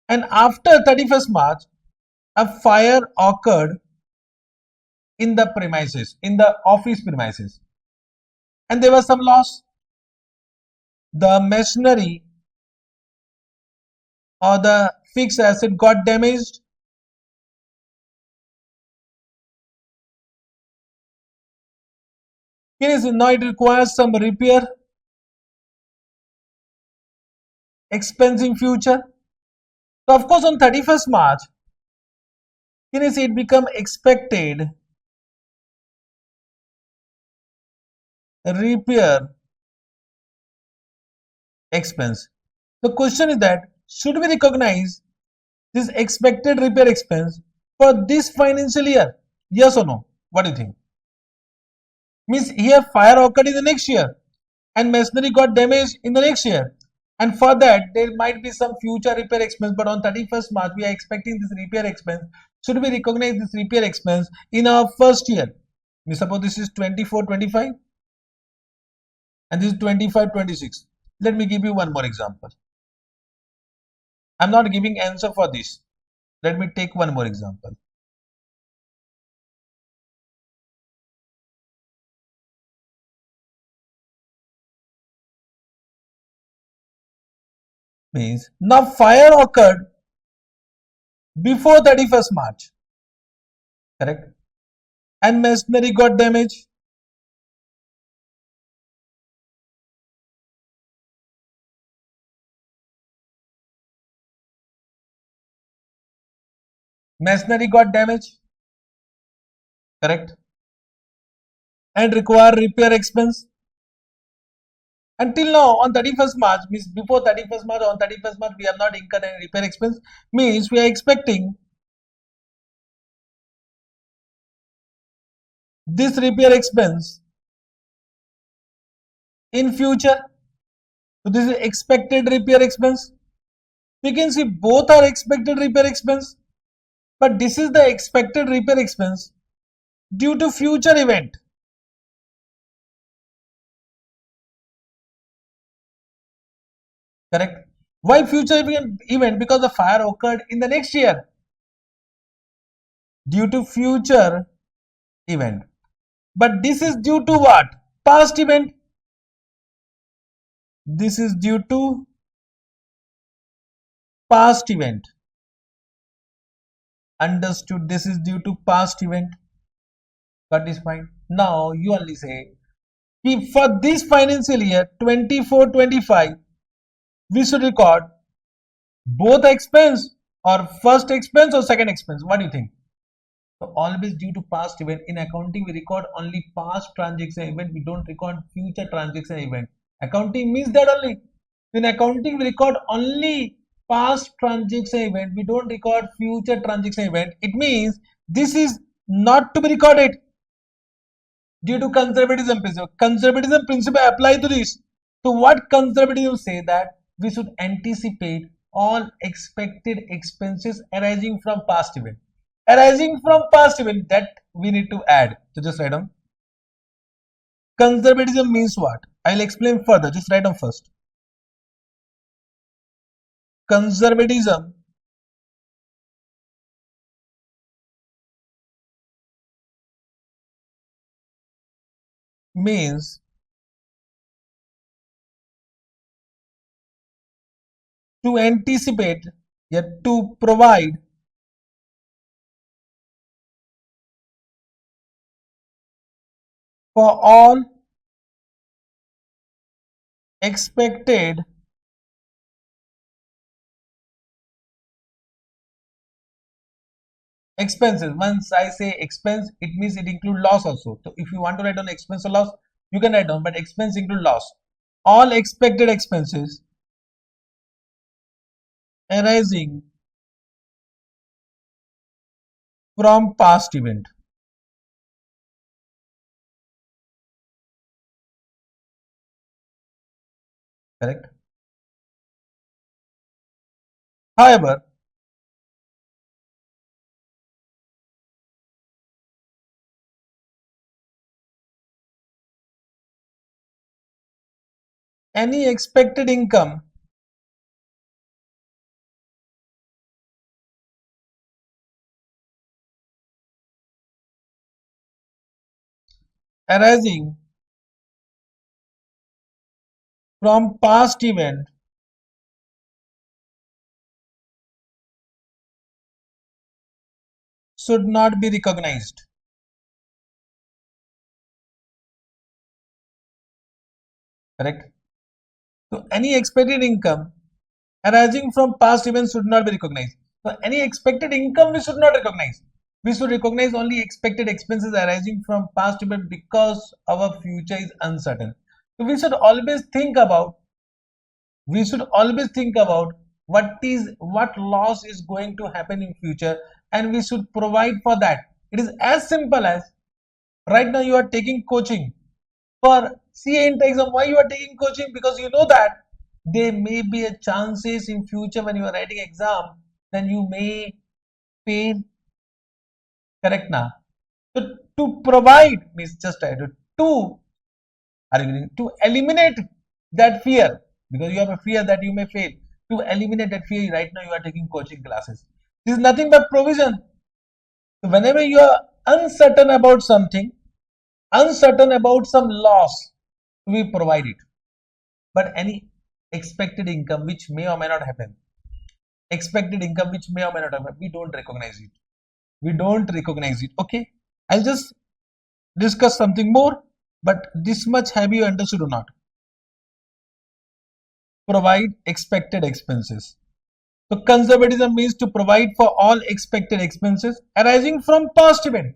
And after 31st March, a fire occurred in the premises, in the office premises. And there was some loss. The machinery or the fixed asset got damaged. Now it requires some repair expense in future. So of course on 31st March, it become expected repair expense. The question is that should we recognize this expected repair expense for this financial year? Yes or no? What do you think? Means here fire occurred in the next year and machinery got damaged in the next year. And for that, there might be some future repair expense, but on 31st March, we are expecting this repair expense. Should we recognize this repair expense in our first year? Suppose this is 24-25 and this is 25-26. Let me give you one more example. I'm not giving answer for this. Let me take one more example. Means now fire occurred before 31st March, correct? And machinery got damaged. Machinery got damaged, correct? And require repair expense. Until now, on 31st March, means before 31st March, on 31st March, we have not incurred any repair expense, means we are expecting this repair expense in future. So this is expected repair expense. We can see both are expected repair expense, but this is the expected repair expense due to future event. Correct? Why future event? Because the fire occurred in the next year. Due to future event. But this is due to what? Past event. This is due to past event. Understood? This is due to past event. Got this point? Now you only say, if for this financial year 24-25, we should record both expense or first expense or second expense. What do you think? So always due to past event. In accounting, we record only past transaction event. We don't record future transaction event. Accounting means that only. In accounting, we record only past transaction event. We don't record future transaction event. It means this is not to be recorded due to conservatism principle. Conservatism principle apply to this. So what conservatism say that we should anticipate all expected expenses arising from past event. Arising from past event, that we need to add. So just write down. Conservatism means what? I'll explain further. Just write down first. Conservatism means to anticipate, yet to provide for all expected expenses. Once I say expense, it means it includes loss also. So if you want to write down expense or loss, you can write down, but expense include loss. All expected expenses arising from past event. Correct? However, any expected income arising from past event should not be recognized. Correct? So any expected income arising from past events should not be recognized. So any expected income we should not recognize. We should recognize only expected expenses arising from past event because our future is uncertain. So we should always think about what loss is going to happen in future, and we should provide for that. It is as simple as right now you are taking coaching for CA exam. Why you are taking coaching? Because you know that there may be a chances in future when you are writing exam, then you may fail. Correct now? So to provide means just try to eliminate that fear, because you have a fear that you may fail. To eliminate that fear, right now you are taking coaching classes. This is nothing but provision. So whenever you are uncertain about something, uncertain about some loss, we provide it. But any expected income which may or may not happen, we don't recognize it. Okay, I'll just discuss something more, but this much have you understood or not? Provide expected expenses. So conservatism means to provide for all expected expenses arising from past event.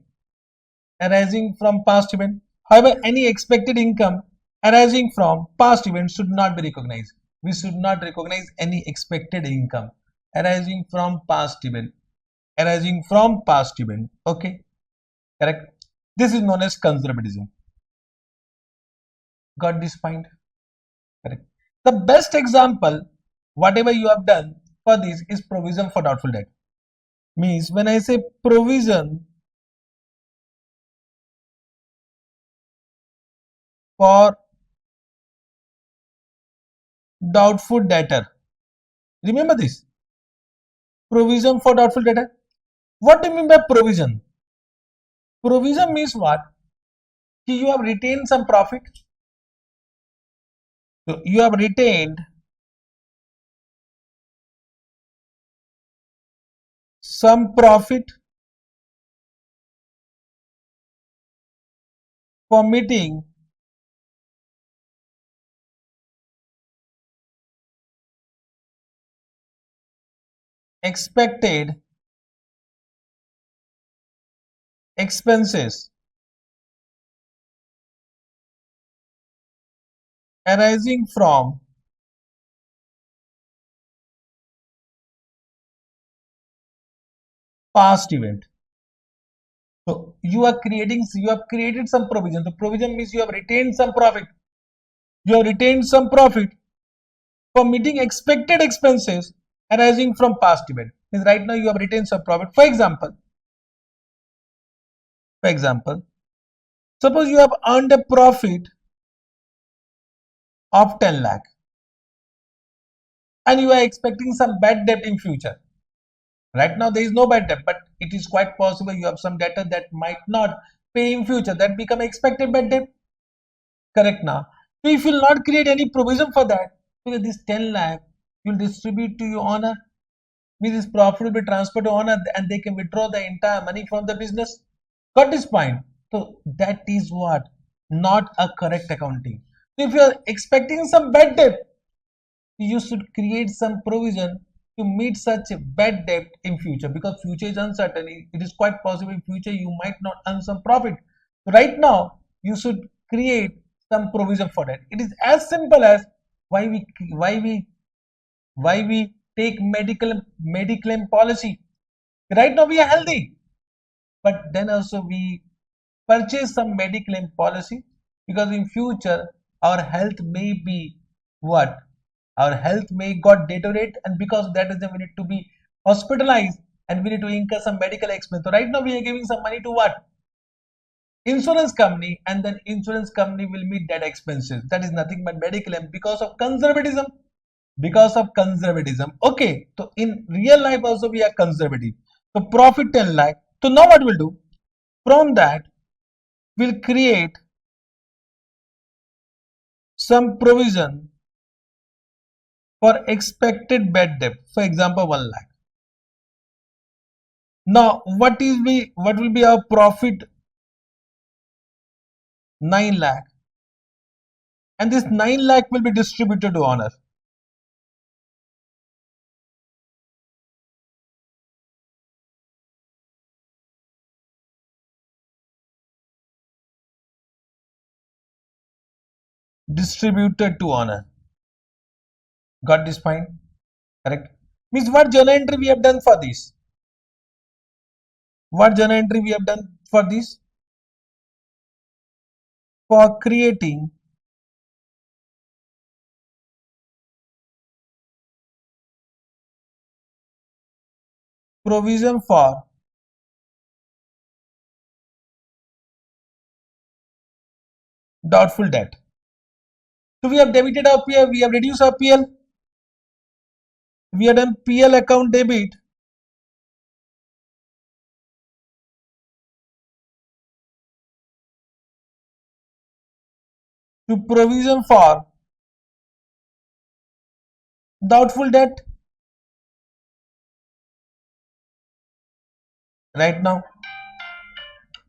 However, any expected income arising from past events should not be recognized. We should not recognize any expected income arising from past event. Arising from past event. Okay, correct. This is known as conservatism. Got this point? Correct. The best example, whatever you have done for this, is provision for doubtful debt. Means when I say provision for doubtful debtor, remember this, provision for doubtful debtor. What do you mean by provision? Provision means what? You have retained some profit. So you have retained some profit for meeting expected expenses arising from past event. So you have created some provision. The provision means you have retained some profit. You have retained some profit for meeting expected expenses arising from past event. Means right now you have retained some profit. For example, suppose you have earned a profit of 10 lakh and you are expecting some bad debt in future. Right now there is no bad debt, but it is quite possible you have some debtor that might not pay in future. That become expected bad debt. Correct now. So if you will not create any provision for that, because this 10 lakh you will distribute to your owner, means this profit will be transferred to owner and they can withdraw the entire money from the business. Got this point? So that is what? Not a correct accounting. So if you are expecting some bad debt, you should create some provision to meet such a bad debt in future, because future is uncertain. It is quite possible in future you might not earn some profit. So right now you should create some provision for that. It is as simple as why we take mediclaim policy. Right now we are healthy, but then also we purchase some mediclaim policy because in future our health may be what? Our health may got deteriorate, and because of that reason we need to be hospitalized and we need to incur some medical expense. So right now we are giving some money to what? Insurance company, and then insurance company will meet that expenses. That is nothing but medical claim because of conservatism. Because of conservatism. Okay, so in real life also we are conservative. So profit 10 lakh. So now what we'll do? From that we'll create some provision for expected bad debt. For example, 1 lakh. Now what will be our profit? 9 lakh, and this 9 lakh will be distributed to owner. Distributed to owner. Got this point? Correct. Means what journal entry we have done for this? What journal entry we have done for this? For creating provision for doubtful debt. So we have debited our PL, we have reduced our PL, we have done PL account debit to provision for doubtful debt. Right now,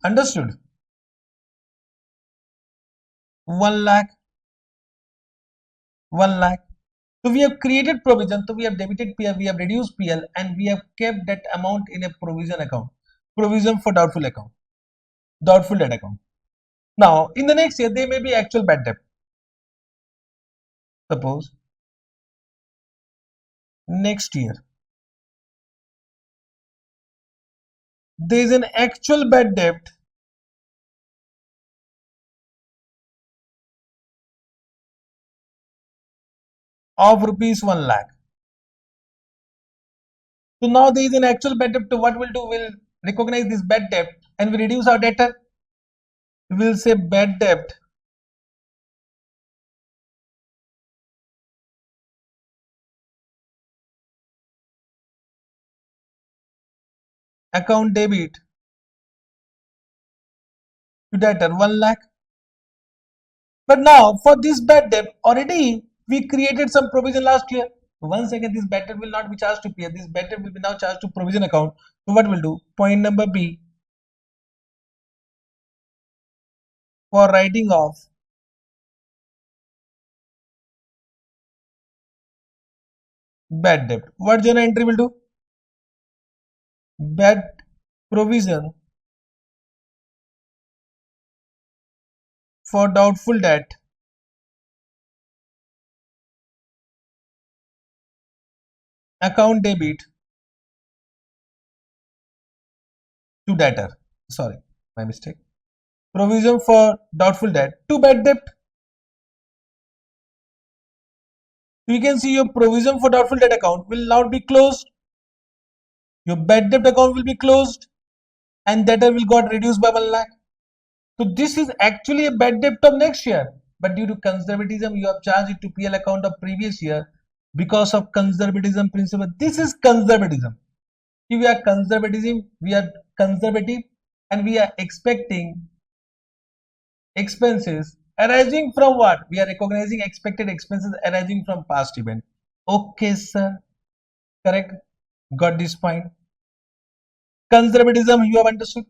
understood? 1 lakh, 1 lakh. So we have created provision. So we have debited PL, we have reduced PL, and we have kept that amount in a provision account. Provision for doubtful account, doubtful debt account. Now in the next year there may be actual bad debt. Suppose next year there is an actual bad debt of rupees 1 lakh. So now there is an actual bad debt. So what we'll do, we'll recognize this bad debt and we reduce our debtor. We'll say bad debt account debit to debtor 1 lakh. But now for this bad debt already we created some provision last year. Once again this bad debt will not be charged to P. This bad debt will be now charged to provision account. So what we'll do, point number B, for writing off bad debt, what journal entry will do? Bad provision for doubtful debt account debit to debtor. Sorry, my mistake. Provision for doubtful debt to bad debt. You can see your provision for doubtful debt account will now be closed. Your bad debt account will be closed and debtor will got reduced by 1 lakh. So this is actually a bad debt of next year, but due to conservatism you have charged it to PL account of previous year because of conservatism principle. This is conservatism. If we are conservative and we are expecting expenses arising from what? We are recognizing expected expenses arising from past event. Okay, sir. Correct. Got this point. Conservatism you have understood.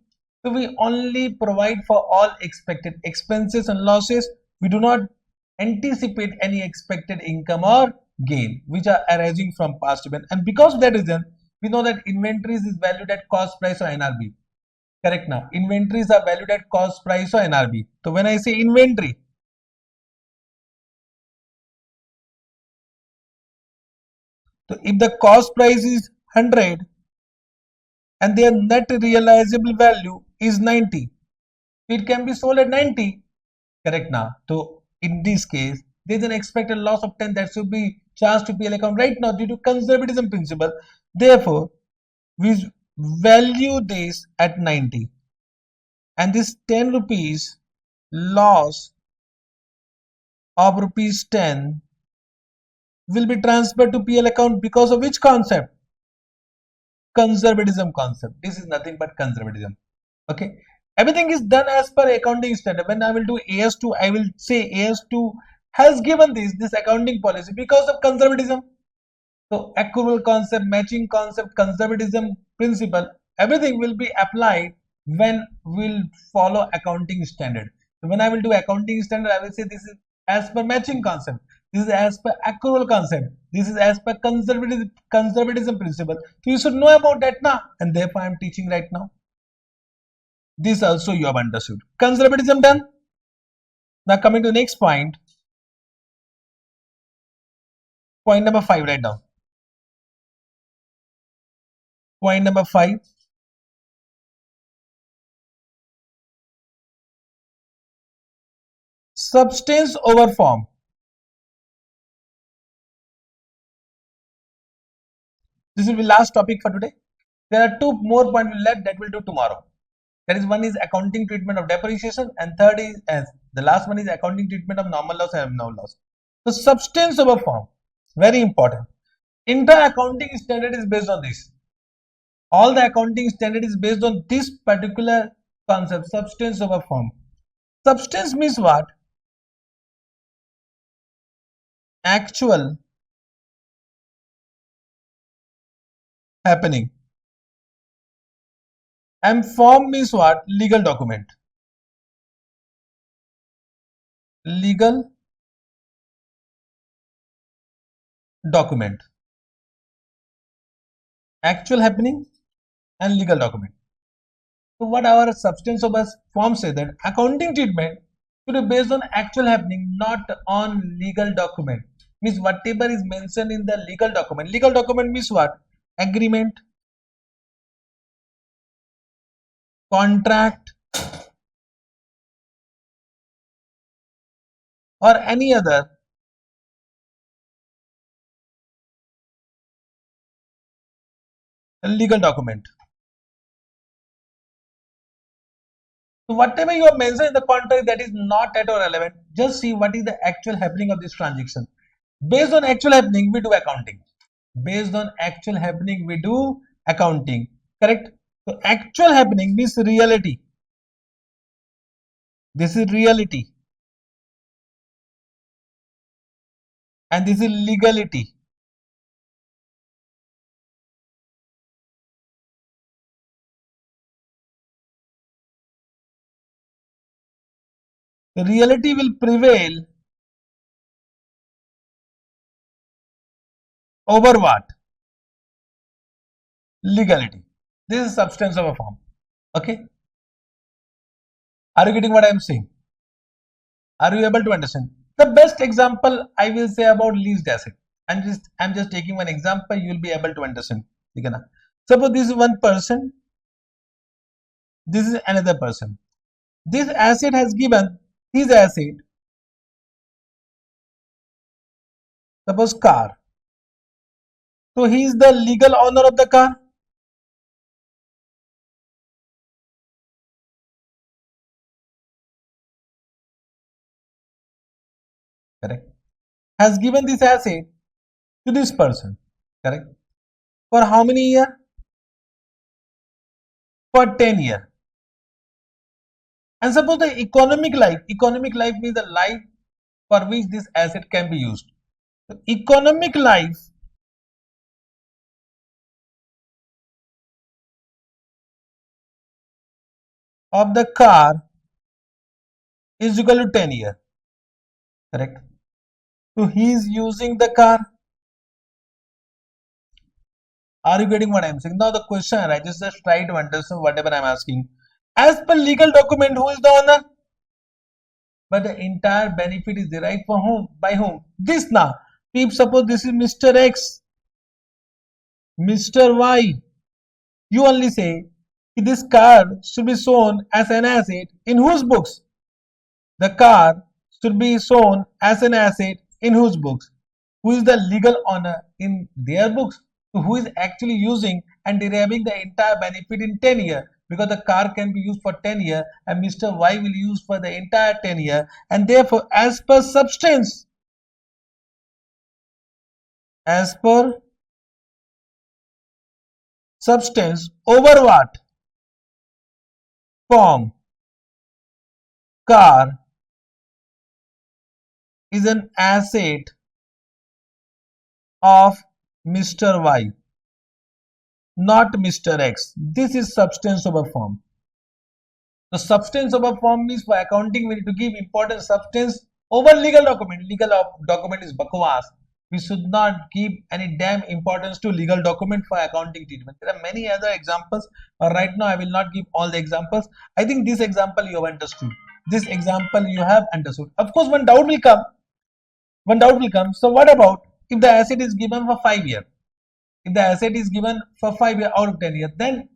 So we only provide for all expected expenses and losses. We do not anticipate any expected income or gain which are arising from past event. And because of that reason, we know that inventories is valued at cost price or NRV. Correct now. Inventories are valued at cost price or NRV. So when I say inventory, so if the cost price is 100 and their net realizable value is 90, it can be sold at 90. Correct now. So in this case, there is an expected loss of 10 that should be charged to PL account right now due to conservatism principle. Therefore, we value this at 90. And this 10 rupees loss of rupees 10 will be transferred to PL account because of which concept? Conservatism concept. This is nothing but conservatism. Okay. Everything is done as per accounting standard. When I will do AS2, I will say AS2 has given this accounting policy because of conservatism. So accrual concept, matching concept, conservatism principle, everything will be applied when we'll follow accounting standard. So when I will do accounting standard, I will say this is as per matching concept. This is as per accrual concept. This is as per conservatism principle. So you should know about that now, and therefore I am teaching right now. This also you have understood. Conservatism done. Now coming to the next point. Point number 5, write down. Point number 5. Substance over form. This will be last topic for today. There are 2 more points left that we'll do tomorrow. That is, one is accounting treatment of depreciation and third is the last one is accounting treatment of normal loss and abnormal loss. So substance over form, very important. Entire accounting standard is based on this. All the accounting standard is based on this particular concept, substance over form. Substance means what? Actual happening. And form means what? Legal document. Legal document. Actual happening and legal document. So what our substance over form say that accounting treatment should be based on actual happening, not on legal document. means whatever is mentioned in the legal document. Legal document means what? Agreement, contract, or any other legal document. So whatever you have mentioned in the contract, that is not at all relevant. Just see what is the actual happening of this transaction. Based on actual happening, we do accounting. Based on actual happening, we do accounting. Correct? So actual happening means reality. This is reality. And this is legality. The reality will prevail over what? Legality. This is substance of a form. Okay? Are you getting what I am saying? Are you able to understand? The best example I will say about leased asset. I'm just taking one example, you will be able to understand. Suppose this is one person, this is another person. This asset has given his asset, suppose car. So he is the legal owner of the car. Correct. Has given this asset to this person. Correct. For how many years? For 10 years. And suppose the economic life means the life for which this asset can be used. The economic life of the car is equal to 10 years. Correct. So he is using the car. Are you getting what I am saying? Now the question, I just try to understand whatever I am asking. As per legal document, who is the owner? But the entire benefit is derived for whom? By whom? This now. If suppose this is Mr. X, Mr. Y, you only say this car should be shown as an asset in whose books? The car should be shown as an asset in whose books? Who is the legal owner in their books? So who is actually using and deriving the entire benefit in 10 years? Because the car can be used for 10 years and Mr. Y will use for the entire 10 years, and therefore as per substance, over what? Form. Car is an asset of Mr. Y, not Mr. X. This is substance over form. The substance over form means for accounting we need to give important substance over legal document. Legal document is bakwas. We should not give any damn importance to legal document for accounting treatment. There are many other examples. Right now I will not give all the examples. I think this example you have understood. This example you have understood. Of course, one doubt will come. So what about if the asset is given for 5 years? If the asset is given for 5 years out of 10 years, then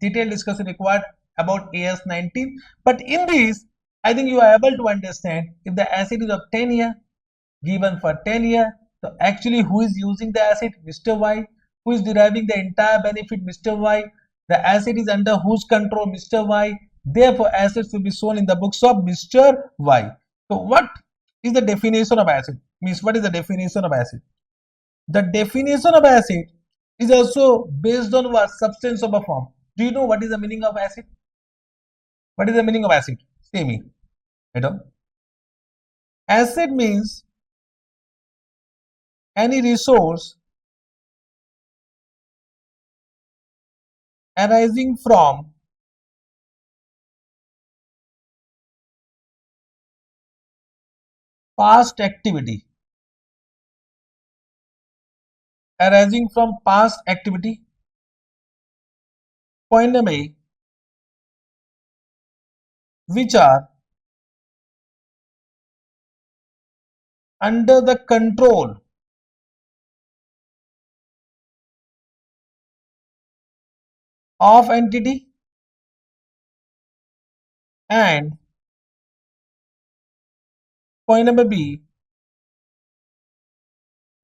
detailed discussion required about AS 19. But in this, I think you are able to understand if the asset is of 10 years, given for 10 years, so actually who is using the asset? Mr. Y. Who is deriving the entire benefit? Mr. Y. The asset is under whose control? Mr. Y. Therefore, assets will be shown in the books of Mr. Y. So what is the definition of asset? Means what is the definition of asset? The definition of asset is also based on what? Substance of a form. Do you know what is the meaning of asset? What is the meaning of asset? Say me. Asset means any resource arising from past activity. Point number A, which are under the control of entity and point number B,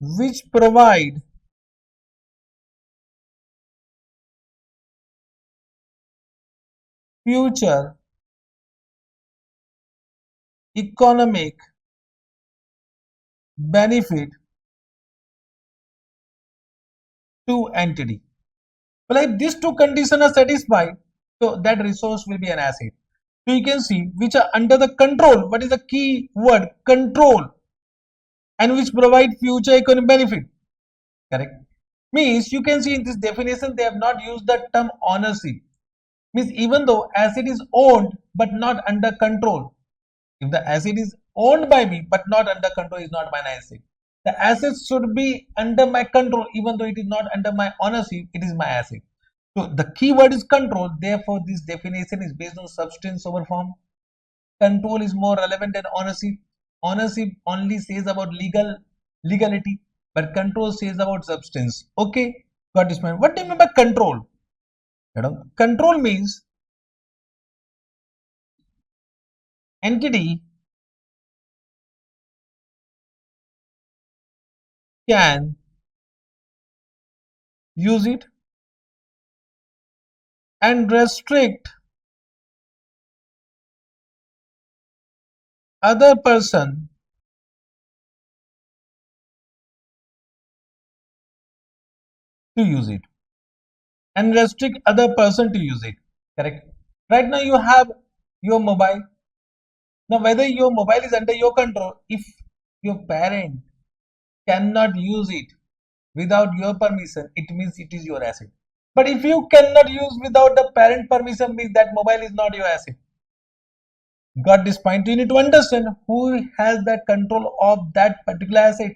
which provide future economic benefit to entity. Well, if these two conditions are satisfied, so that resource will be an asset. So you can see which are under the control. What is the key word? Control. And which provide future economic benefit. Correct. Means you can see in this definition they have not used the term ownership. Means even though asset is owned but not under control. If the asset is owned by me but not under control, is not my asset. The asset should be under my control even though it is not under my ownership, it is my asset. So the key word is control. Therefore, this definition is based on substance over form. Control is more relevant than ownership. Ownership only says about legality, but control says about substance. Okay, got this point. What do you mean by control? Control means entity can use it and restrict other person to use it and restrict other person to use it. Correct. Right now you have your mobile. Now whether your mobile is under your control, if your parent cannot use it without your permission, it means it is your asset. But if you cannot use without the parent permission, means that mobile is not your asset. Got this point? You need to understand who has that control of that particular asset,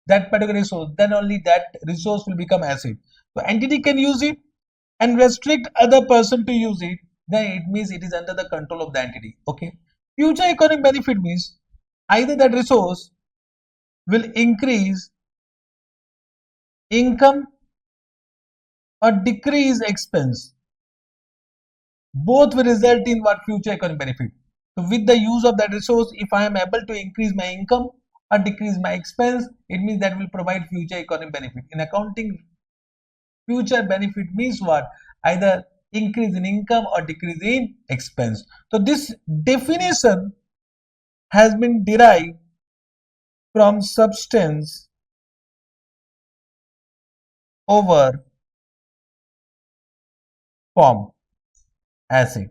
that particular resource. Then only that resource will become asset. So entity can use it and restrict other person to use it. Then it means it is under the control of the entity. Okay. Future economic benefit means either that resource will increase income or decrease expense. Both will result in what? Future economic benefit. So with the use of that resource, if I am able to increase my income or decrease my expense, it means that will provide future economic benefit. In accounting, future benefit means what? Either increase in income or decrease in expense. So this definition has been derived from substance over form. Asset.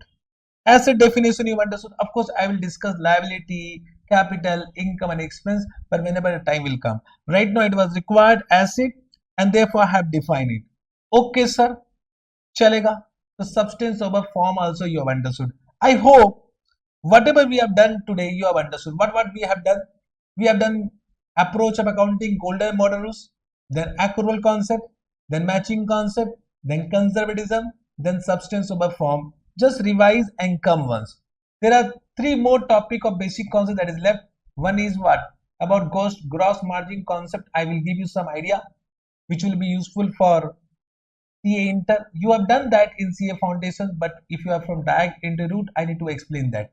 Asset definition you understood. Of course, I will discuss liability, capital, income and expense, but whenever the time will come. Right now it was required asset and therefore I have defined it. Okay, sir. Chalega. The substance over form also you have understood. I hope whatever we have done today you have understood. What we have done? We have done approach of accounting, golden model rules, then accrual concept, then matching concept, then conservatism, then substance over form. Just revise and come once. There are three more topic of basic concept that is left. One is what? About gross margin concept. I will give you some idea which will be useful for CA Inter. You have done that in CA Foundation, but if you are from direct into route, I need to explain that.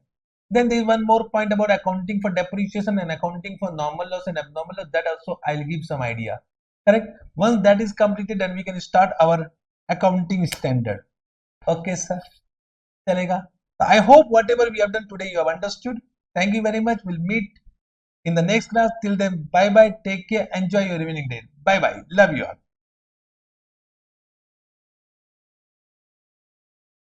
Then there is one more point about accounting for depreciation and accounting for normal loss and abnormal loss. That also I'll give some idea. Correct? Once that is completed, then we can start our accounting standard. Okay, sir. Chalega. I hope whatever we have done today you have understood. Thank you very much. We'll meet in the next class. Till then, bye bye. Take care. Enjoy your evening day. Bye bye. Love you all.